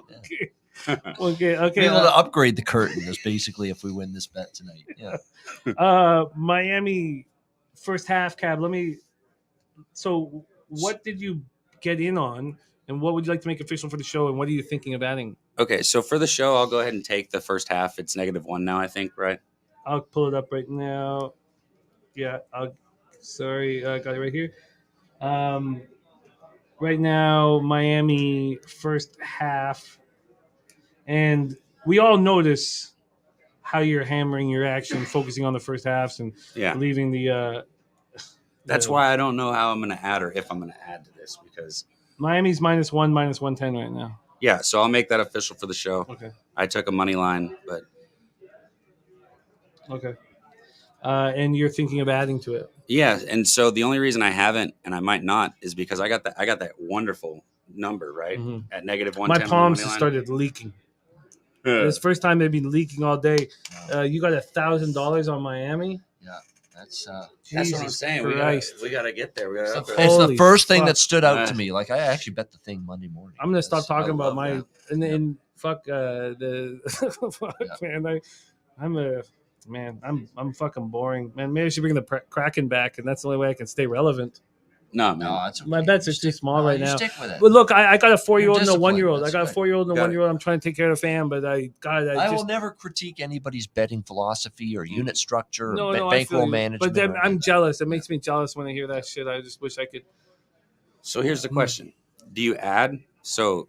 Yeah. Okay. Be able to upgrade the curtain is basically if we win this bet tonight. Yeah. Miami first half, Cab. So what did you get in on? And what would you like to make official for the show? And what are you thinking of adding? Okay, so for the show, I'll go ahead and take the first half. It's -1 now, I think, right? I'll pull it up right now. Yeah, I got it right here. Right now, Miami first half. And we all notice how you're hammering your action, focusing on the first halves and leaving the That's why I don't know how I'm going to add or if I'm going to add to this because Miami's -1, -110 right now. Yeah, so I'll make that official for the show. Okay. I took a money line, but okay. And you're thinking of adding to it. Yeah, and so the only reason I haven't and I might not is because I got that wonderful number, right? At -110. My palms started leaking. It's the first time they've been leaking all day. You got $1,000 on Miami. Yeah. That's what I'm saying. We gotta get there. It's the first thing that stood out to me. Like I actually bet the thing Monday morning. I'm gonna stop talking about my and fuck the man. I'm fucking boring, man. Maybe I should bring the Kraken back, and that's the only way I can stay relevant. No, that's okay. My bets are too small right now. Stick with it. But look, I got a 4-year-old and a 1-year-old. That's I got a 4-year-old and a 1-year-old. I'm trying to take care of the fam, but I will never critique anybody's betting philosophy or unit structure or I bankroll feel management. But then I'm jealous. It makes me jealous when I hear that shit. I just wish I could. So here's the question: do you add? So,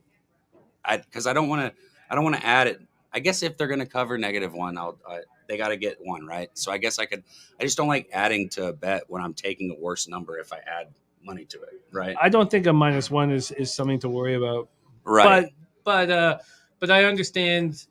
because I don't want to add it. I guess if they're going to cover -1, they got to get 1, right? So I guess I just don't like adding to a bet when I'm taking a worse number if I add money to it, right? I don't think a -1 is something to worry about, right? But I understand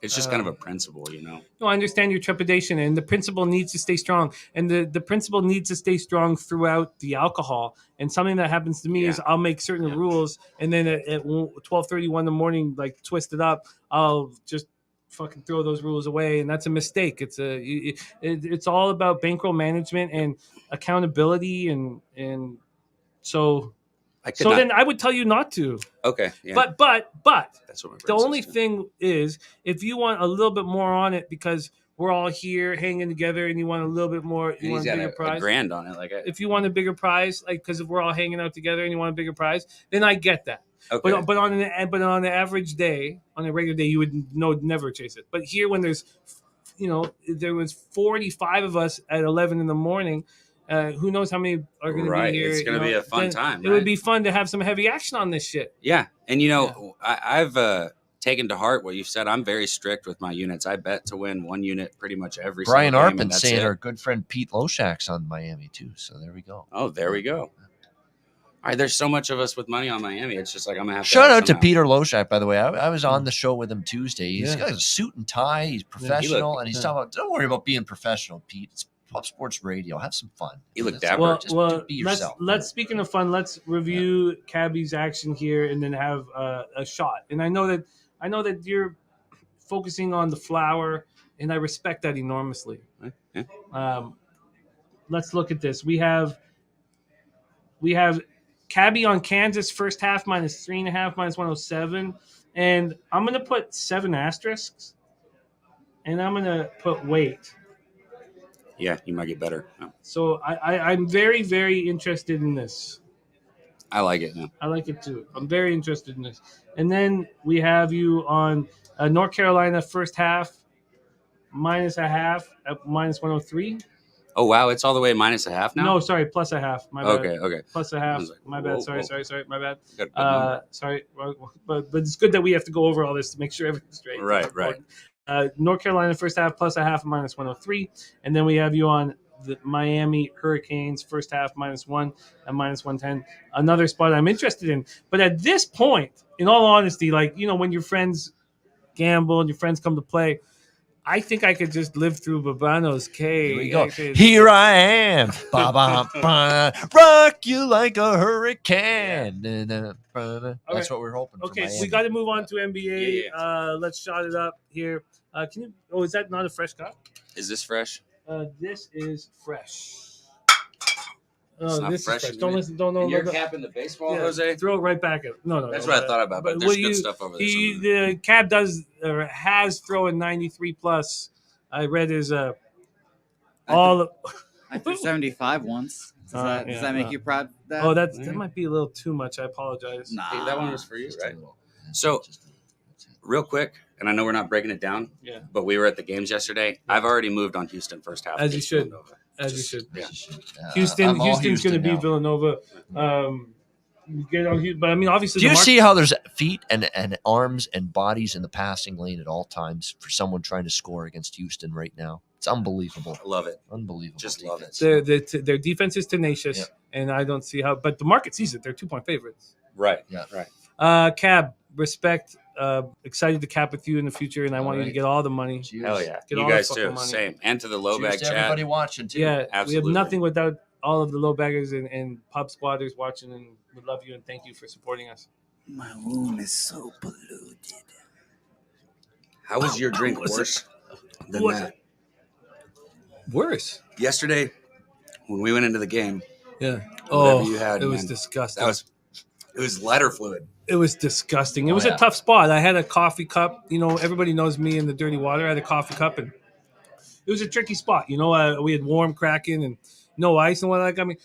It's just kind of a principle, you know. No, I understand your trepidation, and the principle needs to stay strong. And the principle needs to stay strong throughout the alcohol. And something that happens to me is I'll make certain rules, and then at 12:31 in the morning, like twist it up, I'll just fucking throw those rules away, and that's a mistake. It's all about bankroll management and accountability, and so. Then I would tell you not to. Okay. Yeah. But that's what the only thing is, if you want a little bit more on it, because we're all here hanging together, and you want a little bit more, you want a bigger prize. $1,000 on it, like if you want a bigger prize, like because if we're all hanging out together and you want a bigger prize, then I get that. Okay. But on an average day, on a regular day, you would never chase it. But here, when there's, there was 45 of us at 11 in the morning. Who knows how many are going to be here? It's going to be a fun time. It would be fun to have some heavy action on this shit. Yeah. And, I've taken to heart what you've said. I'm very strict with my units. I bet to win one unit pretty much every Brian single game. Arpin saying our good friend Pete Loshak's on Miami, too. So there we go. Oh, there we go. All right. There's so much of us with money on Miami. It's just like I'm going to have to. Shout out to Peter Loshak, by the way. I was on the show with him Tuesday. He's got a suit and tie. He's professional. And he's talking about, don't worry about being professional, Pete. It's Pop Sports Radio. Have some fun. You look dapper. Well, be yourself. Let's speaking of fun, let's review Cabby's action here and then have a shot. And I know that you're focusing on the flower, and I respect that enormously. Yeah. Let's look at this. We have Cabby on Kansas first half -3.5 -107, and I'm gonna put 7 asterisks, and I'm gonna put weight. Yeah, you might get better. No. So I'm very, very interested in this. I like it. No. I like it too. I'm very interested in this. And then we have you on North Carolina first half -0.5 at -103. Oh, wow. It's all the way -0.5 now? No, sorry, +0.5. My bad. Okay. +0.5. Like, my bad. Whoa. Sorry. My bad. Good. Sorry. But it's good that we have to go over all this to make sure everything's straight. Right. North Carolina first half +0.5 at -103, and then we have you on the Miami Hurricanes first half -1 at -110. Another spot I'm interested in, but at this point, in all honesty, like when your friends gamble and your friends come to play, I think I could just live through Bobano's cave. Here we go. Here I am, rock you like a hurricane. That's what we're hoping for. Okay, Miami. we got to move on to NBA. Yeah. Let's shot it up here. Can you? Oh, is that not a fresh cup? Is this fresh? This is fresh. It's not this fresh. is fresh. Don't listen. Don't know. You're capping the baseball, Jose? Throw it right back at. No. That's what I thought about. But there's good stuff over there. The Cab does or has thrown 93 plus. I read his all. I threw 75 once. Does that make you proud? That might be a little too much. I apologize. Nah, hey, that one was for you, right? So, real quick, and I know we're not breaking it down. Yeah. But we were at the games yesterday. I've already moved on Houston first half. As you should. Villanova. As you should. Yeah. Houston's going to beat Villanova. But I mean, obviously, do you see how there's feet and arms and bodies in the passing lane at all times for someone trying to score against Houston right now? It's unbelievable. I love it. Unbelievable. Just love it. Their defense is tenacious, and I don't see how. But the market sees it. They're 2-point favorites. Right. Yeah. Right. Cab, respect. Excited to cap with you in the future, and I want you to get all the money. Cheers. Hell yeah. Get you all guys the too. fucking money. Same. And to the low Cheers bag to chat. everybody watching too. Yeah, Absolutely. we have nothing without all of the low baggers and pub squatters watching, and we love you and thank you for supporting us. My womb is so polluted. How was your drink worse than that? Worse. Yesterday, when we went into the game, Yeah. whatever you had, it was man, disgusting. it was lighter fluid. It was disgusting. It was a tough spot. I had a coffee cup. Everybody knows me in the dirty water. I had a coffee cup, and it was a tricky spot. We had warm Kraken and no ice and whatnot. I mean,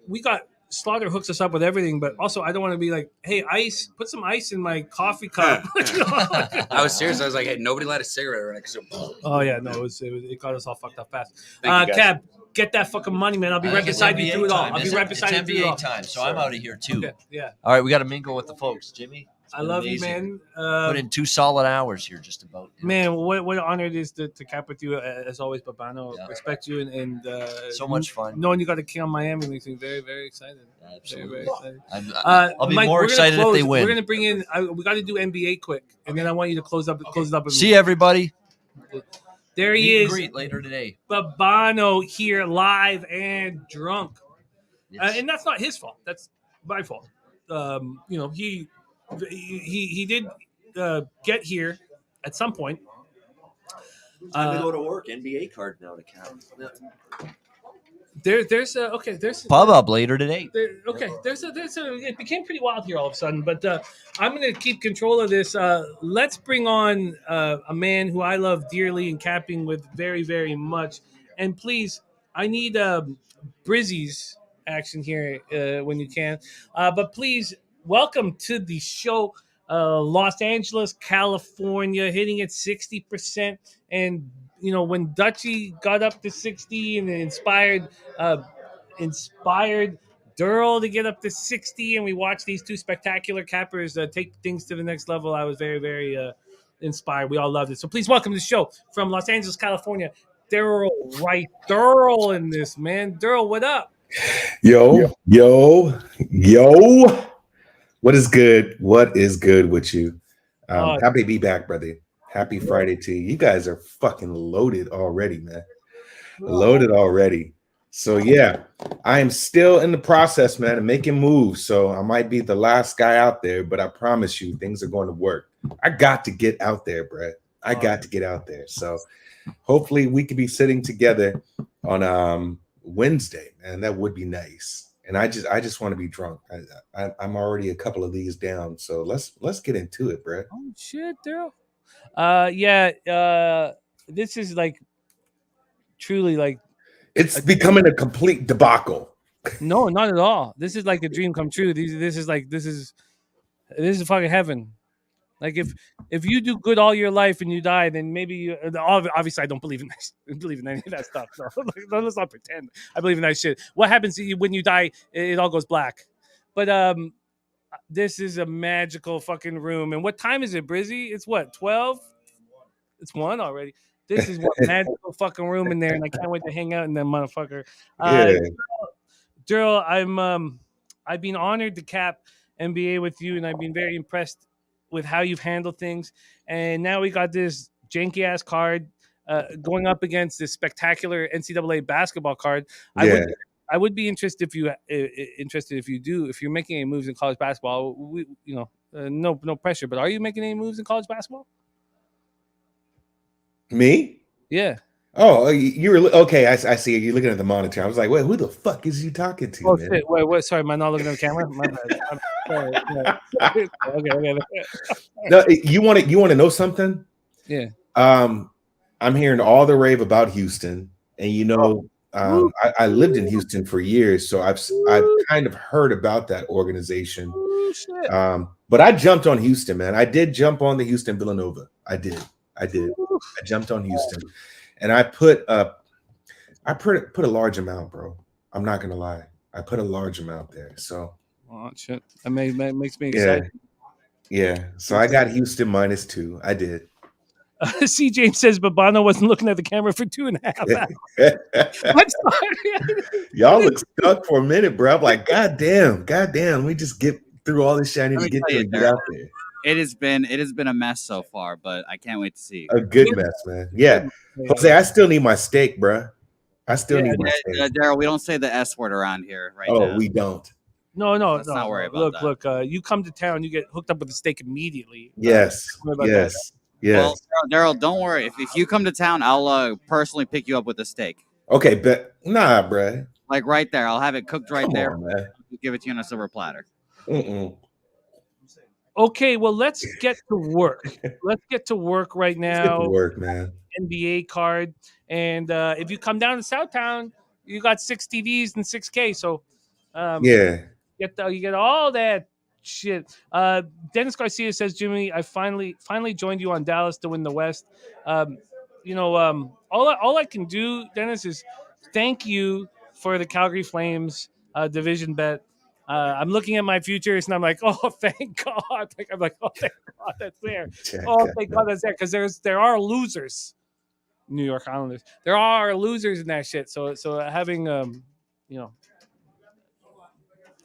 we got Slaughter hooks us up with everything, but also I don't want to be like, hey, ice, put some ice in my coffee cup. I was serious. I was like, hey, nobody light a cigarette right? Oh yeah, no, it got us all fucked up fast. Thank you, guys. Cab, get that fucking money, man. I'll be right beside you through it all. I'll be right beside you through it all. time, so I'm out of here too. Okay, yeah. All right, we got to mingle with the folks. Jimmy, I love amazing. you, man. Put in 2 solid hours here, just about. Man, what an honor it is to cap with you as always, Bobano. Yeah. Respect you and So much fun. Knowing you got a king on Miami makes me very, very excited. Absolutely. Very, very excited. I'll be Mike, more excited if they win. We're gonna bring in. We got to do NBA quick, and then I want you to close it up. With See me. everybody. There he Meet and is. greet later today. Bobano here, live and drunk, Yes. and that's not his fault. That's my fault. He did get here at some point. Time to go to work. NBA card now to count. There's Pub up later today. It became pretty wild here all of a sudden, but I'm going to keep control of this. Let's bring on a man who I love dearly and capping with very, very much. And please, I need Brizzy's action here when you can. But please, welcome to the show. Los Angeles, California, hitting at 60%. And, when Dutchy got up to 60 and inspired Darryl to get up to 60, and we watched these two spectacular cappers take things to the next level. I was very, very inspired. We all loved it. So please welcome to the show from Los Angeles, California, Darryl Rice. Darryl in this, man. Darryl, what up? Yo. What is good? What is good with you? Happy to be back, brother. Happy Friday to you. You guys are fucking loaded already, man. Loaded already. So yeah, I am still in the process, man, of making moves. So I might be the last guy out there, but I promise you things are going to work. I got to get out there, Brett. I got to get out there. So hopefully we could be sitting together on Wednesday, man. That would be nice. And I just want to be drunk. I'm already a couple of these down. So let's get into it, Brett. Oh shit, Darryl. This is like truly like it's becoming a complete debacle. No, not at all. This is like a dream come true. This is fucking heaven. Like if you do good all your life and you die, then maybe you, obviously I don't believe in that. I believe in any of that stuff. No, let's not pretend. I believe in that shit. What happens to you when you die? It all goes black. But this is a magical fucking room. And what time is it, Brizzy? It's what, 12? It's 1 already. This is what magical fucking room in there, and I can't wait to hang out in that motherfucker. Darryl, I've been honored to cap NBA with you, and I've been very impressed with how you've handled things. And now we got this janky ass card going up against this spectacular NCAA basketball card. I would be interested if you're making any moves in college basketball. No pressure, but are you making any moves in college basketball? Me? Yeah. Oh, you were okay. I see. You're looking at the monitor. I was like, wait, who the fuck is you talking to? Oh man? shit! Wait. Sorry, am I not looking at the camera? My bad. Okay. No, you want to know something? Yeah. I'm hearing all the rave about Houston, and I lived in Houston for years, so I've kind of heard about that organization. But I jumped on Houston, man. I did jump on the Houston Villanova. I did. I jumped on Houston, and I put a large amount, bro. I'm not gonna lie. I put a large amount there. So shit. That makes me excited. Yeah. So I got Houston -2. I did. C. James says Bobano wasn't looking at the camera for 2.5 hours. I'm sorry. Y'all look stuck for a minute, bro. I'm like, God damn. Let me just get through all this shit I need to get through and get out there. It has been a mess so far, but I can't wait to see. A good mess, man. Yeah. Jose, I still need my steak, bro. I still need my steak. Darryl, we don't say the S word around here right now. Oh, we don't. No. Let's not worry about that. Look, you come to town, you get hooked up with a steak immediately. Yes. Well, Darryl, don't worry. If you come to town, I'll personally pick you up with a steak. Okay, but nah, bro. Like right there. I'll have it cooked right there. On, man. Give it to you on a silver platter. Okay, well, let's get to work. Let's get to work right now. Let's get to work, man. NBA card. And if you come down to Southtown, you got 6 TVs and 6K. So, you get all that shit. Dennis Garcia says, Jimmy, I finally joined you on Dallas to win the West. All I can do, Dennis, is thank you for the Calgary Flames division bet. I'm looking at my futures and I'm like, oh, thank God. I'm like, oh, thank God that's there. Oh, thank God that's there. Because there are losers, New York Islanders. There are losers in that shit. So having,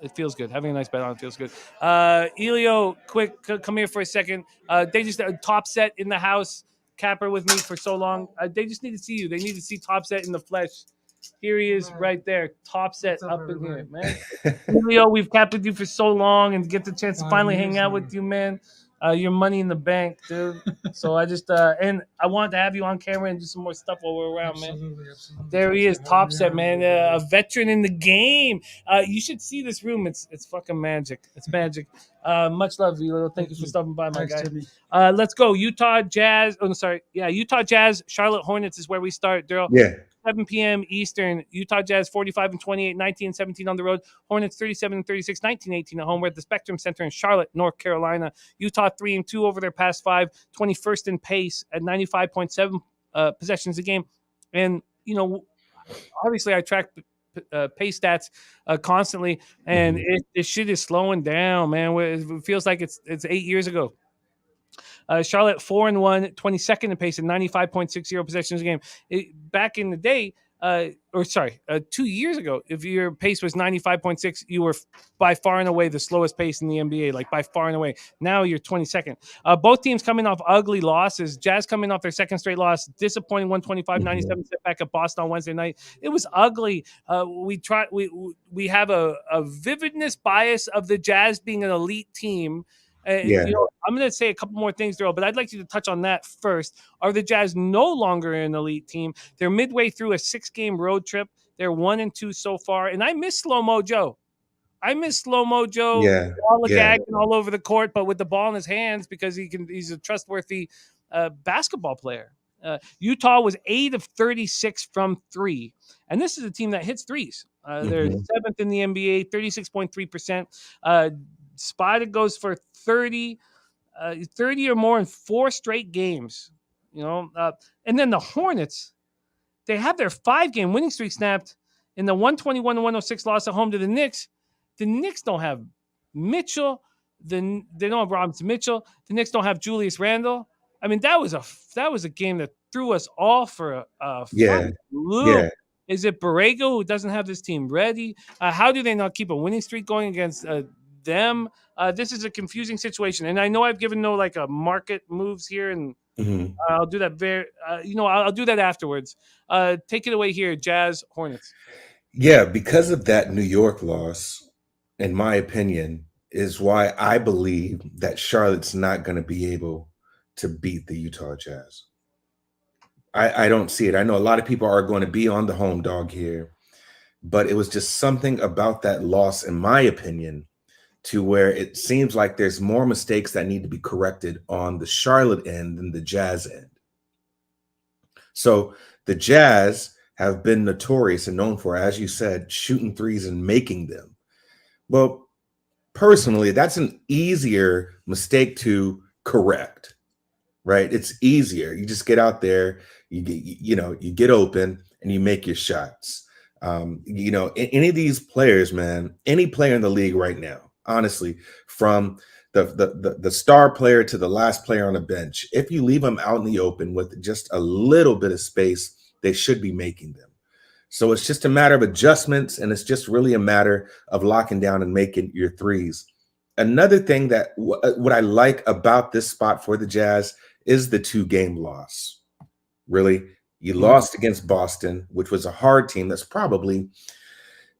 it feels good. Having a nice bet on it feels good. Elio, quick, come here for a second. They just Top Set in the house. Capper with me for so long. They just need to see you. They need to see Top Set in the flesh. Here he is right there. Top Set up in here, man. Elio, we've capped with you for so long and get the chance to finally hang out with you, man. Your money in the bank, dude. So I just and I wanted to have you on camera and do some more stuff while we're around, man. Absolutely. There he is, Top Set, man. A veteran in the game. You should see this room. It's fucking magic. It's magic. Much love, Elio. Thank you for stopping by, my guy. Let's go. Utah Jazz. Oh, sorry. Yeah, Utah Jazz. Charlotte Hornets is where we start, Daryl. Yeah. 7 p.m. Eastern. Utah Jazz 45-28, 19-17 on the road. Hornets 37-36, 19-18 at home. We're at the Spectrum Center in Charlotte, North Carolina. Utah 3-2 over their past 5, 21st in pace at 95.7 possessions a game. And obviously I track pace stats constantly, and this shit is slowing down, man. It feels like it's 8 years ago. Charlotte 4-1, 22nd in pace at 95.60 possessions a game. Back in the day, 2 years ago, if your pace was 95.6, you were by far and away the slowest pace in the NBA, like by far and away. Now you're 22nd. Both teams coming off ugly losses. Jazz coming off their second straight loss, disappointing 125-97 setback at Boston on Wednesday night. It was ugly. We have a vividness bias of the Jazz being an elite team. I'm going to say a couple more things, Daryl, but I'd like you to touch on that first. Are the Jazz no longer an elite team? They're midway through a 6-game road trip. They're 1-2 so far, and I miss Slow-Mo Joe. Gagging all over the court, but with the ball in his hands because he's a trustworthy basketball player. Utah was 8 of 36 from 3, and this is a team that hits threes. They're 7th in the NBA, 36.3%. Spotted goes for 30 or more in 4 straight games, and then the Hornets, they have their 5-game winning streak snapped in the 121-106 loss at home to the Knicks. The Knicks don't have Mitchell. They don't have Robinson Mitchell. The Knicks don't have Julius Randle. I mean, that was a game that threw us all for a loop. Yeah. Is it Borrego who doesn't have this team ready? How do they not keep a winning streak going against them? This is a confusing situation, and I know I've given a market moves here, and I'll do that I'll do that afterwards. Take it away here, Jazz Hornets. Yeah, because of that New York loss, in my opinion, is why I believe that Charlotte's not going to be able to beat the Utah Jazz. I don't see it. I know a lot of people are going to be on the home dog here, but it was just something about that loss, in my opinion, to where it seems like there's more mistakes that need to be corrected on the Charlotte end than the Jazz end. So the Jazz have been notorious and known for, as you said, shooting threes and making them. Well, personally, that's an easier mistake to correct, right? It's easier. You just get out there, you get open and you make your shots. Any of these players, man, any player in the league right now, honestly, from the star player to the last player on the bench, if you leave them out in the open with just a little bit of space, they should be making them. So it's just a matter of adjustments, and it's just really a matter of locking down and making your threes. Another thing that what I like about this spot for the Jazz is the 2-game loss. Really, you lost against Boston, which was a hard team. That's probably,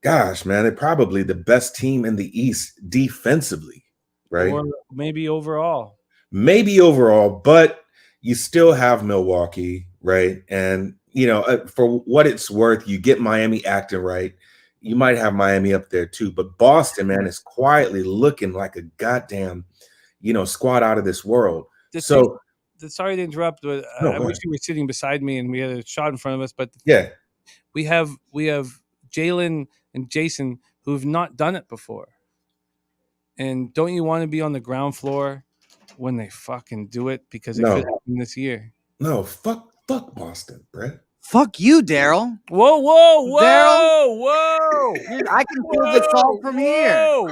gosh, man, they're probably the best team in the East defensively, right? Or maybe overall, but you still have Milwaukee, right? And for what it's worth, you get Miami acting right. You might have Miami up there too, but Boston, man, is quietly looking like a goddamn, squad out of this world. Sorry to interrupt, but I wish you were sitting beside me and we had a shot in front of us. But yeah, we have Jalen and Jason who've not done it before. And don't you want to be on the ground floor when they fucking do it? Because it could happen this year. No, fuck Boston, Brett. Fuck you, Daryl. Whoa, Daryl, I can feel the salt from here. Whoa!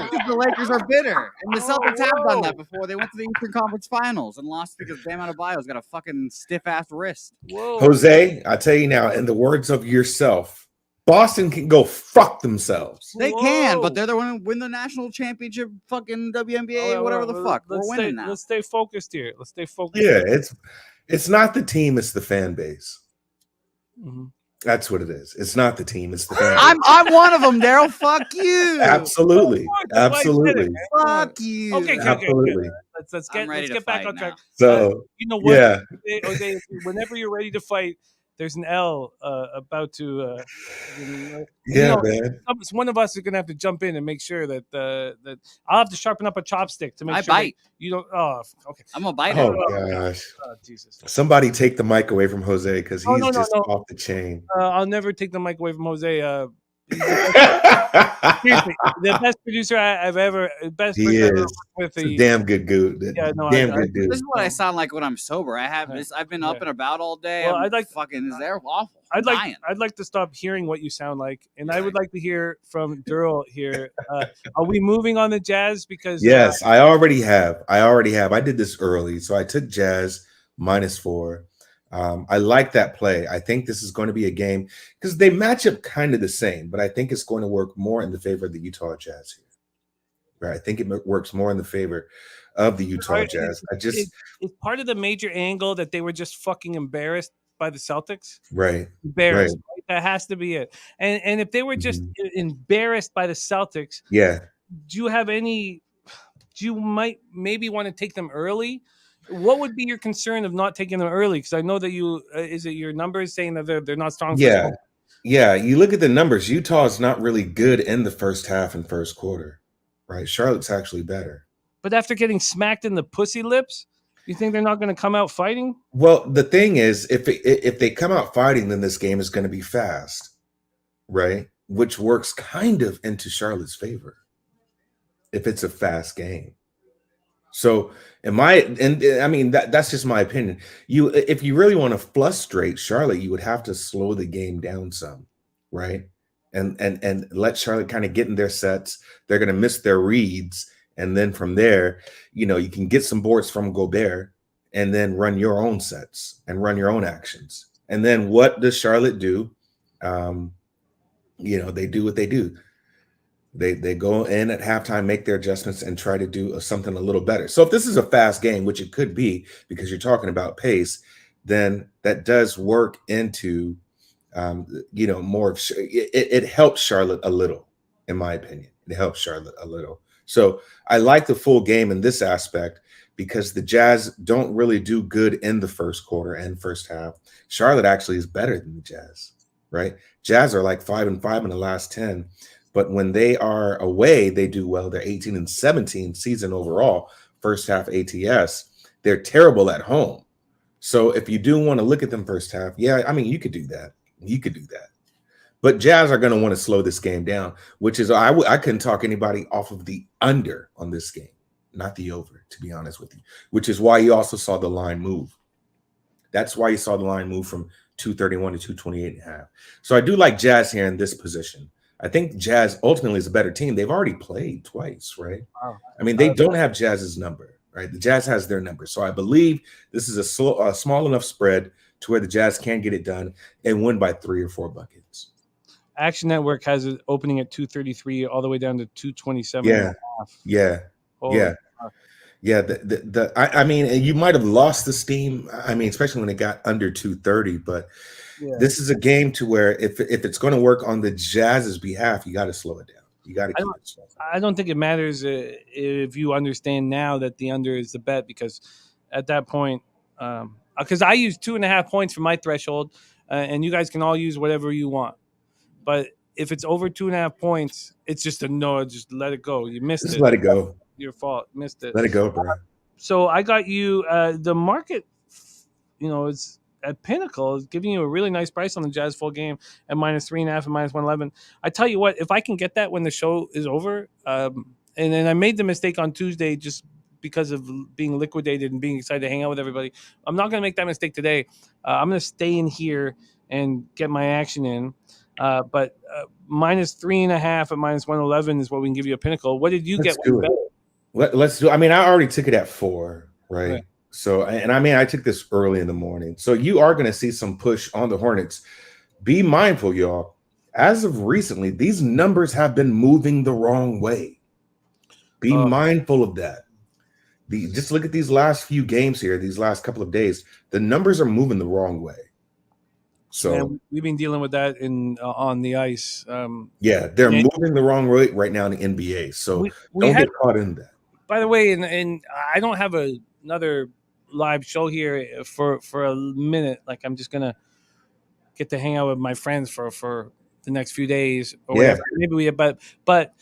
Because the Lakers are bitter, and the Celtics have done that before. They went to the Eastern Conference Finals and lost because Bam Adebayo's got a fucking stiff ass wrist. Whoa! Jose, I tell you now, in the words of yourself, Boston can go fuck themselves. They can, but they're the one who win the national championship, fucking WNBA, whatever the fuck. We're winning now. Let's stay focused here. Let's stay focused. Yeah, it's not the team, it's the fan base. Mm-hmm. That's what it is. It's not the team, it's the fan base. I'm one of them, Daryl. Fuck you. Absolutely. Absolutely. Fuck you. Okay. Absolutely. Let's get back on track. So you know what? Yeah. Jose, whenever you're ready to fight, there's an L about to. Man. One of us is gonna have to jump in and make sure that that I'll have to sharpen up a chopstick to make sure bite. You don't. Oh, okay. I'm a biter. Oh gosh. Oh, Jesus. Somebody take the mic away from Jose because he's no. off the chain. I'll never take the mic away from Jose. Seriously, the best producer I've ever. He is. With a damn good dude. Yeah, no, damn good dude. This is what I sound like when I'm sober. I've been up and about all day. Well, I'd like fucking. Is there awful? I'd like to stop hearing what you sound like, and I would like to hear from Darryl here. Are we moving on the Jazz? Because yes, I already have. I did this early, so I took Jazz -4. I like that play. I think this is going to be a game because they match up kind of the same, but I think it's going to work more in the favor of the Utah Jazz here. Right? I think it works more in the favor of the Utah Jazz. It's part of the major angle that they were just fucking embarrassed by the Celtics. Right. Embarrassed. Right? That has to be it. And if they were just embarrassed by the Celtics, you might maybe want to take them early. What would be your concern of not taking them early? Because I know that is it your numbers saying that they're not strong? Yeah. You look at the numbers. Utah is not really good in the first half and first quarter, right? Charlotte's actually better. But after getting smacked in the pussy lips, you think they're not going to come out fighting? Well, the thing is, if they come out fighting, then this game is going to be fast, right? Which works kind of into Charlotte's favor if it's a fast game. So, that's just my opinion. If you really want to frustrate Charlotte, you would have to slow the game down some, right? And let Charlotte kind of get in their sets. They're going to miss their reads, and then from there, you can get some boards from Gobert, and then run your own sets and run your own actions. And then what does Charlotte do? They do what they do. They go in at halftime, make their adjustments, and try to do something a little better. So if this is a fast game, which it could be because you're talking about pace, then that does work into, more of it helps Charlotte a little, in my opinion. It helps Charlotte a little. So I like the full game in this aspect because the Jazz don't really do good in the first quarter and first half. Charlotte actually is better than the Jazz, right? Jazz are like 5-5 in the last 10. But when they are away, they do well. They're 18-17 season overall, first half ATS. They're terrible at home. So if you do want to look at them first half, you could do that. But Jazz are going to want to slow this game down, which is I couldn't talk anybody off of the under on this game, not the over, to be honest with you, which is why you also saw the line move. That's why you saw the line move from 231 to 228.5. So I do like Jazz here in this position. I think Jazz ultimately is a better team. They've already played twice, right? Wow. They don't have Jazz's number, right? The Jazz has their number. So I believe this is a small enough spread to where the Jazz can get it done and win by 3 or 4 buckets. Action Network has it opening at 233 all the way down to 227. Yeah. You might have lost the steam. Especially when it got under 230, but this is a game to where if it's going to work on the Jazz's behalf, you got to slow it down. You got to keep it slow. I don't think it matters if you understand now that the under is the bet, because at that point, because I use 2.5 points for my threshold, and you guys can all use whatever you want. But if it's over 2.5 points, it's just a no. Just let it go. You missed it. Just let it go. Your fault. Missed it. Let it go, bro. So I got you. The market, is at Pinnacle is giving you a really nice price on the Jazz full game at -3.5 and -111. I tell you what, if I can get that when the show is over, and then I made the mistake on Tuesday just because of being liquidated and being excited to hang out with everybody. I'm not going to make that mistake today. I'm going to stay in here and get my action in. But minus 3.5 at minus 111 is what we can give you a Pinnacle. What did you Let's get? do it. Let's do. I mean, I already took it at 4, right? So, and I mean, I took this early in the morning. So you are going to see some push on the Hornets. Be mindful, y'all. As of recently, these numbers have been moving the wrong way. Be mindful of that. Just look at these last few games here, these last couple of days. The numbers are moving the wrong way. So we've been dealing with that on the ice. They're moving the wrong way right now in the NBA. So don't get caught in that. By the way, and I don't have another live show here for a minute. Like I'm just gonna get to hang out with my friends for the next few days or whatever. Maybe but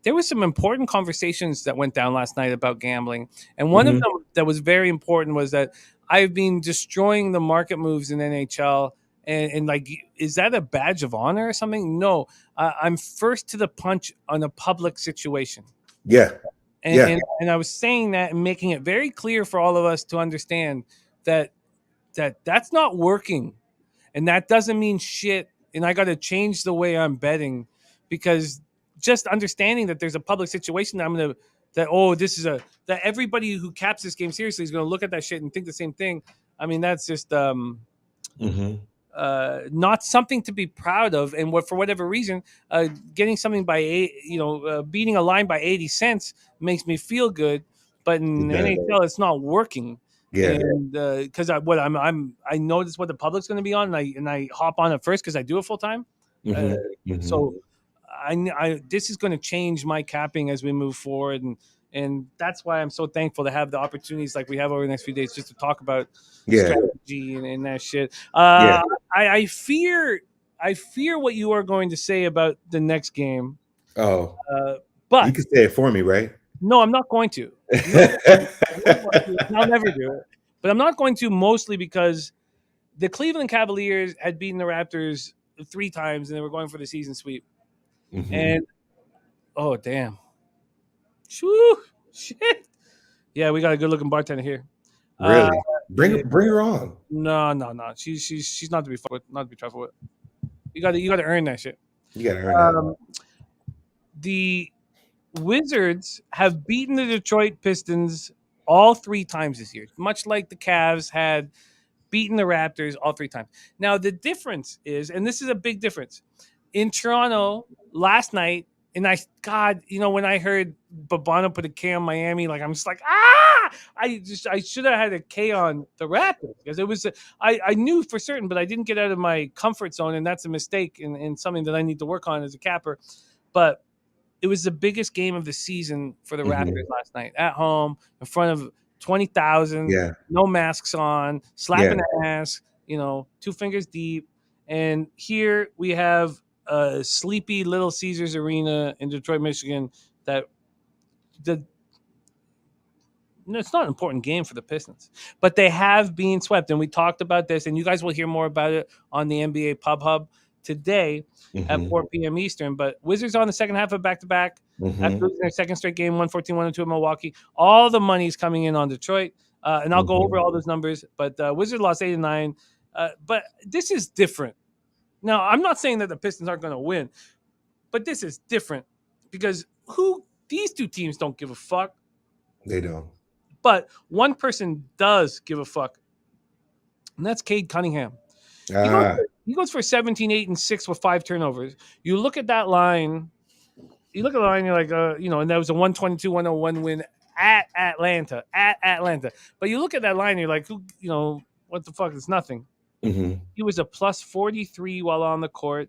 there was some important conversations that went down last night about gambling, and one of them that was very important was that I've been destroying the market moves in NHL, and like, is that a badge of honor or something? No, I'm first to the punch on a public situation. And I was saying that and making it very clear for all of us to understand that that's not working, and that doesn't mean shit. And I got to change the way I'm betting, because just understanding that there's a public situation, that everybody who caps this game seriously is going to look at that shit and think the same thing. I mean, that's just not something to be proud of. And for whatever reason, getting something by beating a line by 80 cents makes me feel good, but in NHL it's not working. And because I notice what the public's going to be on, and I hop on it first because I do it full time. So I this is going to change my capping as we move forward, and that's why I'm so thankful to have the opportunities like we have over the next few days just to talk about strategy and that shit. I fear what you are going to say about the next game. But you can say it for me, right? No, I'm not going to. I'll never do it. But I'm not going to, mostly because the Cleveland Cavaliers had beaten the Raptors 3 times and they were going for the season sweep. And oh damn. Shoo, shit. Yeah, we got a good looking bartender here. Really? Bring her on. No. She's not to be fucked with, not to be trifled with. You gotta earn that shit. You gotta earn that. The Wizards have beaten the Detroit Pistons all 3 times this year, much like the Cavs had beaten the Raptors all 3 times. Now, the difference is, and this is a big difference, in Toronto last night, and when I heard Bobano put a K on Miami, like I'm just like, I should have had a K on the Raptors, because it was I knew for certain, but I didn't get out of my comfort zone, and that's a mistake and something that I need to work on as a capper. But it was the biggest game of the season for the Raptors last night, at home in front of 20,000, no masks on, slapping the ass, 2 fingers deep. And here we have a sleepy Little Caesars Arena in Detroit, Michigan. It's not an important game for the Pistons, but they have been swept. And we talked about this, and you guys will hear more about it on the NBA Pub Hub today at 4 p.m. Eastern. But Wizards on the second half of back-to-back after losing their second straight game, 114-102 at Milwaukee. All the money's coming in on Detroit, and I'll go over all those numbers. But Wizards lost 8-9. But this is different. Now, I'm not saying that the Pistons aren't going to win, but this is different because these 2 teams don't give a fuck. They don't. But one person does give a fuck, and that's Cade Cunningham. He goes for 17, 8, and 6 with 5 turnovers. You look at that line. You're like, and that was a 122-101 win at Atlanta. But you look at that line, and you're like, what the fuck? It's nothing. He was a plus 43 while on the court,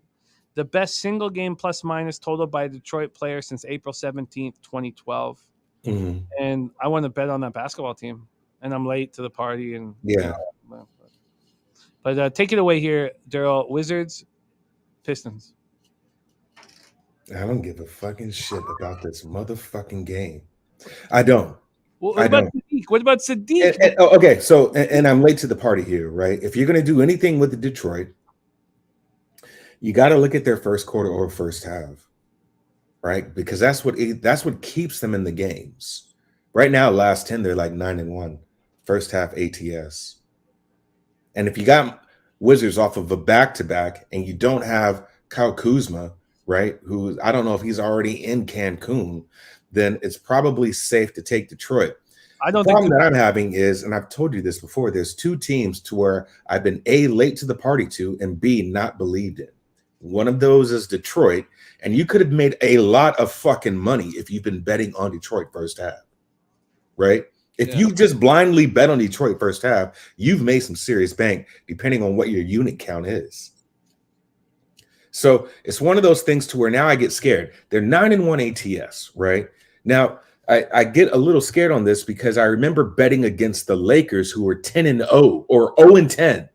the best single game plus minus total by a Detroit player since April 17th, 2012. And I want to bet on that basketball team, and I'm late to the party. And but take it away here, Darryl. Wizards, Pistons. I don't give a fucking shit about this motherfucking game. I don't. What about Sadiq? What about Sadiq? Okay, so and I'm late to the party here, right? If you're going to do anything with the Detroit, you got to look at their first quarter or first half, right? Because that's what keeps them in the games. Right now, last 10, they're like 9-1. First half ATS. And if you got Wizards off of a back-to-back, and you don't have Kyle Kuzma, right, who I don't know if he's already in Cancun, then it's probably safe to take Detroit. The problem that I'm having is, and I've told you this before, there's two teams to where I've been A, late to the party to, and B, not believed in. One of those is Detroit, and you could have made a lot of fucking money if you've been betting on Detroit first half, right? If you just blindly bet on Detroit first half, you've made some serious bank, depending on what your unit count is. So it's one of those things to where now I get scared. They're 9-1 ATS, right? Now, I get a little scared on this because I remember betting against the Lakers, who were 10-0 or 0-10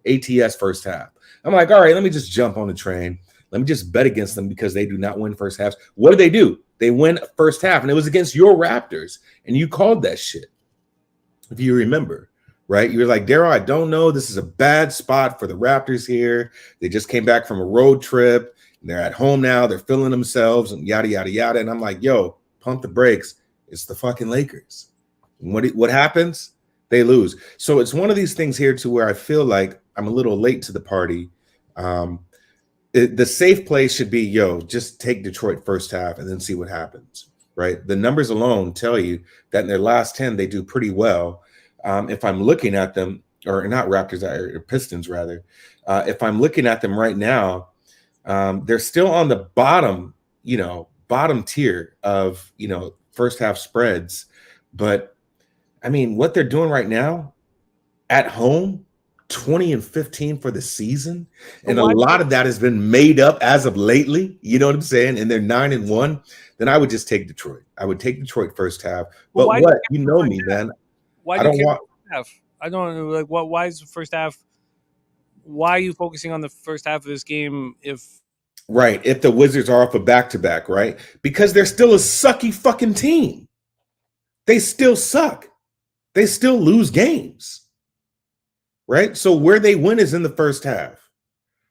ATS first half. I'm like, all right, let me just jump on the train. Let me just bet against them because they do not win first halves. What do? They win first half, and it was against your Raptors, and you called that shit, if you remember, right? You were like, Darryl, I don't know. This is a bad spot for the Raptors here. They just came back from a road trip. And they're at home now. They're feeling themselves and yada, yada, yada. And I'm like, yo, pump the brakes. It's the fucking Lakers. And what happens? They lose. So it's one of these things here to where I feel like I'm a little late to the party. The safe place should be, just take Detroit first half and then see what happens, right? The numbers alone tell you that in their last 10, they do pretty well. If I'm looking at them, or not Raptors, or Pistons rather, if I'm looking at them right now, they're still on the bottom tier of, first half spreads. But I mean, what they're doing right now at home, 20-15 for the season. And a lot of that has been made up as of lately. You know what I'm saying? And they're 9-1. Then I would just take Detroit. I would take Detroit first half. But you know me, man. Why do you care half? I don't know. Like, why is the first half? Why are you focusing on the first half of this game if the Wizards are off a back-to-back, right? Because they're still a sucky fucking team. They still suck. They still lose games, right? So where they win is in the first half,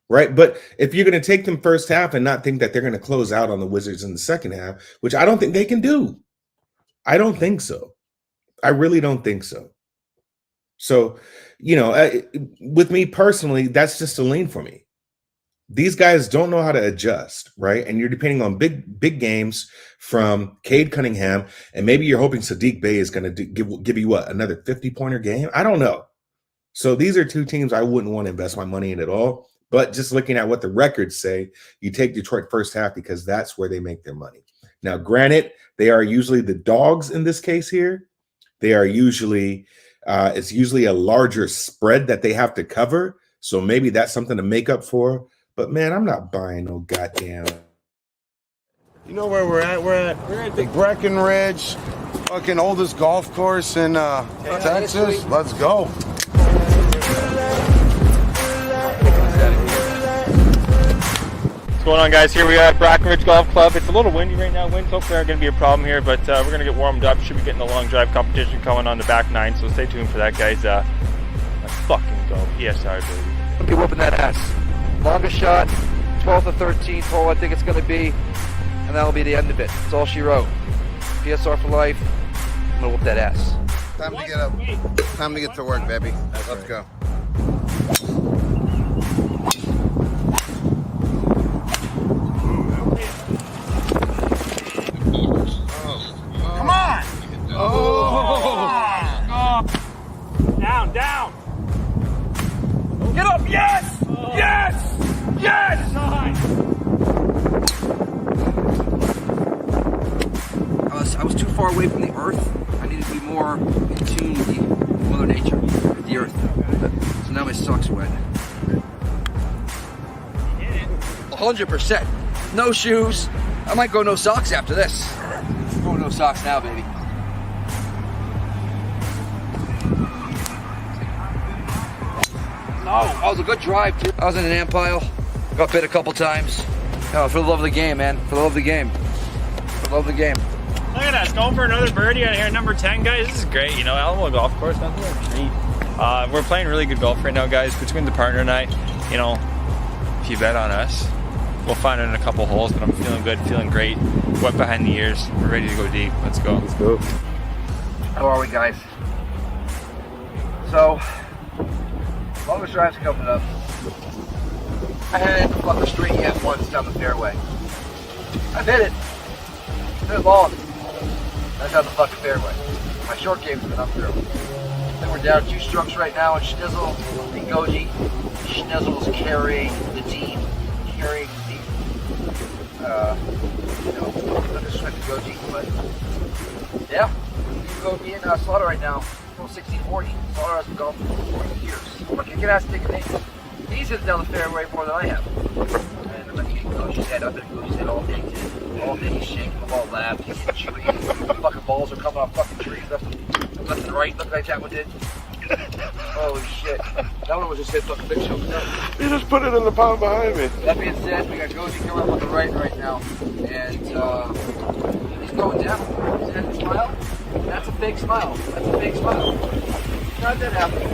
right? But if you're going to take them first half and not think that they're going to close out on the Wizards in the second half, which I don't think they can do. I don't think so. I really don't think so. So, with me personally, that's just a lean for me. These guys don't know how to adjust, right? And you're depending on big games from Cade Cunningham, and maybe you're hoping Sadiq Bey is going to give you another 50-pointer game? I don't know. So these are two teams I wouldn't want to invest my money in at all. But just looking at what the records say, you take Detroit first half because that's where they make their money. Now, granted, they are usually the dogs in this case here. They are usually it's usually a larger spread that they have to cover. So maybe that's something to make up for. But man, I'm not buying no goddamn. You know where we're at? We're at the Breckenridge, fucking oldest golf course in Texas. Let's go. What's going on, guys? Here we are at Breckenridge Golf Club. It's a little windy right now. Winds hopefully aren't going to be a problem here, but we're going to get warmed up. Should be getting a long drive competition coming on the back nine, so stay tuned for that, guys. Let's fucking go. ESR, baby. I'll be whooping that ass. Longest shot, 12th or 13th hole I think it's going to be, and that'll be the end of it. That's all she wrote. PSR for life. I'm going to whoop that ass. Time to get up. Time to get to work, baby. Let's go. Come on! Oh! Down! Get up! Yes! Yes! Yes! I was too far away from the earth. I needed to be more in tune with Mother Nature, with the earth. So now my socks wet. 100%. No shoes. I might go no socks after this. I'm going no socks now, baby. No, that was a good drive, too. I was in an ant pile. Got bit a couple times. Oh, for the love of the game, man. For the love of the game. For the love of the game. Look at us, going for another birdie out here, number 10, guys. This is great. Alamo Golf Course, nothing but a treat. We're playing really good golf right now, guys. Between the partner and I, if you bet on us, we'll find it in a couple holes, but I'm feeling good, feeling great. Wet behind the ears. We're ready to go deep. Let's go. Let's go. How are we, guys? So, Longest drive's coming up. I had the fucking straight yet once down the fairway. I hit it. Hit it long. That's down the fucking fairway. My short game's been up there. Then we're down 2 strokes right now, and Schnizzle and Goji. Schnizzle's carrying the team. Carrying the team. Under Swift and Goji, but yeah. Me and Slaughter right now. 16-40. Slaughter has been golfing for 40 years. But you can ask Dick and Nate. He's hit down the fairway more than I have. And I'm looking at Goji's head. I've been at Goji's head all day. All day he's shaking the ball left. He's hitting trees. Fucking balls are coming off fucking trees. Left and right. Look like that one did. Holy shit. That one was just hit fucking big show. You just put it in the pond behind me. That being said, we got Goji coming up on the right now. And he's going down. See that smile? That's a fake smile. That's a fake smile. Not that happening.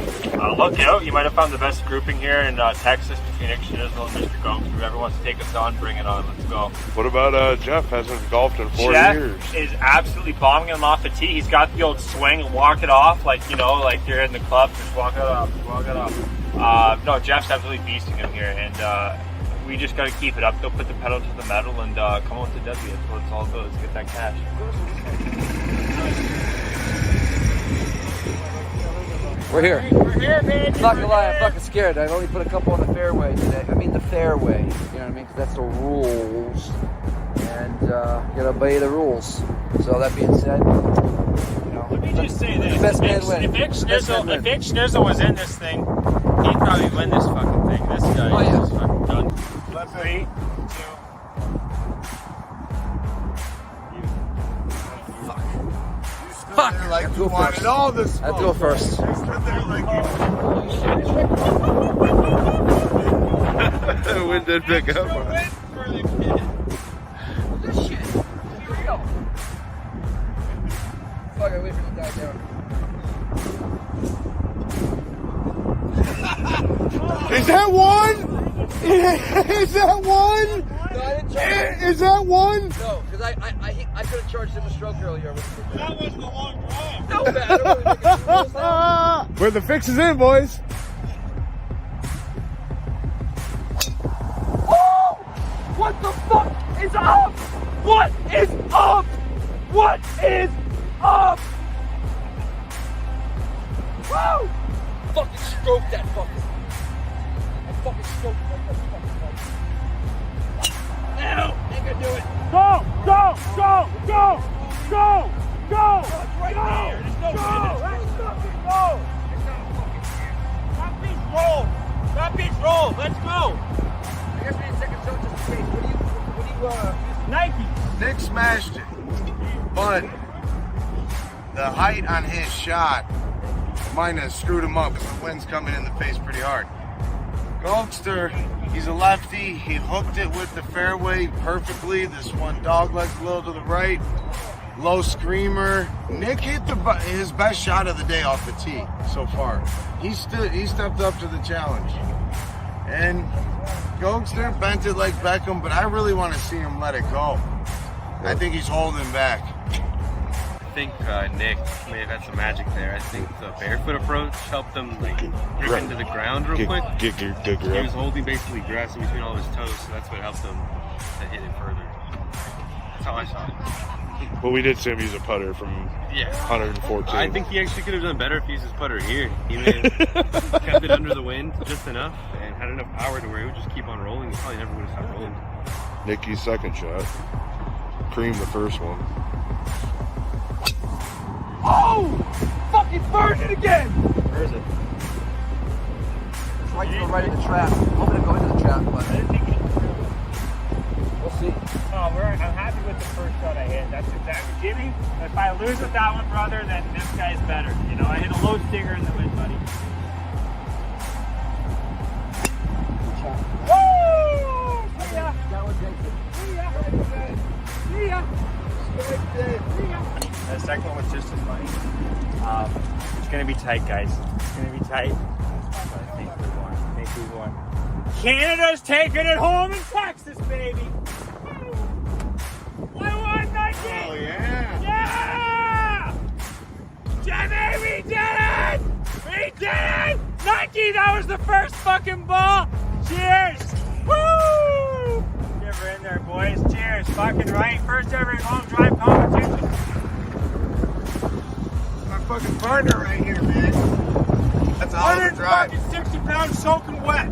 Look out. You might have found the best grouping here in Texas between Nick Schnizzle and Mr. Gomes. Whoever wants to take us on, bring it on. Let's go. What about Jeff? Hasn't golfed in 4 years. Jeff is absolutely bombing him off the tee. He's got the old swing and walk it off like you're in the club. Just walk it off. No, Jeff's absolutely beasting him here. And we just got to keep it up. They'll put the pedal to the metal and come on to W. That's what it's all about. Let's get that cash. We're here. We're here, baby. I'm not gonna lie, I'm fucking scared. I've only put a couple on the fairway today. I mean the fairway. You know what I mean? Because that's the rules. And you gotta obey the rules. So that being said, let me just say this. Best man win. If Vic Schnizzle was in this thing, he'd probably win this fucking thing. This guy is just fucking done. Let's 3, 2. Fuck! Like you wanted all this. I'll do it first. The wind did pick up. This shit. Here we go. Fuck, I wait for it to die down. Is that one? Is that one? No, I didn't charge. Is that one? No, because I could have charged him a stroke earlier. That was the long drive. No bad. Where the fix is in, boys. Oh! What the fuck is up? What is up? What is up? Woo! Fucking stroke that fucker. I fucking stroked that fucking fucker. No! Ain't gonna do it. Go! Go! Go! Go! Go! Go! It's right there. There's no Go! way. Let's fucking go! That beach roll! That beach roll! Let's go! I guess we need a second shot just in case. What do you Nike! Nick smashed it, but the height on his shot might have screwed him up because the wind's coming in the face pretty hard. Gulkster, he's a lefty. He hooked it with the fairway perfectly. This one dog leg a little to the right. Low screamer. Nick hit his best shot of the day off the tee so far. He stepped up to the challenge. And Gulkster bent it like Beckham, but I really want to see him let it go. I think he's holding back. I think Nick may have had some magic there. I think the barefoot approach helped him rip into the ground real quick. He was holding basically grass in between all of his toes, so that's what helped him to hit it further. That's how I saw it. But we did see him use a putter from 114. I think he actually could have done better if he used his putter here. He may have kept it under the wind just enough and had enough power to where he would just keep on rolling. He probably never would have stopped rolling. Nicky's second shot. Cream the first one. Oh! Fucking burned it again! Where is it? It's right to go right in the trap. I'm gonna go into the trap, but we'll see. Oh, I'm happy with the first shot I hit. That's exactly Jimmy. If I lose with that one, brother, then this guy's better. You know, I hit a low stinger in the wind, buddy. Woo! See ya! That was Jason. See ya! See ya! See ya! The second one was just as funny. It's going to be tight, guys. It's going to be tight. But I think we won. Canada's taking it home in Texas, baby. I won, Nike! Oh, yeah! Yeah! Jimmy, we did it! We did it! Nike, that was the first fucking ball. Cheers. Woo! Give her in there, boys. Cheers. Fucking right. First ever long drive competition. My fucking partner right here, man. That's a hell of a drive. 160 pounds soaking wet.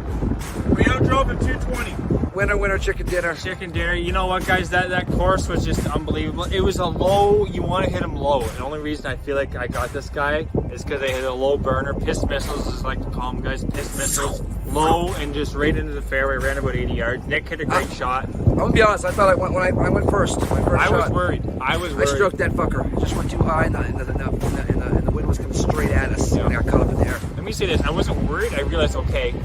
We outdrove at 220. Winner, chicken dinner. Chicken dinner. You know what, guys? That course was just unbelievable. It was a low. You want to hit him low. And the only reason I feel like I got this guy is because they hit a low burner. Pissed missiles, as I like to call them, guys. Pissed missiles. Low and just right into the fairway. Ran about 80 yards. Nick hit a great shot. I'm gonna be honest. I thought I went when I went first. I was worried. I stroked that fucker. It just went too high, and the wind was coming straight at us. Yeah. And I got caught up in the air. Let me say this. I wasn't worried. I realized, okay,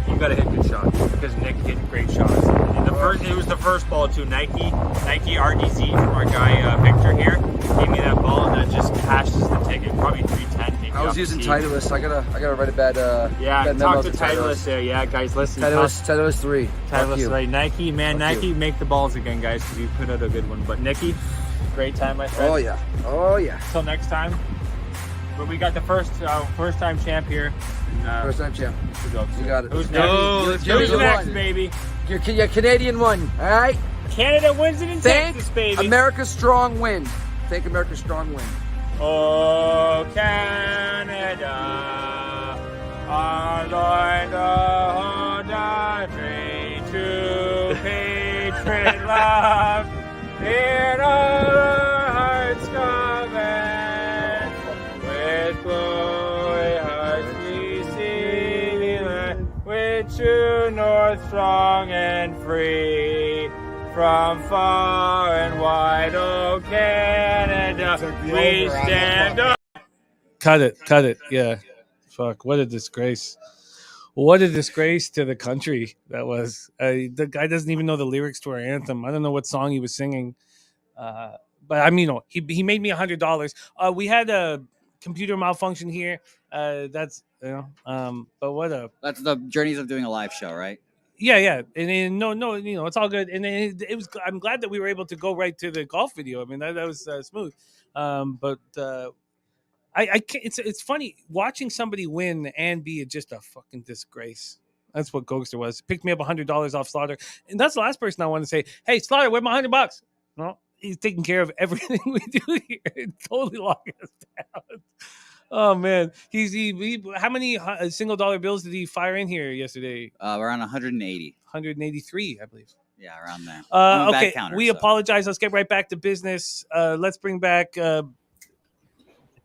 you got to hit good shots because Nick hit great shots. And it was the first ball too. Nike RDZ from our guy Victor here gave me that ball, and that just cashes the ticket. Probably 310. I was using Titleist. I gotta write a bad. Yeah, talk to Titleist there. Yeah, guys, listen. Titleist 3. Titleist right. Nike, man, Nike, make the balls again, guys, because you put out a good one. But Nicky, great time, my friend. Oh yeah. Till next time. But we got the first time champ here. First time champ. You got it. Who's next? Who's next, baby? Your Canadian won. All right. Canada wins it in Texas, baby. America's strong win. Thank America's strong win. Oh, Canada, our Lord, hold our free to patriot love. In our hearts command, with glory hearts we sing, with true north strong and free. From far and wide, oh Canada, we stand up. Cut it. Yeah. Fuck, what a disgrace. What a disgrace to the country that was. The guy doesn't even know the lyrics to our anthem. I don't know what song he was singing. But I mean, he made me $100. We had a computer malfunction here. That's, but what a... That's the journeys of doing a live show, right? Yeah, and no, it's all good. And it was. I'm glad that we were able to go right to the golf video. I mean, that was smooth. But I can't, it's funny watching somebody win and be just a fucking disgrace. That's what Gokster was. Picked me up $100 off Slaughter, and that's the last person I want to say, "Hey, Slaughter, where's my $100?" No, he's taking care of everything we do here. It's totally locking us down. Oh man, he how many single dollar bills did he fire in here yesterday? Around 180, 183, I believe. Yeah, around there. Okay, we apologize. Let's get right back to business. Let's bring back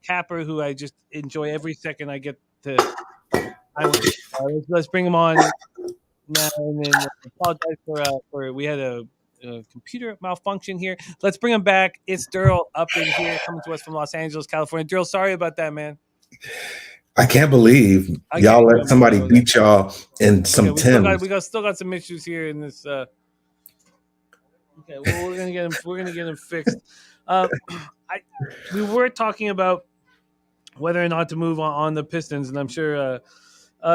Capper, who I just enjoy every second I get to. Let's bring him on now, and then apologize for we had a computer malfunction here. Let's bring him back. It's Darryl up in here, coming to us from Los Angeles, California. Darryl, sorry about that, man. I can't believe y'all let somebody beat y'all in some Timbs. We still got some issues here in this. Okay, well, we're gonna get him fixed. We were talking about whether or not to move on the Pistons, and I'm sure.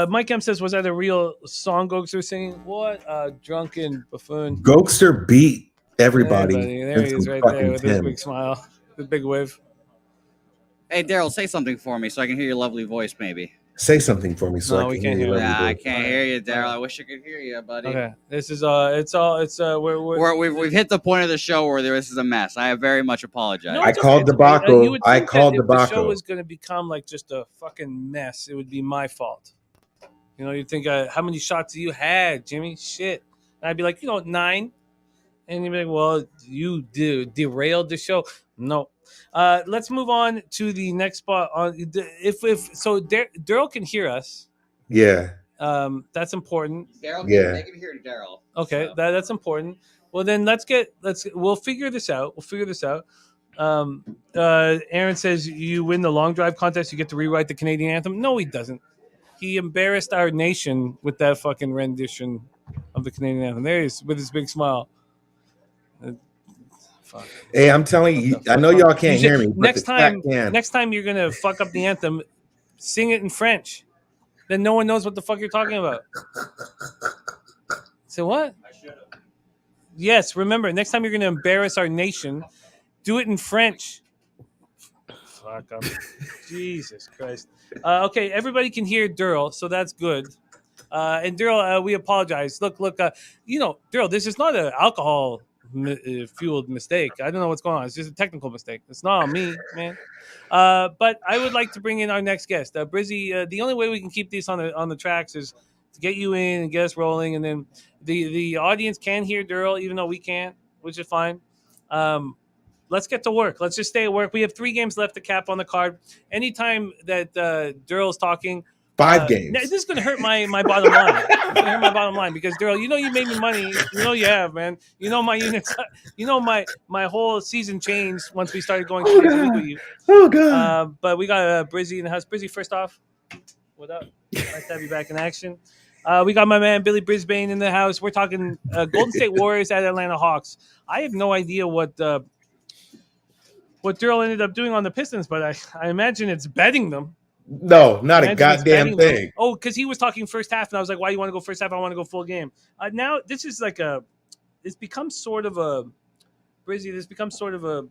Mike M says, was that a real song Gokster singing? What a drunken buffoon. Gokster beat everybody. There he is right there with his big smile, the big wave. Hey, Darryl, say something for me so I can hear your lovely voice, maybe. Say something for me so I can hear you. Yeah, I can't hear you, Darryl. I wish I could hear you, buddy. Okay, this is we've hit the point of the show where this is a mess. I very much apologize. I called debacle. If the show was going to become like just a fucking mess, it would be my fault. You know, you'd think, how many shots you had, Jimmy? Shit. And I'd be like, 9. And you'd be like, well, you derailed the show. No. Let's move on to the next spot. Darryl can hear us. Yeah. That's important. Darryl, they can hear Darryl. Okay, so. That's important. Well, then we'll figure this out. Aaron says you win the long drive contest, you get to rewrite the Canadian anthem. No, he doesn't. He embarrassed our nation with that fucking rendition of the Canadian anthem. There he is with his big smile. Fuck. Hey, I'm telling you, I know y'all can't hear me. Next time you're gonna fuck up the anthem, sing it in French. Then no one knows what the fuck you're talking about. So what? I should have. Yes, remember, next time you're gonna embarrass our nation, do it in French. fuck. Jesus Christ. Okay, everybody can hear Darryl, so that's good. And Darryl, we apologize. Look. Darryl, this is not an alcohol fueled mistake. I don't know what's going on. It's just a technical mistake. It's not on me, man. But I would like to bring in our next guest, Brizzy. The only way we can keep this on the tracks is to get you in and get us rolling, and then the audience can hear Darryl, even though we can't, which is fine. Let's get to work. Let's just stay at work. We have 3 games left to cap on the card. Anytime that Darryl's talking, 5 games. This is going to hurt my bottom line. It's going to hurt my bottom line because Darryl, you made me money. You have, man. My units. My whole season changed once we started going 2 days a week with you. Oh God. But we got Brizzy in the house. Brizzy, first off, what up? Nice to have you back in action. We got my man Billy Brisbane in the house. We're talking Golden State Warriors at Atlanta Hawks. I have no idea what Darryl ended up doing on the Pistons, but I imagine it's betting them. No, not a goddamn thing. Them. Oh, because he was talking first half, and I was like, why do you want to go first half? I want to go full game. Now, this is it's become sort of a, Brizzy, this becomes sort of a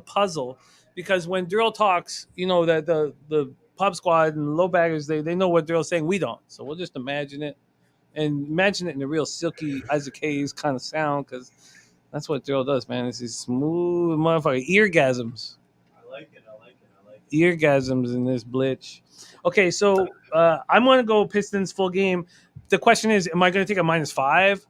puzzle, because when Darryl talks, that the pub squad and low baggers, they know what Darryl's saying. We don't. So we'll just imagine it, and imagine it in a real silky Isaac Hayes kind of sound, because that's what Darryl does, man. It's these smooth motherfucker eargasms. I like it. Eargasms in this blitz. Okay, so I'm going to go Pistons full game. The question is, am I going to take a -5?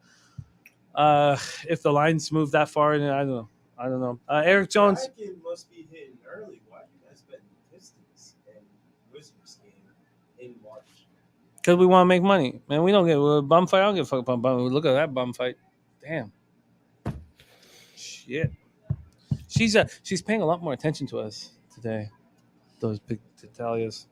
If the lines move that far, then I don't know. Eric Jones. It must be hitting early. Why do you guys bet the Pistons and Wizards game in March? Because we want to make money, man. We don't get a bum fight. I don't give a fuck about bum. Look at that bum fight. Damn. Shit. She's paying a lot more attention to us today. Those big Italias.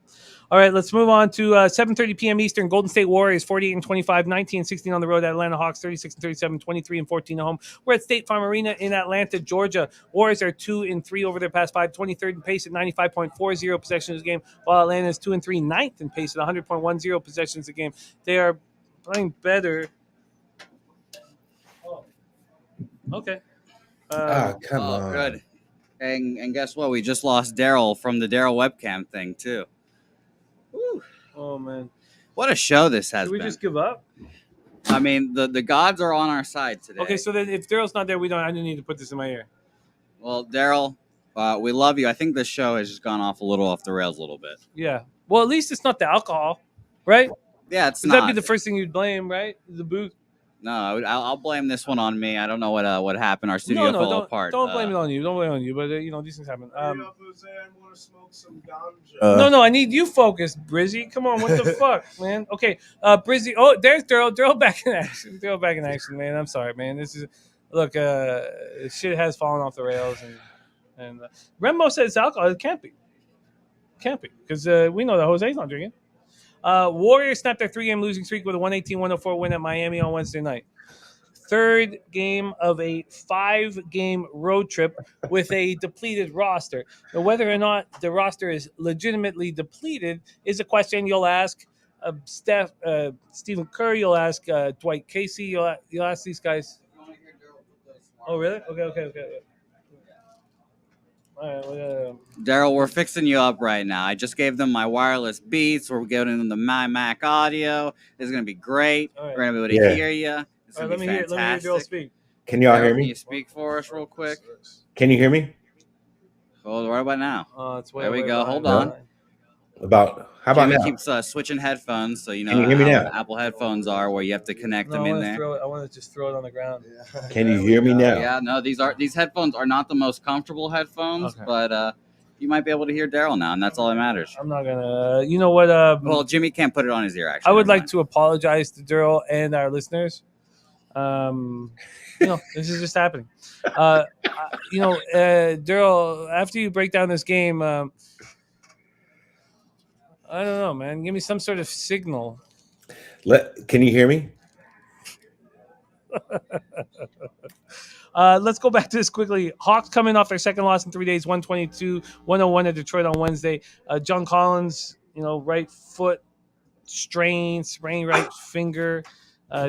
All right, let's move on to 7:30 p.m. Eastern. Golden State Warriors 48-25, 19-16 on the road at Atlanta Hawks, 36-37, 23-14 at home. We're at State Farm Arena in Atlanta, Georgia. Warriors are 2-3 over their past 5, 23rd in pace at 95.40 possessions a game, while Atlanta is 2-3, 9th in pace at 100.10 possessions a game. They are playing better. Oh, okay. Come on. Good. And guess what? We just lost Darryl from the Darryl webcam thing too. Woo. Oh man, what a show this has been. Did we just give up? I mean, the gods are on our side today. Okay, so then if Darryl's not there, I didn't need to put this in my ear. Well, Darryl, we love you. I think this show has just gone off the rails a little bit. Yeah. Well, at least it's not the alcohol, right? Yeah, it's not. That'd be the first thing you'd blame, right? The booze. No, I'll blame this one on me. I don't know what happened. Our studio fell apart. Don't blame it on you. Don't blame it on you. But these things happen. No, I need you focused, Brizzy. Come on, what the fuck, man? Okay, Brizzy. Oh, there's Darryl. Darryl back in action. Darryl back in action, man. I'm sorry, man. This is shit has fallen off the rails, and Rembo says alcohol. It can't be because we know that Jose's not drinking. Warriors snapped their 3-game losing streak with a 118-104 win at Miami on Wednesday night. Third game of a 5-game road trip with a depleted roster. Now, whether or not the roster is legitimately depleted is a question you'll ask Stephen Curry. You'll ask Dwight Casey. You'll ask these guys. Oh, really? Okay. Darryl, we're fixing you up right now. I just gave them my wireless beats. We're giving them the my Mac audio. It's gonna be great. Right. We're gonna be able to hear you. It's gonna be fantastic. Let me hear Darryl speak. Can y'all hear me? Can you speak for us real quick? Can you hear me? Hold right about now. There we go. Hold on. How about Jimmy now? keeps switching headphones, so you know Can you hear me now? Apple headphones are where you have to connect them in there. I want to just throw it on the ground. Can you hear me now? Yeah, no, these headphones are not the most comfortable headphones, but you might be able to hear Darryl now, and that's all that matters. I'm not gonna. You know what? Well, Jimmy can't put it on his ear. Actually, I would like to apologize to Darryl and our listeners. This is just happening. Darryl, after you break down this game, I don't know, man. Give me some sort of signal. Can you hear me? Let's go back to this quickly. Hawks coming off their second loss in 3 days, 122-101 at Detroit on Wednesday. John Collins, right foot sprain right finger.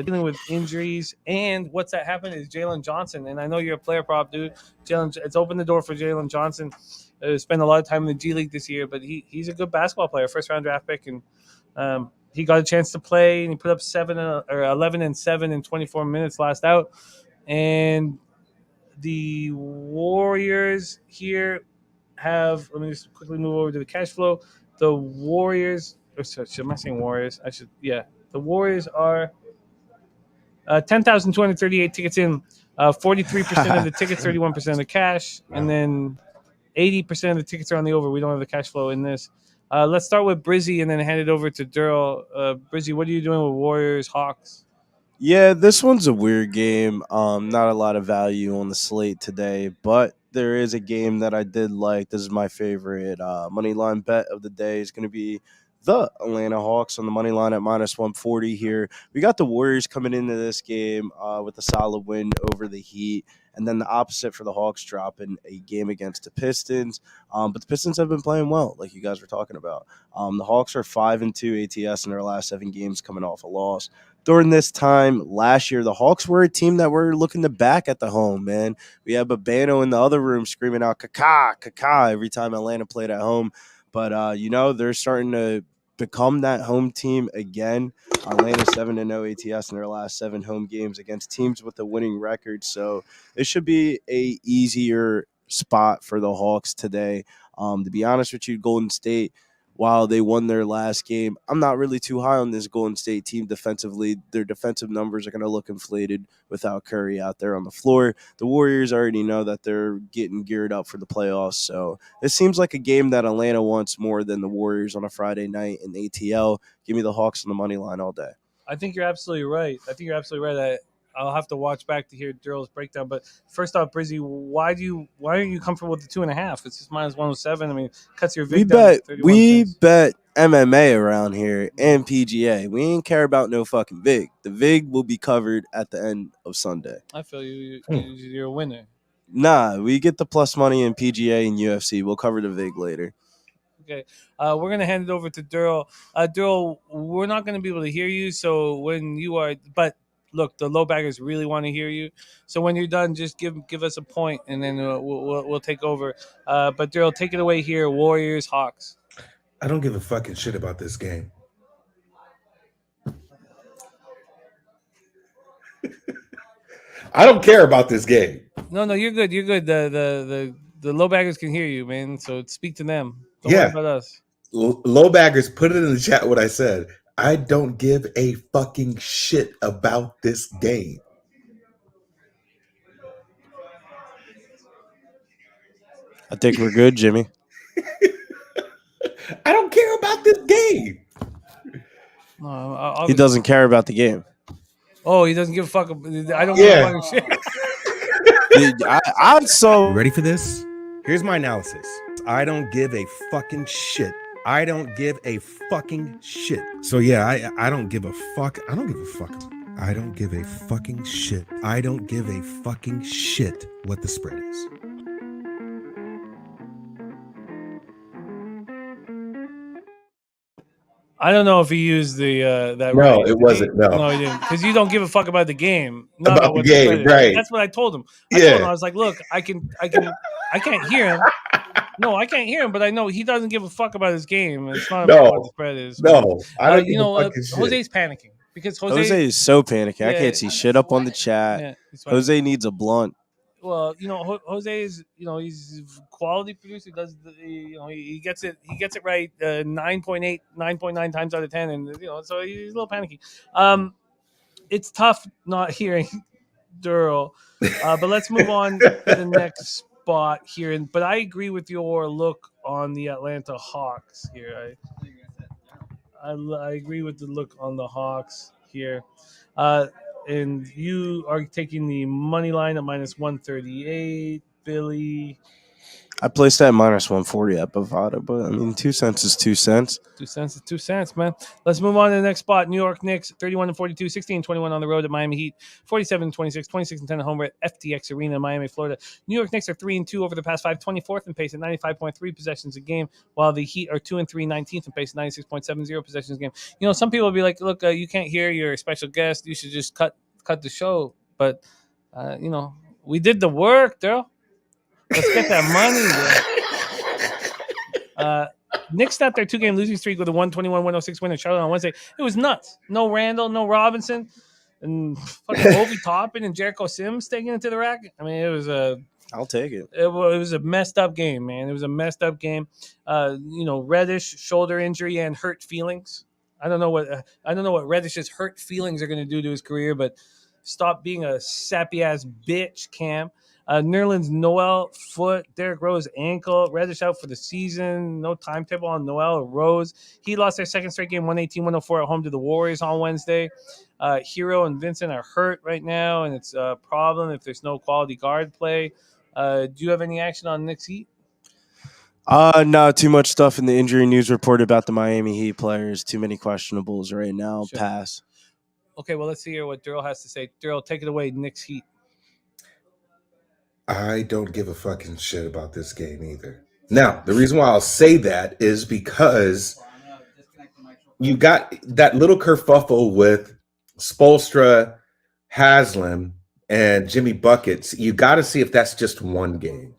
dealing with injuries. And what's that happened is Jalen Johnson. And I know you're a player prop, dude. It's opened the door for Jalen Johnson. Spent a lot of time in the G League this year, but he's a good basketball player, first-round draft pick. And he got a chance to play, and he put up 11 and 7 in 24 minutes last out. And the Warriors here have, let me just quickly move over to the cash flow. The Warriors, am I saying Warriors? The Warriors are 10,238 tickets in, 43% of the tickets, 31% of the cash, and then 80% of the tickets are on the over. We don't have the cash flow in this. Let's start with Brizzy and then hand it over to Darryl. Brizzy, what are you doing with Warriors, Hawks? Yeah, this one's a weird game. Not a lot of value on the slate today, but there is a game that I did like. This is my favorite money line bet of the day. Is going to be the Atlanta Hawks on the money line at -140 here. We got the Warriors coming into this game with a solid win over the Heat. And then the opposite for the Hawks dropping a game against the Pistons. But the Pistons have been playing well, like you guys were talking about. The Hawks are 5-2 ATS in their last 7 games coming off a loss. During this time last year, the Hawks were a team that were looking to back at the home, man. We had Bobano in the other room screaming out, "Kaka," every time Atlanta played at home. But, they're starting to become that home team again. Atlanta 7-0 ATS in their last 7 home games against teams with a winning record. So it should be a easier spot for the Hawks today. To be honest with you, Golden State, while they won their last game, I'm not really too high on this Golden State team defensively. Their defensive numbers are going to look inflated without Curry out there on the floor. The Warriors already know that they're getting geared up for the playoffs. So it seems like a game that Atlanta wants more than the Warriors on a Friday night in ATL. Give me the Hawks on the money line all day. I think you're absolutely right. I'll have to watch back to hear Darryl's breakdown. But first off, Brizzy, why are you comfortable with the 2.5? It's just -107. I mean, cuts your VIG down to 31 We cents. bet MMA around here and PGA. We ain't care about no fucking VIG. The VIG will be covered at the end of Sunday. I feel you're a winner. Nah, we get the plus money in PGA and UFC. We'll cover the VIG later. Okay, we're gonna hand it over to Darryl. Darryl, we're not gonna be able to hear you, so when you are, but look, the low baggers really want to hear you. So when you're done, just give us a point, and then we'll take over. But Darryl, take it away here. Warriors, Hawks. I don't give a fucking shit about this game. I don't care about this game. No, you're good. You're good. The low baggers can hear you, man. So speak to them. Don't worry about us. Low baggers, put it in the chat what I said. I don't give a fucking shit about this game. I think we're good, Jimmy. I don't care about this game. He doesn't care about the game. Oh, he doesn't give a fuck. I don't give a fucking shit. I'm so ready for this. Here's my analysis. I don't give a fucking shit. I don't give a fucking shit. So yeah, I don't give a fuck. I don't give a fuck. I don't give a fucking shit. I don't give a fucking shit what the spread is. I don't know if he used the that. No, right. it wasn't. No, he didn't, because you don't give a fuck about the game. Not about the what game, spread is. right? That's what I told him. I told him, I was like, look, I can't hear him. No, I can't hear him, but I know he doesn't give a fuck about his game. It's not about what the spread is. No, I don't give a fucking shit. Jose's panicking because Jose is so panicking. I can't see shit up on the chat. Yeah, Jose needs a blunt. Well, Jose is, he's a quality producer. He gets it right 9.9 times out of 10, and so he's a little panicky. It's tough not hearing Darryl, but let's move on to the next spot here. But I agree with your look on the Atlanta Hawks here. I agree with the look on the Hawks here. And you are taking the money line at -138, Billy. I placed that minus 140 at Bovada, but I mean, 2 cents is 2 cents. 2 cents is 2 cents, man. Let's move on to the next spot. New York Knicks, 31-42, 16-21 on the road at Miami Heat, 47-26, 26-10 at home at FTX Arena in Miami, Florida. New York Knicks are 3-2 over the past 5, 24th in pace at 95.3 possessions a game, while the Heat are 2-3, 19th in pace at 96.70 possessions a game. You know, some people will be like, look, you can't hear your special guest. You should just cut the show. But, you know, we did the work, Daryl. Let's get that money. Knicks stopped their 2-game losing streak with a 121-106 win in Charlotte on Wednesday. It was nuts. No Randall, no Robinson, and fucking Obi Toppin and Jericho Sims taking it to the rack. I mean, it was I'll take it. It was a messed up game, man. It was a messed up game. You know, Reddish shoulder injury and hurt feelings. I don't know what Reddish's hurt feelings are going to do to his career, but stop being a sappy ass bitch, Cam. Nerlens Noel foot, Derrick Rose ankle, Reddish out for the season. No timetable on Noel or Rose. He lost their second straight game, 118-104 at home to the Warriors on Wednesday. Hero and Vincent are hurt right now, and it's a problem if there's no quality guard play. Do you have any action on Knicks Heat? Not too much stuff in the injury news report about the Miami Heat players. Too many questionables right now. Sure. Pass. Okay, well, let's hear what Daryl has to say. Daryl, take it away, Knicks Heat. I don't give a fucking shit about this game either. Now, the reason why I'll say that is because you got that little kerfuffle with Spoelstra, Haslam, and Jimmy Buckets. You got to see if that's just one game,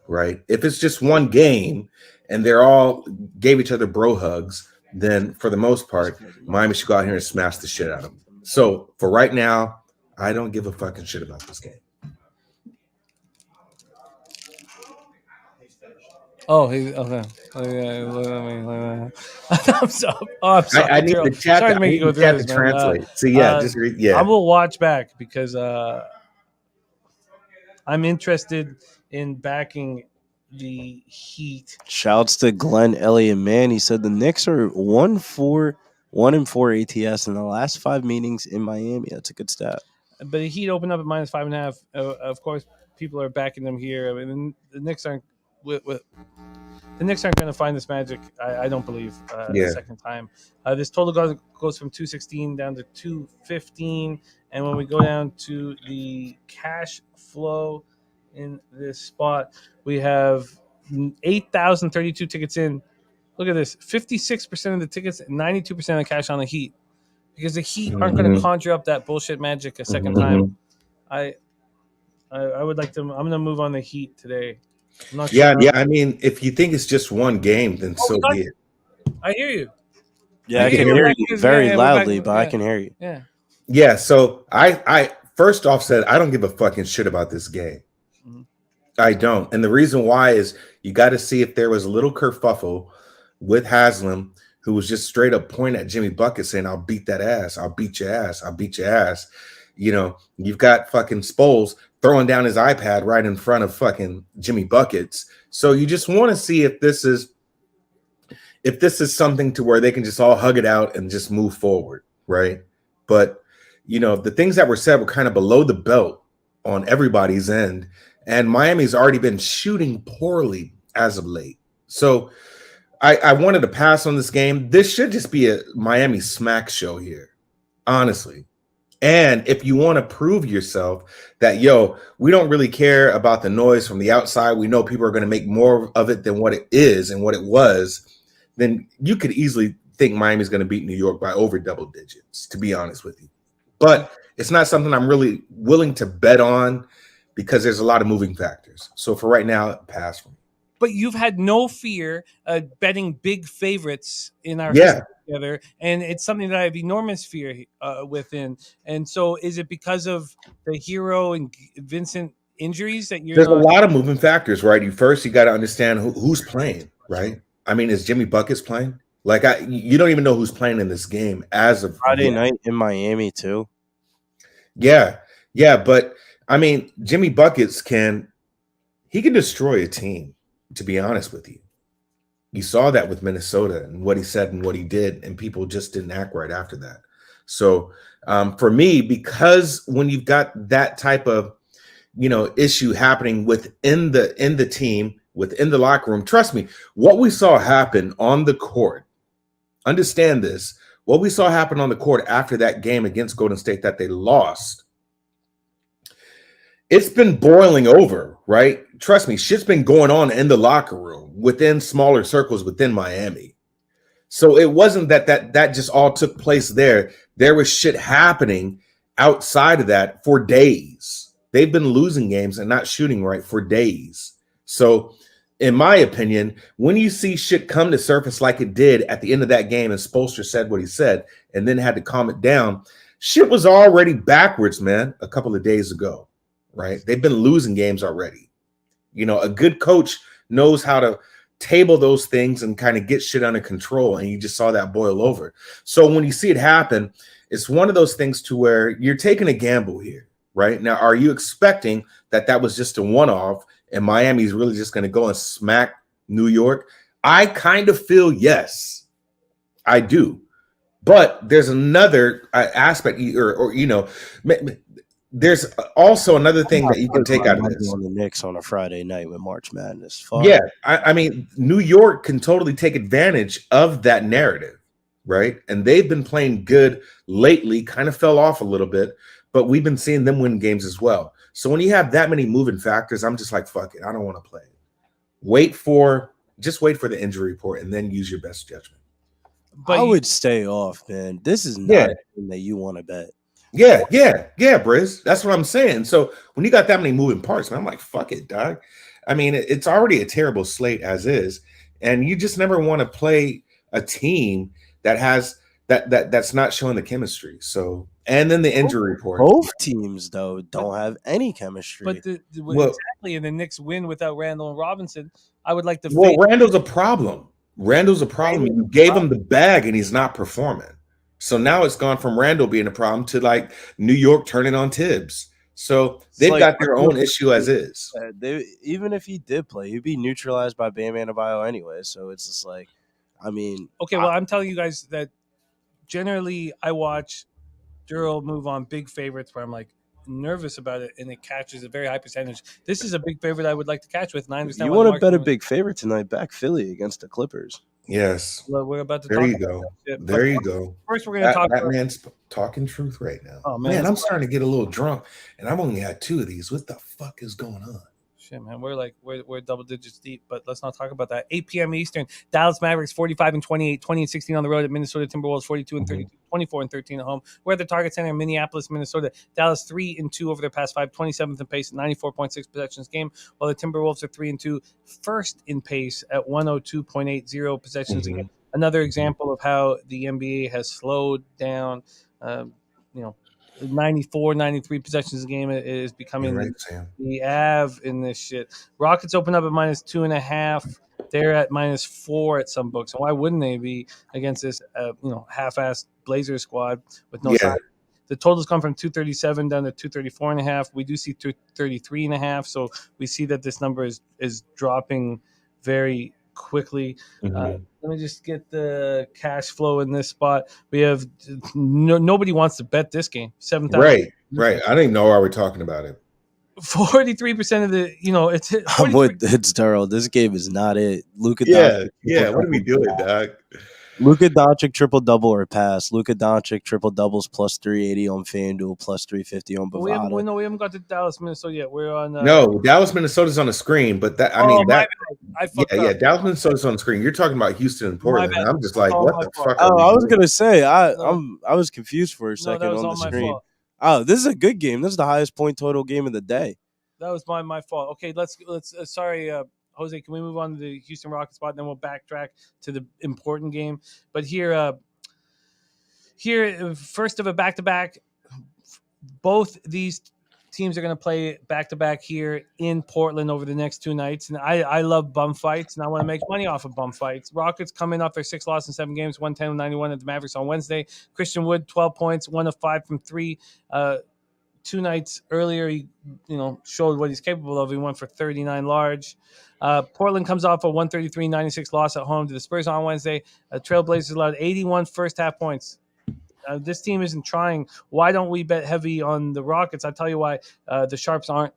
right? If it's just one game and they're all gave each other bro hugs, then for the most part, Miami should go out here and smash the shit out of them. So for right now, I don't give a fucking shit about this game. Oh, he's okay. Oh, yeah, I'm sorry. I need the chat. Sorry to make you go through this, to translate. So yeah, just read. Yeah, I will watch back because I'm interested in backing the Heat. Shouts to Glenn Elliott, man. He said the Knicks are 1-4 ATS in the last 5 meetings in Miami. That's a good stat. But the Heat opened up at -5.5. Of course, people are backing them here. I mean, the Knicks aren't. The Knicks aren't going to find this magic, I don't believe, the second time. This total goes from 216 down to 215. And when we go down to the cash flow in this spot, we have 8,032 tickets in. Look at this. 56% of the tickets, 92% of the cash on the Heat. Because the Heat aren't going to conjure up that bullshit magic a second time. I would like to – I'm going to move on the Heat today. Yeah. I mean, if you think it's just one game, then so be it. I hear you. Yeah, I can hear you very loudly, but I can hear you. Yeah. Yeah. So I first off said I don't give a fucking shit about this game. Mm-hmm. I don't, and the reason why is you got to see if there was a little kerfuffle with Haslam, who was just straight up pointing at Jimmy Bucket saying, "I'll beat that ass. I'll beat your ass. I'll beat your ass." You know, you've got fucking Spoles throwing down his iPad right in front of fucking Jimmy Buckets. So you just want to see if this is something to where they can just all hug it out and just move forward, right? But, you know, the things that were said were kind of below the belt on everybody's end. And Miami's already been shooting poorly as of late. So I wanted to pass on this game. This should just be a Miami smack show here, honestly. And if you want to prove yourself that, we don't really care about the noise from the outside, we know people are going to make more of it than what it is and what it was, then you could easily think Miami's going to beat New York by over double digits, to be honest with you. But it's not something I'm really willing to bet on because there's a lot of moving factors. So for right now, pass for me. But you've had no fear betting big favorites in our history together, and it's something that I have enormous fear within. And so, is it because of the Hero and Vincent injuries that you're? There's a lot of moving factors, right? You got to understand who's playing, right? I mean, is Jimmy Buckets playing? Like, you don't even know who's playing in this game as of Friday night in Miami too. Yeah, but I mean, Jimmy Buckets can destroy a team. To be honest with you, you saw that with Minnesota and what he said and what he did, and people just didn't act right after that. So for me, because when you've got that type of issue happening within the team within the locker room. Trust me, what we saw happen on the court, understand this, what we saw happen on the court after that game against Golden State that they lost, it's been boiling over, right? Trust me, shit's been going on in the locker room within smaller circles within Miami. So it wasn't that just all took place there. There was shit happening outside of that for days. They've been losing games and not shooting right for days. So in my opinion, when you see shit come to surface like it did at the end of that game and Spoelstra said what he said and then had to calm it down, shit was already backwards, man, a couple of days ago, right? They've been losing games already. You know, a good coach knows how to table those things and kind of get shit under control, and you just saw that boil over. So when you see it happen, it's one of those things to where you're taking a gamble here, right? Now, are you expecting that was just a one-off and Miami's really just going to go and smack New York? I kind of feel yes, I do. But there's another aspect, or you know, there's also another thing that you can take out of this. On the Knicks on a Friday night with March Madness. Fuck. Yeah, I mean, New York can totally take advantage of that narrative, right? And they've been playing good lately, kind of fell off a little bit, but we've been seeing them win games as well. So when you have that many moving factors, I'm just like, fuck it, I don't want to play. Just wait for the injury report and then use your best judgment. But I would stay off, man. This is not a thing that you want to bet. Yeah, Briz. That's what I'm saying. So when you got that many moving parts, man, I'm like, fuck it, dog. I mean, it's already a terrible slate as is, and you just never want to play a team that has that's not showing the chemistry. So, and then the injury report. Both teams though don't have any chemistry. But exactly, and the Knicks win without Randall and Robinson. I would like to. Well, Randall's a problem. You gave him the bag, and he's not performing. So now it's gone from Randall being a problem to like New York turning on Tibbs. So they've got their own issue as is. Even if he did play, he'd be neutralized by Bam Adebayo anyway. So it's just like, I mean. Okay, well, I'm telling you guys that generally I watch Darryl move on big favorites where I'm like nervous about it, and it catches a very high percentage. This is a big favorite I would like to catch with, and I understand. You want to bet a big favorite tonight? Back Philly against the Clippers. Yes. Well, we're about to there talk you about go. that. There you go. First, we're going to talk. That man's talking truth right now. Oh man, I'm starting to get a little drunk, and I've only had 2 of these. What the fuck is going on? Shit, man, we're double digits deep, but let's not talk about that. 8 p.m. Eastern. Dallas Mavericks 45-28, 20-16 on the road at Minnesota Timberwolves 42-32, 24-13 at home. We're at the Target Center in Minneapolis, Minnesota. Dallas 3-2 over their past 5, 27th in pace at 94.6 possessions game, while the Timberwolves are 3-2, first in pace at 102.80 possessions a game. Another example of how the NBA has slowed down. 94, 93 possessions a game is becoming the av in this shit. Rockets open up at -2.5. They're at -4 at some books. And why wouldn't they be against this, half-assed Blazers squad with no side? The totals come from 237 down to 234.5. We do see 233.5. So we see that this number is dropping very quickly. Let me just get the cash flow in this spot. We have nobody wants to bet this game. 7,000. Right. I don't even know why we're talking about it. 43% of the, it's it's Darryl. This game is not it. Luka. Yeah. What are we doing, dog? Luka Doncic triple double or pass. Luka Doncic triple doubles plus 380 on FanDuel, plus 350 on Bobano. We haven't got to Dallas, Minnesota yet. We're on. No, Dallas, Minnesota's on the screen, but Dallas, Minnesota's on the screen. You're talking about Houston and Portland. And I'm just like, what the fuck? I was gonna say, I was confused for a second on the screen. Oh, this is a good game. This is the highest point total game of the day. That was my fault. Okay, let's. Sorry. Jose, can we move on to the Houston Rockets spot, and then we'll backtrack to the important game? But here, first of a back-to-back, both these teams are going to play back-to-back here in Portland over the next 2 nights. And I love bum fights, and I want to make money off of bum fights. Rockets coming off their 6 losses in 7 games, 110-91 at the Mavericks on Wednesday. Christian Wood, 12 points, 1 of 5 from 3. 2 nights earlier, he showed what he's capable of. He went for 39 large. Portland comes off a 133-96 loss at home to the Spurs on Wednesday. Trailblazers allowed 81 first-half points. This team isn't trying. Why don't we bet heavy on the Rockets? I tell you why. The Sharps aren't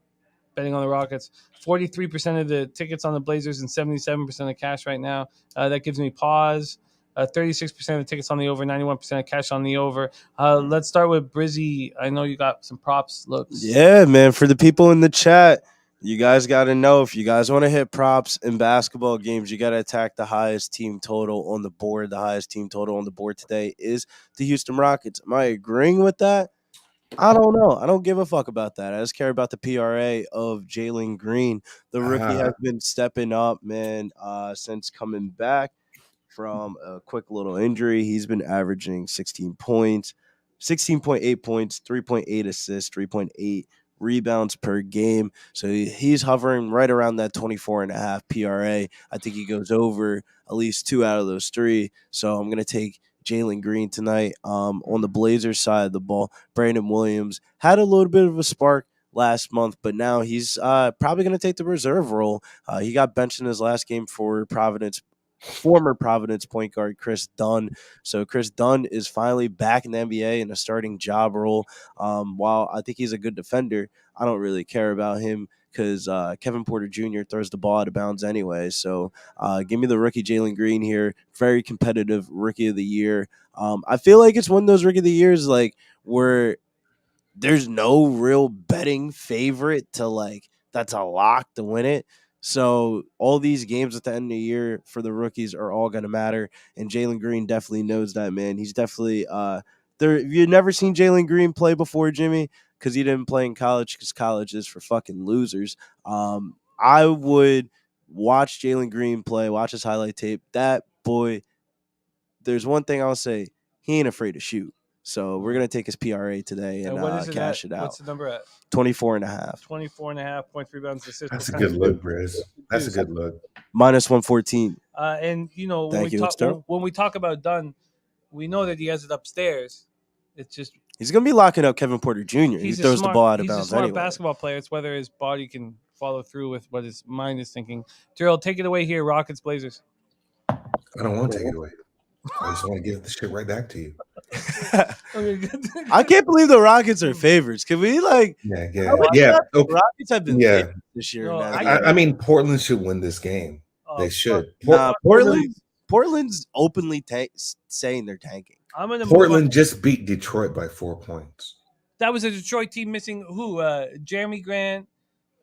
betting on the Rockets. 43% of the tickets on the Blazers and 77% of cash right now. That gives me pause. 36% of the tickets on the over, 91% of cash on the over. Let's start with Brizzy. I know you got some props looks. Yeah, man. For the people in the chat, you guys got to know if you guys want to hit props in basketball games, you got to attack the highest team total on the board. The highest team total on the board today is the Houston Rockets. Am I agreeing with that? I don't know. I don't give a fuck about that. I just care about the PRA of Jalen Green. The rookie has been stepping up, man, since coming back from a quick little injury. He's been averaging 16 points, 16.8 points, 3.8 assists, 3.8 rebounds per game. So he's hovering right around that 24.5 PRA. I think he goes over at least 2 out of those 3. So I'm going to take Jalen Green tonight. On the Blazers side of the ball, Brandon Williams had a little bit of a spark last month, but now he's probably going to take the reserve role. He got benched in his last game for former Providence point guard Chris Dunn. So Chris Dunn is finally back in the NBA in a starting job role. While I think he's a good defender, I don't really care about him because Kevin Porter Jr. throws the ball out of bounds anyway. So give me the rookie Jalen Green here. Very competitive rookie of the year. I feel like it's one of those rookie of the years like where there's no real betting favorite to like that's a lock to win it. So all these games at the end of the year for the rookies are all going to matter. And Jalen Green definitely knows that, man. He's definitely there. You've never seen Jalen Green play before, Jimmy, because he didn't play in college because college is for fucking losers. I would watch Jalen Green play, watch his highlight tape. That boy, there's one thing I'll say. He ain't afraid to shoot. So we're going to take his PRA today and cash it out. What's the number at? 24.5. 24.5 points, rebounds, assists. That's a good look, Briz. That's a good look. Minus 114. And, you know, when we talk about Dunn, we know that he has it upstairs. It's just he's going to be locking up Kevin Porter Jr. He throws the ball out of bounds He's a smart anyway. basketball player. It's whether his body can follow through with what his mind is thinking. Darryl, take it away here, Rockets, Blazers. I don't want to take it away. I just want to give the shit right back to you. I can't believe the Rockets are favorites. Can we like? Yeah. The Rockets have been favorites this year. No, I mean, Portland should win this game. They should. Portland's openly saying they're tanking. Portland just beat Detroit by 4 points. That was a Detroit team missing who? Jeremy Grant.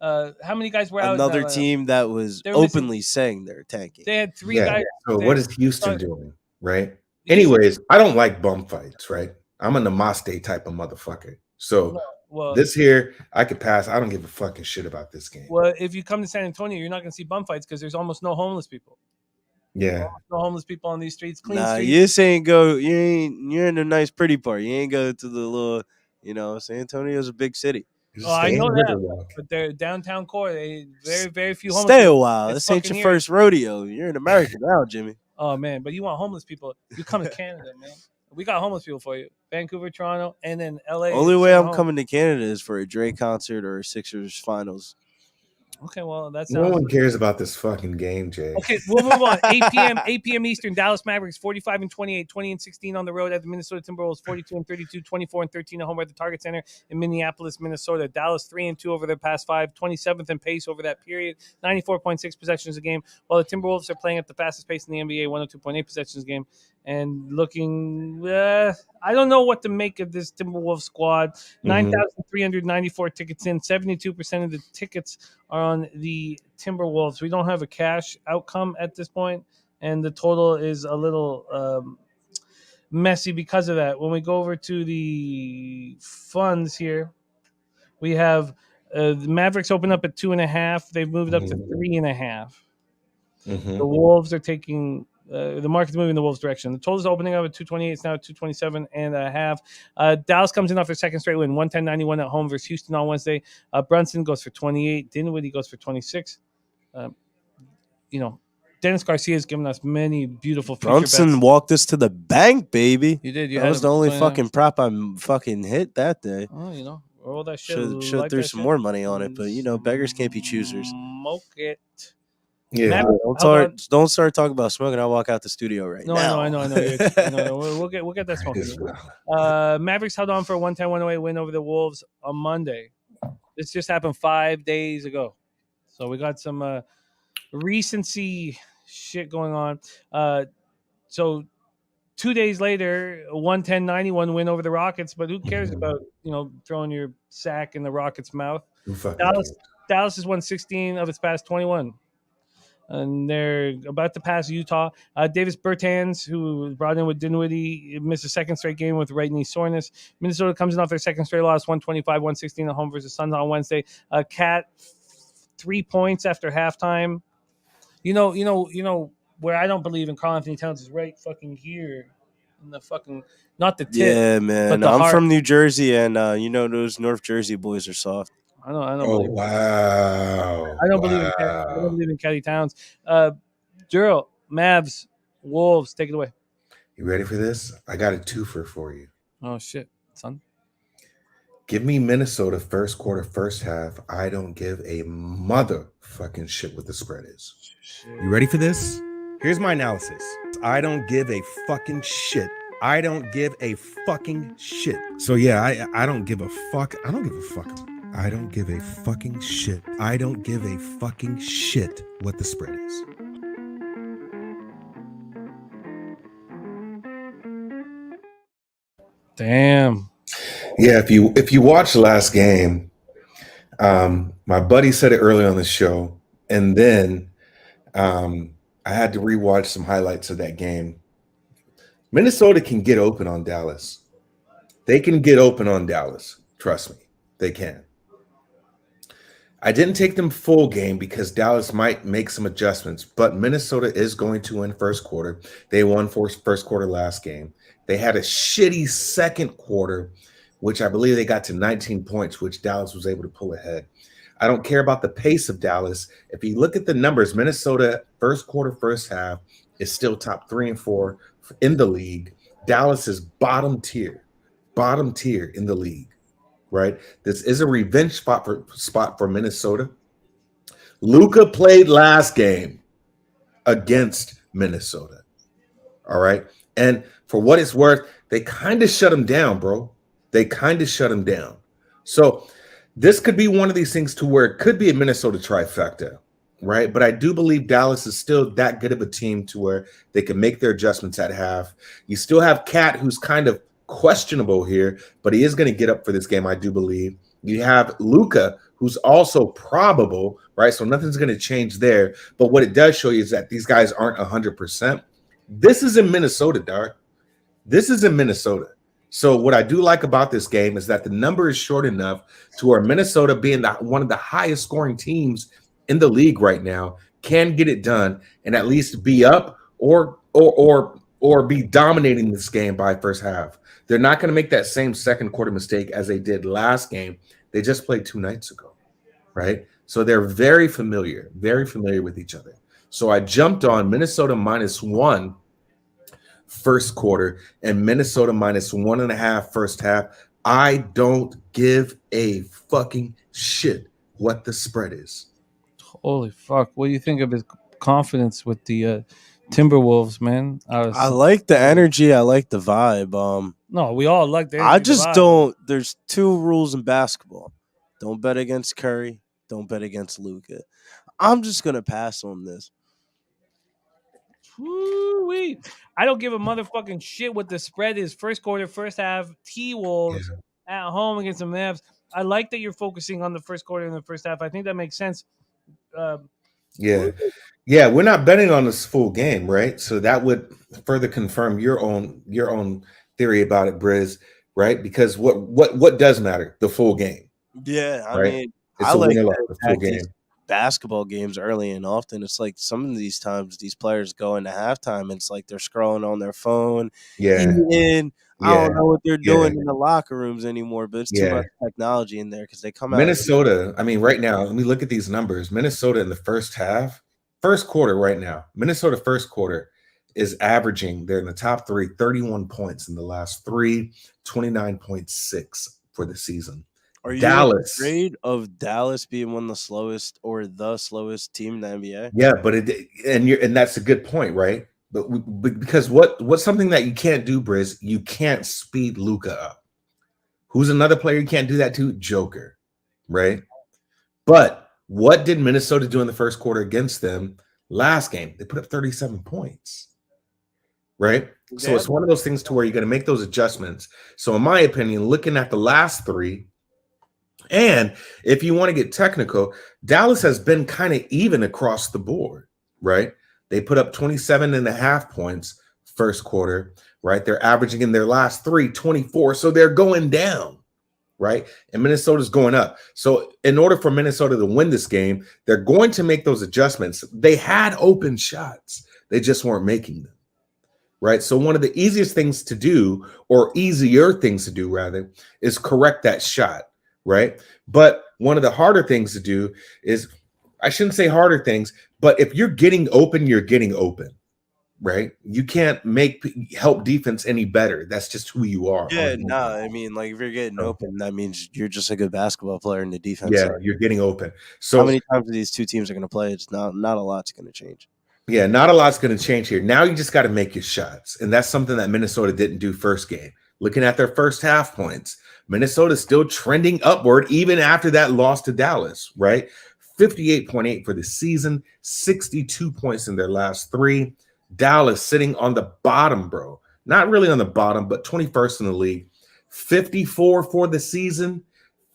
How many guys were out? Another team that was openly saying they're tanking. They had 3 guys. So what is Houston doing? Right. Anyways, I don't like bum fights. Right. I'm a Namaste type of motherfucker. So this here, I could pass. I don't give a fucking shit about this game. Well, if you come to San Antonio, you're not going to see bum fights because there's almost no homeless people. Yeah. No homeless people on these streets. Clean Nah, streets. you saying go. You're in the nice, pretty part. You ain't go to the little. San Antonio's a big city. Oh, I know that, but they're downtown core. They very few homeless. Stay people. a while. This ain't your first rodeo. You're in America now, Jimmy. Oh man, but you want homeless people? You come to Canada, man. We got homeless people for you. Vancouver, Toronto, and then LA. Only way I'm coming to Canada is for a Drake concert or a Sixers finals. Okay, well that's no one cares about this fucking game, Jay. Okay, we'll move on. 8 p.m. Eastern. Dallas Mavericks 45-28, 20-16 on the road at the Minnesota Timberwolves 42-32, 24-13 at home at the Target Center in Minneapolis, Minnesota. Dallas 3-2 over their past 5, 27th in pace over that period, 94.6 possessions a game. While the Timberwolves are playing at the fastest pace in the NBA, 102.8 possessions a game, and looking. I don't know what to make of this Timberwolves squad. 9,394 tickets in. 72% of the tickets are on the Timberwolves. We don't have a cash outcome at this point, and the total is a little messy because of that. When we go over to the funds here, we have the Mavericks open up at 2.5. They've moved up to 3.5. The Wolves are taking. The market's moving in the Wolves' direction. The total is opening up at 228. It's now at 227.5. Dallas comes in off their second straight win, 110-91 at home versus Houston on Wednesday. Brunson goes for 28. Dinwiddie goes for 26. Dennis Garcia has given us many beautiful future Brunson bets. walked us to the bank, baby. You did. That was the only fucking prop I fucking hit that day. Oh, roll that shit. Should threw some more money on it, but beggars can't be choosers. Smoke it. Yeah, don't start talking about smoking. I'll walk out the studio right now. I know. We'll get that smoking. Mavericks held on for a 110-108 win over the Wolves on Monday. This just happened 5 days ago. So we got some recency shit going on. So 2 days later, 110-91 win over the Rockets. But who cares about throwing your sack in the Rockets' mouth? Dallas has won 16 of its past 21. And they're about to pass Utah. Davis Bertans, who was brought in with Dinwiddie, missed a second straight game with right knee soreness. Minnesota comes in off their second straight loss, 125-116 at home versus Suns on Wednesday. Cat 3 points after halftime. You know where I don't believe in Karl Anthony Towns is right fucking here. In the fucking, not the tip. Yeah, man. But I'm from New Jersey, and those North Jersey boys are soft. I don't believe wow. I don't believe in Kelly Towns. Darryl, Mavs, Wolves, take it away. You ready for this? I got a twofer for you. Oh shit, son. Give me Minnesota first quarter, first half. I don't give a motherfucking shit what the spread is. Shit. You ready for this? Here's my analysis. I don't give a fucking shit. I don't give a fucking shit. So yeah, I don't give a fuck. I don't give a fuck. I don't give a fucking shit. I don't give a fucking shit what the spread is. Damn. Yeah, if you watch the last game, my buddy said it early on the show, and then I had to rewatch some highlights of that game. Minnesota can get open on Dallas. They can get open on Dallas. Trust me, they can. I didn't take them full game because Dallas might make some adjustments, but Minnesota is going to win first quarter. They won first quarter last game. They had a shitty second quarter, which I believe they got to 19 points, which Dallas was able to pull ahead. I don't care about the pace of Dallas. If you look at the numbers, Minnesota first quarter, first half is still top 3 and 4 in the league. Dallas is bottom tier in the league. Right, this is a revenge spot for Minnesota. Luka played last game against Minnesota. All right, and for what it's worth, they kind of shut him down, bro. They kind of shut him down. So this could be one of these things to where it could be a Minnesota trifecta, right? But I do believe Dallas is still that good of a team to where they can make their adjustments at half. You still have Cat, who's kind of questionable here, but he is going to get up for this game, I do believe. You have Luka, who's also probable, right? So nothing's going to change there. But what it does show you is that these guys aren't 100%. This is in Minnesota, Dar. This is in Minnesota. So what I do like about this game is that the number is short enough to where Minnesota, being one of the highest scoring teams in the league right now, can get it done and at least be up or be dominating this game by first half. They're not going to make that same second quarter mistake as they did last game. They just played 2 nights ago, right? So they're very familiar with each other. So I jumped on Minnesota -1 first quarter and Minnesota -1.5 first half. I don't give a fucking shit what the spread is. Holy fuck. What do you think of his confidence with the Timberwolves, man? I like the energy. I like the vibe. No, we all like the energy. I just don't. There's 2 rules in basketball. Don't bet against Curry. Don't bet against Luka. I'm just going to pass on this. Woo-wee. I don't give a motherfucking shit what the spread is. First quarter, first half, T-Wolves at home against the Mavs. I like that you're focusing on the first quarter and the first half. I think that makes sense. Yeah, we're not betting on this full game, right? So that would further confirm your own theory about it, Briz, right? Because what does matter? The full game. Yeah, I right? mean, it's I like the full game. Basketball games early and often. It's like some of these times these players go into halftime. It's like they're scrolling on their phone. Eating. I don't know what they're doing in the locker rooms anymore, but it's too much technology in there because they come out. Minnesota, I mean, right now, let me look at these numbers. Minnesota in the first quarter right now, Minnesota first quarter is averaging, they're in the top 3, 31 points in the last 3, 29.6 for the season. Are you afraid of Dallas being one of the slowest or the slowest team in the NBA? Yeah, but and that's a good point, right? But because what's something that you can't do, Briz? You can't speed Luka up. Who's another player you can't do that to? Joker. right? But what did Minnesota do in the first quarter against them last game? They put up 37 points, right? So it's one of those things to where you're going to make those adjustments. So in my opinion, looking at the last three, and if you want to get technical, Dallas has been kind of even across the board, right? They put up 27.5 points first quarter, right? They're averaging in their last three 24. So they're going down, right? And Minnesota's going up. So in order for Minnesota to win this game, they're going to make those adjustments. They had open shots. They just weren't making them, right? So one of the easiest things to do, or easier things to do rather, is correct that shot, right? But one of the harder things to do is, I shouldn't say harder things, but if you're getting open, you're getting open, right? You can't help defense any better. That's just who you are. Yeah, no, I mean, like if you're getting open, that means you're just a good basketball player in the defense. Yeah, you're getting open. So how many times these two teams are going to play? It's not a lot's going to change. Yeah, not a lot's going to change here. Now you just got to make your shots, and that's something that Minnesota didn't do first game. Looking at their first half points, Minnesota's still trending upward even after that loss to Dallas, right? 58.8 for the season, 62 points in their last three. Dallas sitting on the bottom, bro. Not really on the bottom, but 21st in the league. 54 for the season,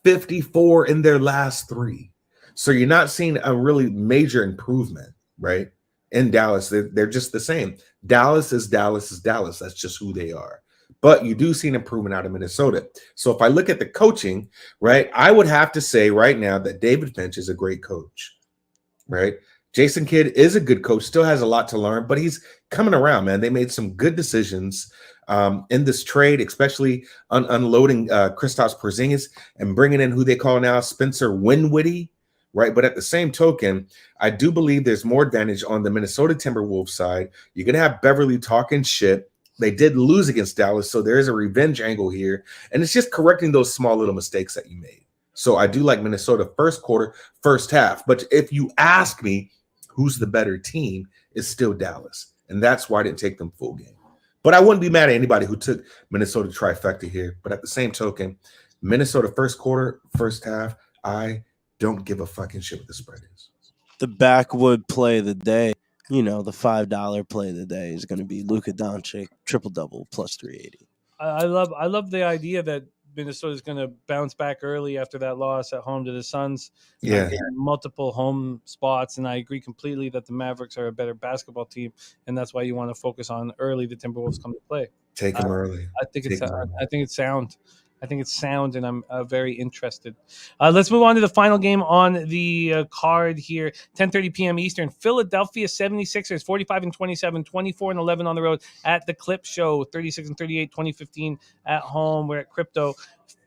54 in their last three. So you're not seeing a really major improvement, right? In Dallas, they're just the same. Dallas is Dallas is Dallas. That's just who they are. But you do see an improvement out of Minnesota. So if I look at the coaching, right, I would have to say right now that David Finch is a great coach, right? Jason Kidd is a good coach, still has a lot to learn, but he's coming around, man. They made some good decisions in this trade, especially unloading Kristaps Porzingis and bringing in who they call now Spencer Dinwiddie, right? But at the same token, I do believe there's more advantage on the Minnesota Timberwolves side. You're going to have Beverly talking shit. They did lose against Dallas, so there is a revenge angle here. And it's just correcting those small little mistakes that you made. So I do like Minnesota first quarter, first half. But if you ask me who's the better team, it's still Dallas. And that's why I didn't take them full game. But I wouldn't be mad at anybody who took Minnesota trifecta here. But at the same token, Minnesota first quarter, first half, I don't give a fucking shit what the spread is. The backwood play of the day, the $5 play of the day is going to be Luka Doncic triple-double plus 380. I love the idea that Minnesota is going to bounce back early after that loss at home to the Suns. Yeah. Multiple home spots, and I agree completely that the Mavericks are a better basketball team, and that's why you want to focus on early the Timberwolves come to play. Take them early. I think it's sound. I think it's sound, and I'm very interested. Let's move on to the final game on the card here. 10:30 p.m. Eastern. Philadelphia 76ers, 45-27, 24-11 on the road at the Clip Show, 36-38, 2015 at home. We're at Crypto.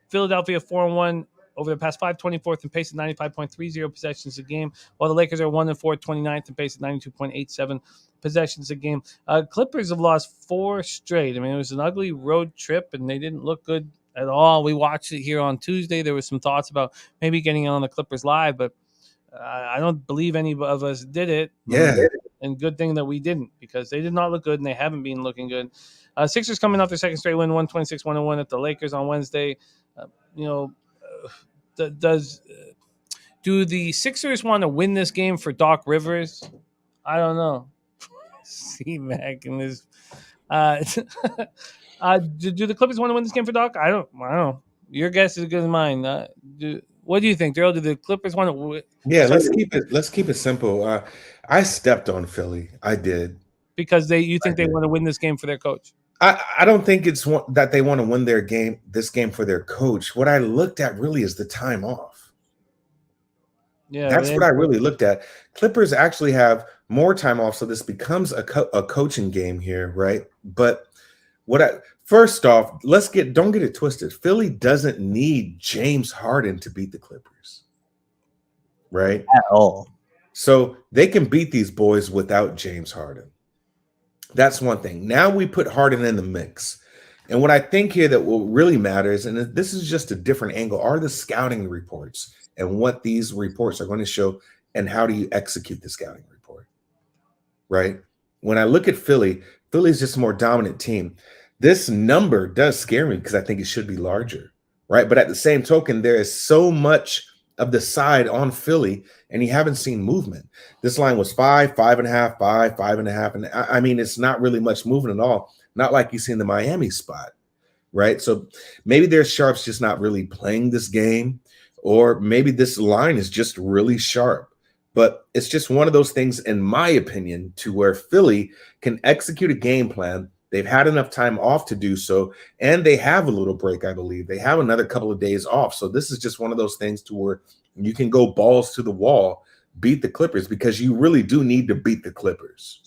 Philadelphia 4-1 over the past 5, 24th and pace at 95.30 possessions a game, while the Lakers are 1-4, 29th and pace at 92.87 possessions a game. Clippers have lost 4 straight. I mean, it was an ugly road trip, and they didn't look good at all. We watched it here on Tuesday. There was some thoughts about maybe getting on the Clippers live, but I don't believe any of us did it. Yeah. And good thing that we didn't, because they did not look good, and they haven't been looking good. Sixers coming off their second straight win, 126-101 at the Lakers on Wednesday. Do the Sixers want to win this game for Doc Rivers? I don't know. C-Mac and this. Do the Clippers want to win this game for Doc? I don't know. Your guess is as good as mine. What do you think, Darryl? Do the Clippers want to win? Yeah, let's keep it simple. I stepped on Philly. I did. Because you think they want to win this game for their coach? I don't think it's that they want to win this game for their coach. What I looked at really is the time off. Yeah, that's what I really looked at. Clippers actually have more time off, so this becomes a coaching game here, right? But first off, don't get it twisted. Philly doesn't need James Harden to beat the Clippers, right? At all. So they can beat these boys without James Harden. That's one thing. Now we put Harden in the mix. And what I think here that what really matters, and this is just a different angle, are the scouting reports and what these reports are going to show and how do you execute the scouting report, right? When I look at Philly's just a more dominant team. This number does scare me because I think it should be larger, right? But at the same token, there is so much of the side on Philly, and you haven't seen movement. This line was 5, 5.5, 5, 5.5, and I mean, it's not really much movement at all. Not like you see in the Miami spot, right? So maybe their sharps just not really playing this game, or maybe this line is just really sharp. But it's just one of those things, in my opinion, to where Philly can execute a game plan. They've had enough time off to do so, and they have a little break, I believe. They have another couple of days off. So this is just one of those things to where you can go balls to the wall, beat the Clippers, because you really do need to beat the Clippers,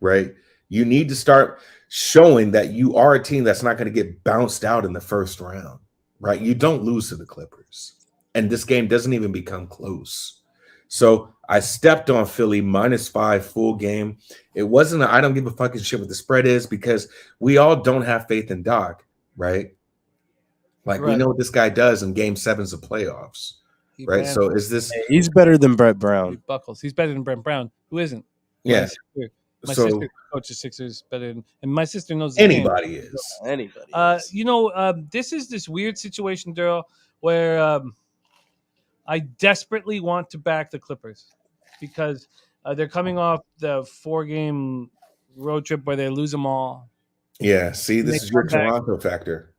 right? You need to start showing that you are a team that's not going to get bounced out in the first round, right? You don't lose to the Clippers, and this game doesn't even become close. So I stepped on Philly -5 full game. It wasn't I don't give a fucking shit what the spread is, because we all don't have faith in Doc, right? Like, we know what this guy does in game 7s of playoffs, right? So is this... He's better than Brett Brown. He buckles. He's better than Brett Brown. Who isn't? Yeah. My So- sister coaches Sixers better than, and my sister knows Anybody the game. is. Anybody. This is this weird situation, Daryl, where I desperately want to back the Clippers because they're coming off the 4-game road trip where they lose them all. Yeah, see, And this they is your come back. Toronto factor.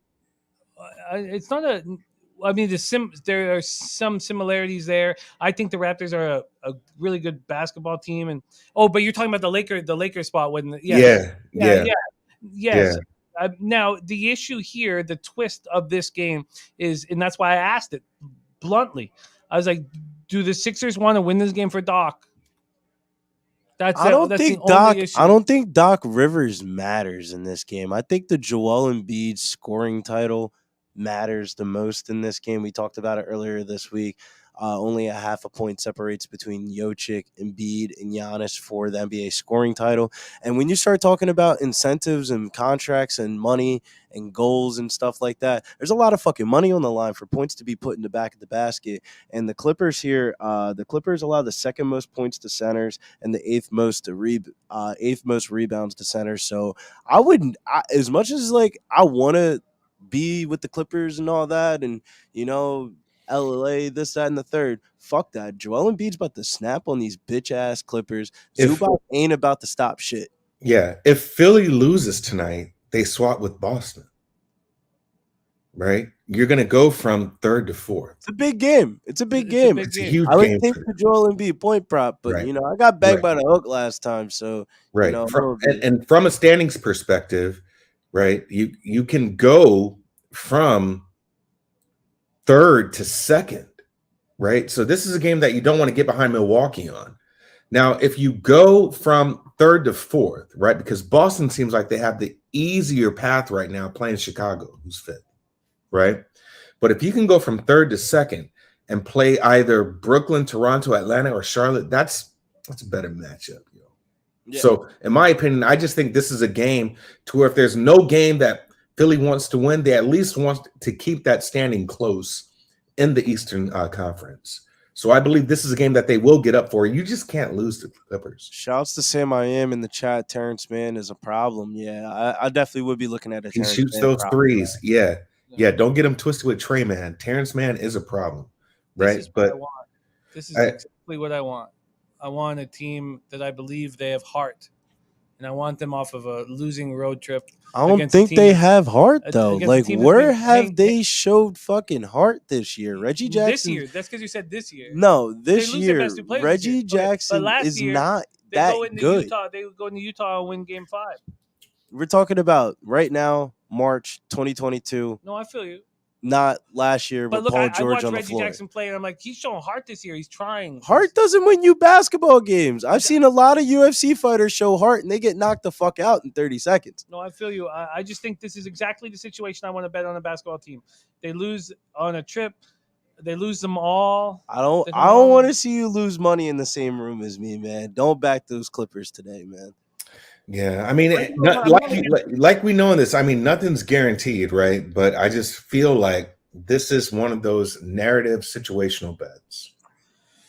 It's not a. I mean, there are some similarities there. I think the Raptors are a really good basketball team, and but you're talking about the Laker spot when yes. Yes. Now the issue here, the twist of this game is, and that's why I asked it bluntly. I was like, do the Sixers want to win this game for Doc? I don't think Doc Rivers matters in this game. I think the Joel Embiid scoring title matters the most in this game. We talked about it earlier this week. Only a half a point separates between Jokic, Embiid, and Giannis for the NBA scoring title. And when you start talking about incentives and contracts and money and goals and stuff like that, there's a lot of fucking money on the line for points to be put in the back of the basket. And the Clippers here, the Clippers allow the second most points to centers and the eighth most rebounds to centers. So I wouldn't, as much as like I want to be with the Clippers and all that, and LA, this, that, and the third. Fuck that. Joel Embiid's about to snap on these bitch-ass Clippers. Zubac ain't about to stop shit. Yeah, if Philly loses tonight, they swap with Boston, right? You're going to go from 3rd to 4th. It's a big game. It's a huge game. I I would game take for the Joel Embiid point prop, but, Right. I got banged by the hook last time, so, Right. From, and from a standings perspective, right, you can go from 3rd to 2nd, right? So this is a game that you don't want to get behind Milwaukee on. Now, if you go from 3rd to 4th, right, because Boston seems like they have the easier path right now playing Chicago, who's 5th, right? But if you can go from 3rd to 2nd and play either Brooklyn, Toronto, Atlanta, or Charlotte, that's a better matchup. Yeah. So, in my opinion, I just think this is a game to where if there's no game that Philly wants to win, they at least want to keep that standing close in the Eastern Conference. So I believe this is a game that they will get up for. You just can't lose to the Clippers. Shouts to Sam I am in the chat. Terrence Mann is a problem. Yeah, I definitely would be looking at it. He shoots those threes. Yeah. Don't get him twisted with Trey, man. Terrence Mann is a problem, right? This is exactly what I want. I want a team that I believe they have heart, and I want them off of a losing road trip. I don't think they have heart though. Like, where have they showed fucking heart this year? Reggie Jackson. This year. That's because you said this year. No, this They lose their year, best two players Reggie this year. Jackson But last is year, not they that go into good. Utah. They go into Utah and win Game 5. We're talking about right now, March 2022. No, I feel you. Not last year But with look, Paul I George watched on the Reggie floor. Jackson play, and I'm like, he's showing heart this year. He's trying. Heart doesn't win you basketball games. I've seen a lot of UFC fighters show heart and they get knocked the fuck out in 30 seconds. No, I feel you. I just think this is exactly the situation I want to bet on a basketball team. They lose on a trip. They lose them all. I don't want to see you lose money in the same room as me, man. Don't back those Clippers today, man. Yeah, I mean, like we know in this, I mean, nothing's guaranteed, right? But I just feel like this is one of those narrative situational bets,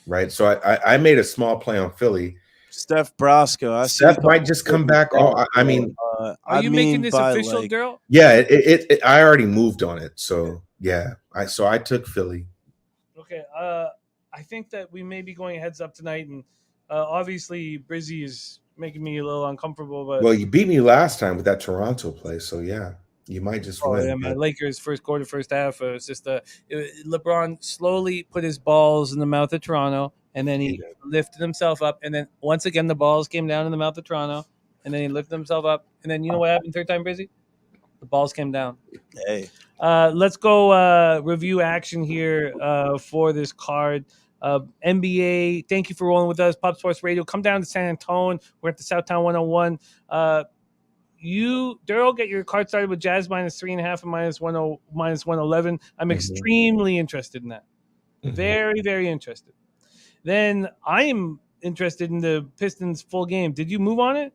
right? So I made a small play on Philly. Steph Brasco. Steph might just come back. I mean, are you making this official, Daryl? Yeah, I already moved on it. So yeah, I took Philly. Okay. I think that we may be going heads up tonight, and obviously Brizzy is making me a little uncomfortable. But Well, you beat me last time with that Toronto play, so yeah, you might just win. yeah, my Lakers first quarter, first half. It's just LeBron slowly put his balls in the mouth of Toronto, and then he lifted himself up, and then once again the balls came down in the mouth of Toronto, and then he lifted himself up, and then you know what happened third time, Brizzy? The balls came down. Hey. Let's go review action here for this card. NBA, thank you for rolling with us. Pop Sports Radio. Come down to San Antonio. We're at the Southtown 101. Darryl, get your card started with Jazz -3.5 and -111. I'm extremely interested in that. Very, very interested. Then I'm interested in the Pistons full game. Did you move on it?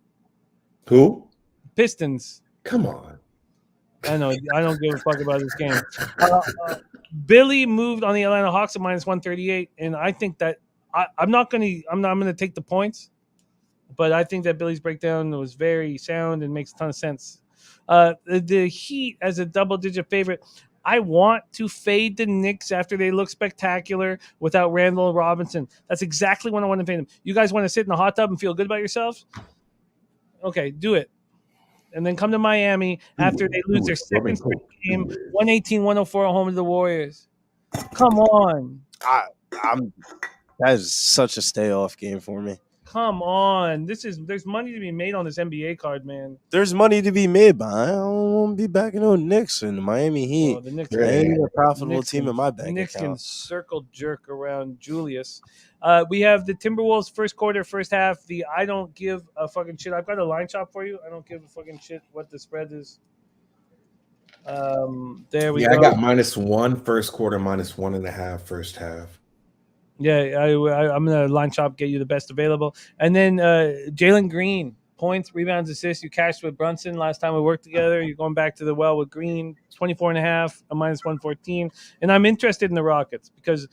Who? Pistons. Come on. I know. I don't give a fuck about this game. Billy moved on the Atlanta Hawks at -138, and I think that I'm gonna take the points, but I think that Billy's breakdown was very sound and makes a ton of sense. The Heat as a double-digit favorite. I want to fade the Knicks after they look spectacular without Randall Robinson. That's exactly when I want to fade them. You guys want to sit in the hot tub and feel good about yourselves? Okay, do it. And then come to Miami after they lose their second straight game, 118-104 at home to the Warriors. Come on. That is such a stay off game for me. Come on. There's money to be made on this NBA card, man. There's money to be made, but I don't want to be backing on Knicks and the Miami Heat. The Knicks ain't a profitable team in my bank Knicks account. can circle jerk around Julius. We have the Timberwolves first quarter, first half. I don't give a fucking shit. I've got a line shop for you. I don't give a fucking shit what the spread is. There we go. I got -1 first quarter, -1.5 first half. Yeah, I'm gonna line shop, get you the best available, and then Jalen Green, points, rebounds, assists. You cashed with Brunson last time we worked together. You're going back to the well with Green, 24.5, a -114, and I'm interested in the Rockets because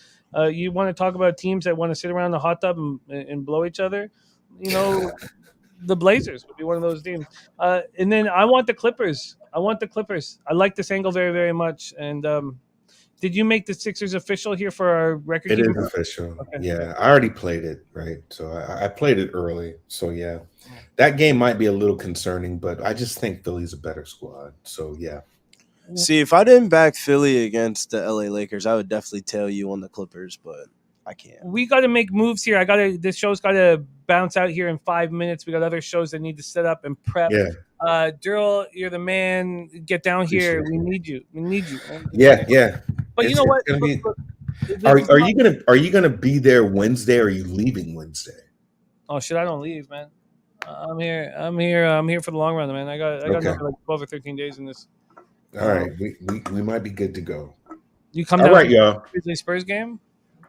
you want to talk about teams that want to sit around the hot tub and blow each other. You know, the Blazers would be one of those teams, and then I want the Clippers. I like this angle very, very much, and. Did you make the Sixers official here for our record? It is official. Okay. Yeah, I already played it, right? So I played it early. So, yeah, that game might be a little concerning, but I just think Philly's a better squad. So, yeah. See, if I didn't back Philly against the LA Lakers, I would definitely tell you on the Clippers, but I can't. We got to make moves here. This show's got to bounce out here in 5 minutes. We got other shows that need to set up and prep. Yeah. Darryl, you're the man. Get down here. We need you. Yeah. But you know what? Are you gonna be there Wednesday? Or are you leaving Wednesday? Oh shit! I don't leave, man. I'm here for the long run, man. I got another like 12 or 13 days in this. All right, we might be good to go. You come all down right, y'all. Grizzly Spurs game.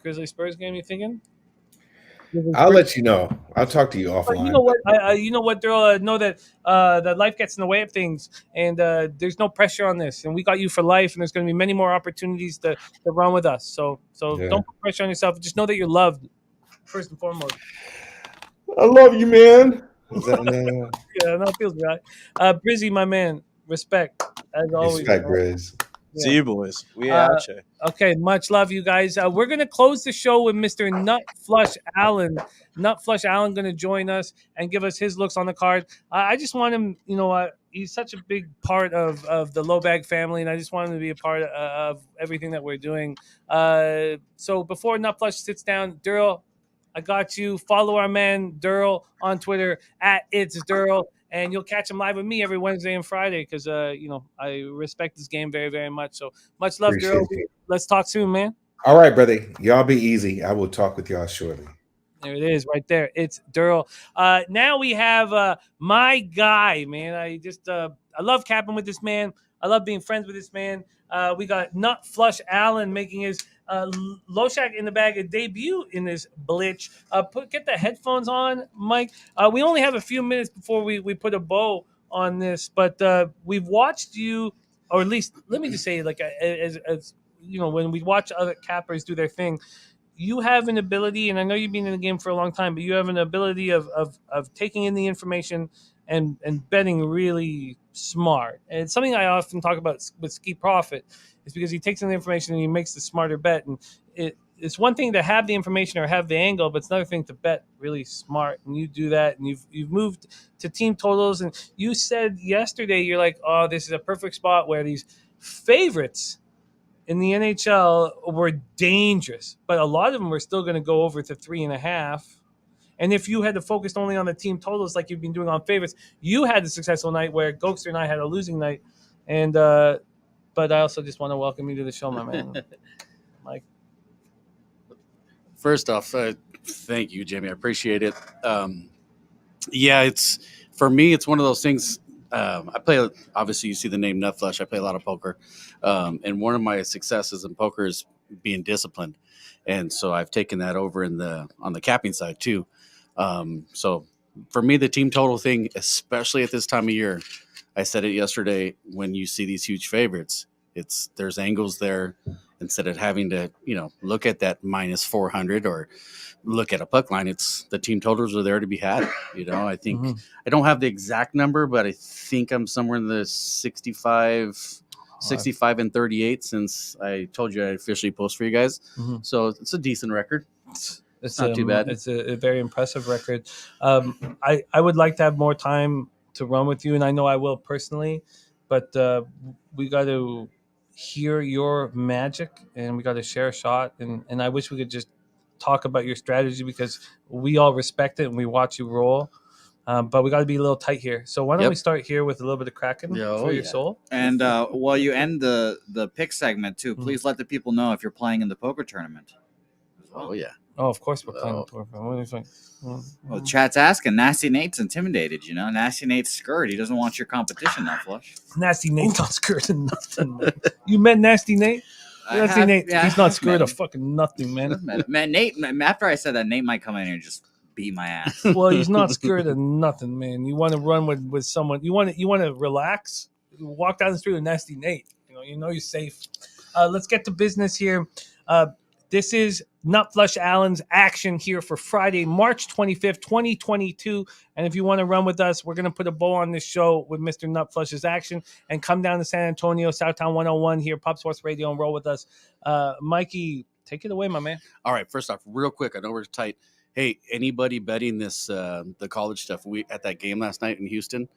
You thinking? I'll let you know. I'll talk to you offline. But you know what, Darryl? Know that that life gets in the way of things, and there's no pressure on this. And we got you for life, and there's going to be many more opportunities to run with us. So don't put pressure on yourself. Just know that you're loved, first and foremost. I love you, man. Yeah, no, it feels right. Brizzy, my man, respect as always. Respect, Briz. Yeah. See you, boys. We out you. Okay, much love, you guys. We're going to close the show with Mr. Nut Flush Allen. Nut Flush Allen going to join us and give us his looks on the card. I just want him, he's such a big part of the Low Bag family, and I just want him to be a part of everything that we're doing. So before Nut Flush sits down, Darryl, I got you. Follow our man Darryl on Twitter @It'sDarryl. And you'll catch him live with me every Wednesday and Friday because, I respect this game very, very much. So much love, Darryl. Let's talk soon, man. All right, brother. Y'all be easy. I will talk with y'all shortly. There it is right there. It's Darryl. Now we have my guy, man. I love capping with this man. I love being friends with this man. We got Nut Flush Allen making his Loshak in the bag, a debut in this blitz. Get the headphones on, Mike. We only have a few minutes before we put a bow on this, but we've watched you, or at least let me just say, like as when we watch other cappers do their thing, you have an ability, and I know you've been in the game for a long time, but you have an ability of taking in the information and betting really smart. And it's something I often talk about with Ski Profit, is because he takes in the information and he makes the smarter bet. And it's one thing to have the information or have the angle, but it's another thing to bet really smart. And you do that, and you've moved to team totals. And you said yesterday, you're like, oh, this is a perfect spot where these favorites in the NHL were dangerous, but a lot of them were still going to go over to 3.5. And if you had to focus only on the team totals like you've been doing on favorites, you had a successful night where Gokster and I had a losing night. And but I also just want to welcome you to the show, my man. Mike. First off, thank you, Jamie. I appreciate it. Yeah, it's for me. It's one of those things. I play. Obviously, you see the name Nutflush. I play a lot of poker, and one of my successes in poker is being disciplined, and so I've taken that over on the capping side too. So for me, the team total thing, especially at this time of year, I said it yesterday. When you see these huge favorites, there's angles there. Instead of having to, look at that minus 400 or look at a puck line, it's the team totals are there to be had. I think I don't have the exact number, but I think I'm somewhere in the 65 and 38 since I told you I officially post for you guys. So it's a decent record. It's not too bad. It's a very impressive record. I would like to have more time to run with you, and I know I will personally, but we got to hear your magic and we got to share a shot, and I wish we could just talk about your strategy because we all respect it and we watch you roll, but we got to be a little tight here. So why don't we start here with a little bit of Kraken for your soul? And while you end the pick segment too, please let the people know if you're playing in the poker tournament as well. Oh yeah. Oh, of course we're playing. What do you think? Well, chat's asking. Nasty Nate's intimidated. Nasty Nate's scared. He doesn't want your competition, Flush. Nasty Nate's not scared of nothing. Man. You met Nasty Nate? Nasty Nate. Yeah, he's not scared of fucking nothing, man. Man, Nate. After I said that, Nate might come in here and just beat my ass. Well, he's not scared of nothing, man. You want to run with someone. You want to relax. You walk down the street with Nasty Nate. You know you're safe. Let's get to business here. This is Nutflush Allen's action here for Friday, March 25th, 2022. And if you want to run with us, we're going to put a bow on this show with Mr. Nutflush's action and come down to San Antonio, Southtown 101 here, Pop Sports Radio, and roll with us. Mikey, take it away, my man. All right. First off, real quick, I know we're tight. Hey, anybody betting this, the college stuff at that game last night in Houston,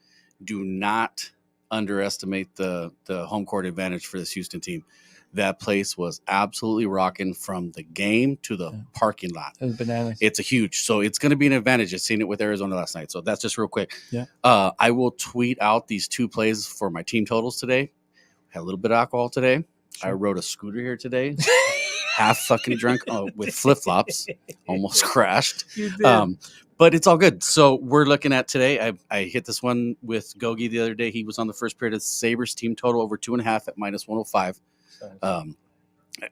do not underestimate the home court advantage for this Houston team. That place was absolutely rocking from the game to the parking lot. It was bananas. It's a huge. So it's going to be an advantage. I've seen it with Arizona last night. So that's just real quick. Yeah. I will tweet out these two plays for my team totals today. Had a little bit of alcohol today. Sure. I rode a scooter here today. Half fucking drunk with flip-flops. Almost crashed. You did. But it's all good. So we're looking at today. I hit this one with Gogi the other day. He was on the first period of Sabres team total over 2.5 at minus 105. I'm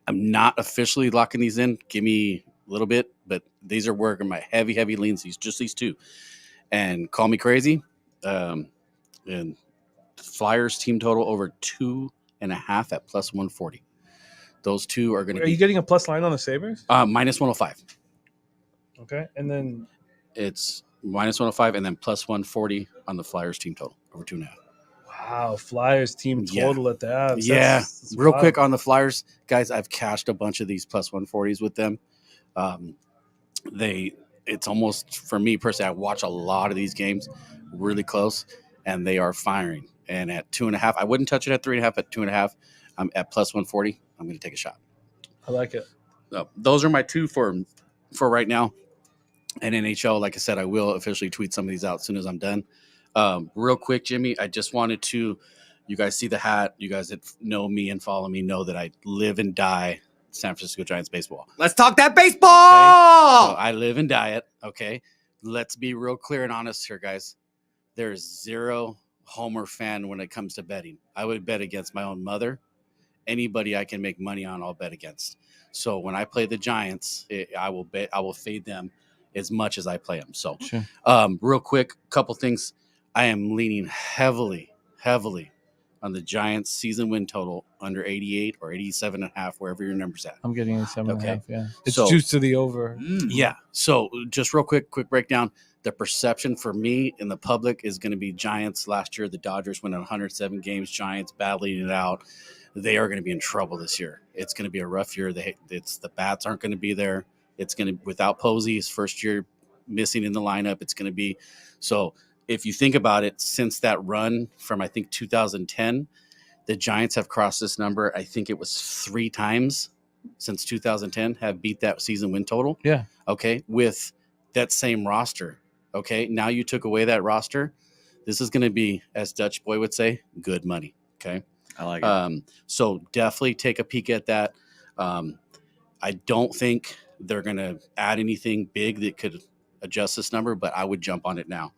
not officially locking these in. Give me a little bit, but these are working my heavy leans. These two, and call me crazy. And Flyers team total over 2.5 at plus 140. Those two are going to. Are you getting a plus line on the Sabres? Minus 105. Okay, and then it's minus 105, and then plus 140 on the Flyers team total over 2.5. Wow, Flyers team total at the Avs. That's real quick on the Flyers, guys. I've cashed a bunch of these plus 140s with them. It's almost for me personally. I watch a lot of these games, really close, and they are firing. And at 2.5, I wouldn't touch it at 3.5. At 2.5, I'm at plus 140. I'm going to take a shot. I like it. Those are my two for right now. And NHL, like I said, I will officially tweet some of these out as soon as I'm done. Real quick, Jimmy, I just wanted to, you guys see the hat. You guys that know me and follow me know that I live and die San Francisco Giants baseball. Let's talk that baseball. Okay? So I live and die it. Okay. Let's be real clear and honest here, guys. There's zero homer fan when it comes to betting. I would bet against my own mother. Anybody I can make money on, I'll bet against. So when I play the Giants, I will fade them as much as I play them. So sure. Real quick, couple things. I am leaning heavily on the Giants season win total under 88 or 87.5, wherever your number's at. I'm getting 87.5. Yeah, it's so, juice to the over. Yeah. So just real quick breakdown. The perception for me in the public is going to be Giants last year. The Dodgers went 107 games. Giants battling it out. they are going to be in trouble this year. It's going to be a rough year. The bats aren't going to be there. It's going to, without Posey, his first year missing in the lineup, it's going to be. So if you think about it, since that run from, I think, 2010, the Giants have crossed this number. I think it was 3 times since 2010 have beat that season win total. Yeah. Okay. With that same roster. Okay. Now you took away that roster. This is going to be, as Dutch Boy would say, good money. Okay. I like it. So definitely take a peek at that. I don't think they're going to add anything big that could adjust this number, but I would jump on it now.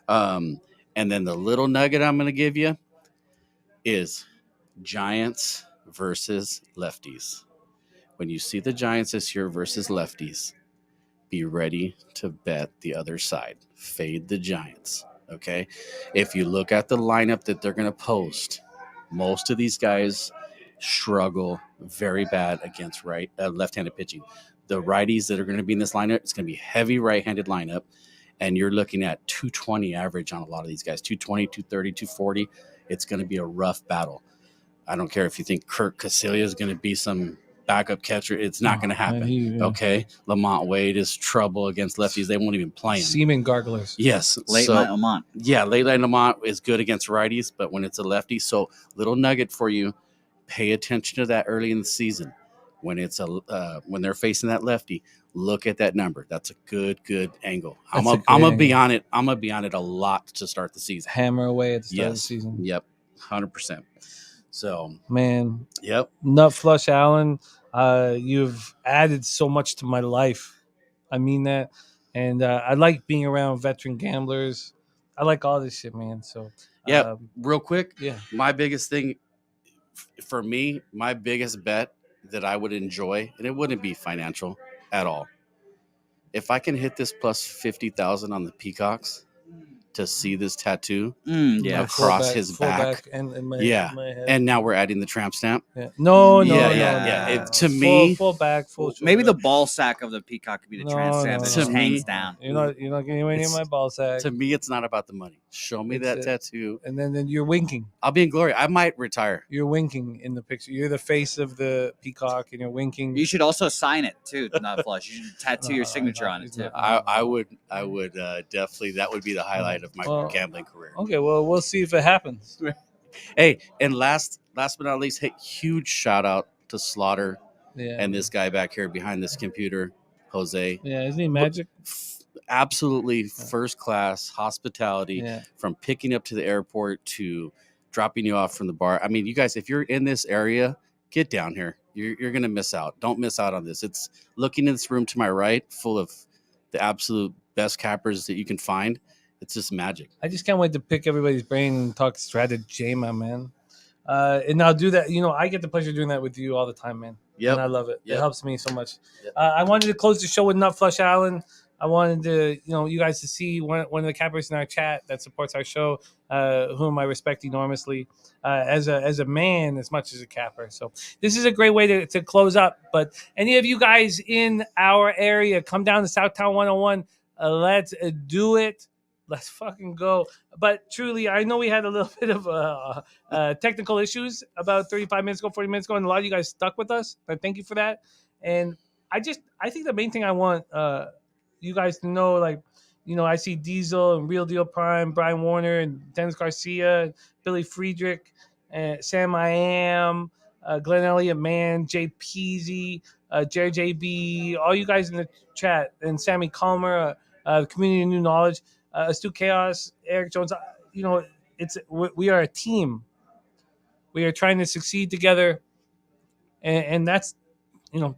And then the little nugget I'm going to give you is Giants versus lefties. When you see the Giants this year versus lefties, be ready to bet the other side. Fade the Giants. Okay. If you look at the lineup that they're going to post, most of these guys struggle very bad against left-handed pitching. The righties that are going to be in this lineup, it's going to be heavy right-handed lineup, and you're looking at 220 average on a lot of these guys, 220, 230, 240. It's going to be a rough battle. I don't care if you think Kirk Casillas is going to be some backup catcher. It's not going to happen. Okay. Lamont Wade is trouble against lefties. They won't even play him. Seaman garglers. Yes. Late Lamont. Yeah, late Lamont is good against righties, but when it's a lefty, so little nugget for you, pay attention to that early in the season. When it's when they're facing that lefty, look at that number. That's a good angle. I'm gonna be on it. I'm gonna be on it a lot to start the season. Hammer away at the start of the season. Yep. 100%. So, man. Yep. Nut Flush Allen, you've added so much to my life. I mean that. And I like being around veteran gamblers. I like all this shit, man. So, yeah, real quick. Yeah. My biggest thing for me, my biggest bet that I would enjoy, and it wouldn't be financial at all. If I can hit this plus 50,000 on the Peacocks to see this tattoo across his back. And my head. And now we're adding the tramp stamp. Yeah. No. To me, full back, full shoulder. Maybe the ball sack of the Peacock could be the tramp stamp that just hangs down. You're not getting anywhere near my ball sack. To me, it's not about the money. Show me that tattoo. And then you're winking. I'll be in glory. I might retire. You're winking in the picture. You're the face of the Peacock and you're winking. You should also sign it too, Not Flush. You should tattoo your signature on it too. I would definitely, that would be the highlight of my gambling career. Okay, well, we'll see if it happens. Hey, and last but not least, huge shout out to Slaughter and this guy back here behind this computer, Jose. Yeah, isn't he magic? Absolutely first class hospitality from picking up to the airport to dropping you off from the bar. I mean, you guys, if you're in this area, get down here. You're going to miss out. Don't miss out on this. It's looking in this room to my right, full of the absolute best cappers that you can find. It's just magic. I just can't wait to pick everybody's brain and talk strategy, my man. And I'll do that. I get the pleasure of doing that with you all the time, man. Yeah, and I love it. It helps me so much. I wanted to close the show with Nut Flush Allen. I wanted to, you guys to see one of the cappers in our chat that supports our show, whom I respect enormously as a man as much as a capper. So this is a great way to close up. But any of you guys in our area, come down to Southtown 101. Let's do it. Let's fucking go. But truly, I know we had a little bit of technical issues about 35 minutes ago, 40 minutes ago, and a lot of you guys stuck with us. I thank you for that. And I think the main thing I want you guys to know, I see Diesel and Real Deal Prime, Brian Warner and Dennis Garcia, Billy Friedrich, Sam I Am, Glenn Elliott Man, Jay Peasy, Jerry JB, all you guys in the chat, and Sammy Calmer, Community of New Knowledge, Stu Chaos, Eric Jones. We are a team. We are trying to succeed together, and that's,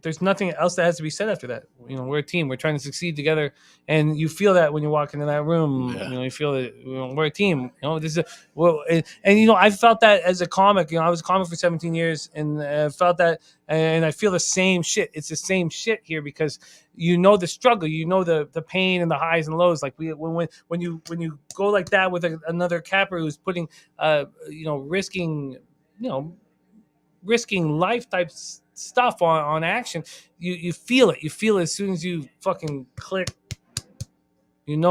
there's nothing else that has to be said after that. We're a team. We're trying to succeed together, and you feel that when you walk into that room. Yeah. You feel that we're a team. This is I felt that as a comic. I was a comic for 17 years, and I felt that, and I feel the same shit. It's the same shit here because the struggle, the pain and the highs and lows. Like when you go like that with another capper who's putting, risking life type stuff on action, you feel it. You feel it as soon as you fucking click. And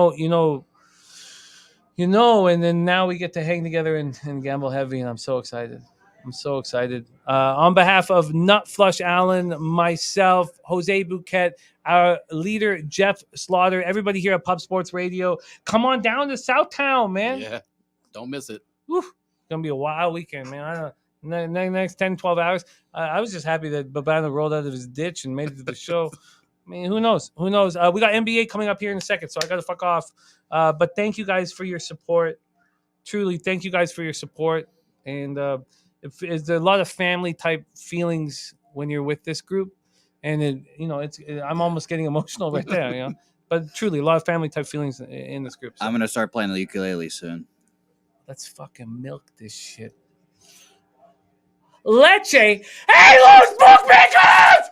then now we get to hang together and gamble heavy, and I'm so excited. I'm so excited. On behalf of Nut Flush Allen, myself, Jose Bouquet, our leader, Jeff Slaughter, everybody here at Pub Sports Radio, come on down to Southtown, man. Yeah, don't miss it. Woo. It's going to be a wild weekend, man. I don't know. Next 10, 12 hours. I was just happy that Bobano rolled out of his ditch and made it to the show. I mean, who knows? Who knows? We got NBA coming up here in a second, so I got to fuck off. But thank you guys for your support. Truly, thank you guys for your support. And there's a lot of family type feelings when you're with this group. And, I'm almost getting emotional right there, But truly, a lot of family type feelings in this group. So. I'm going to start playing the ukulele soon. Let's fucking milk this shit. Leche. Hey, Los Bookmakers!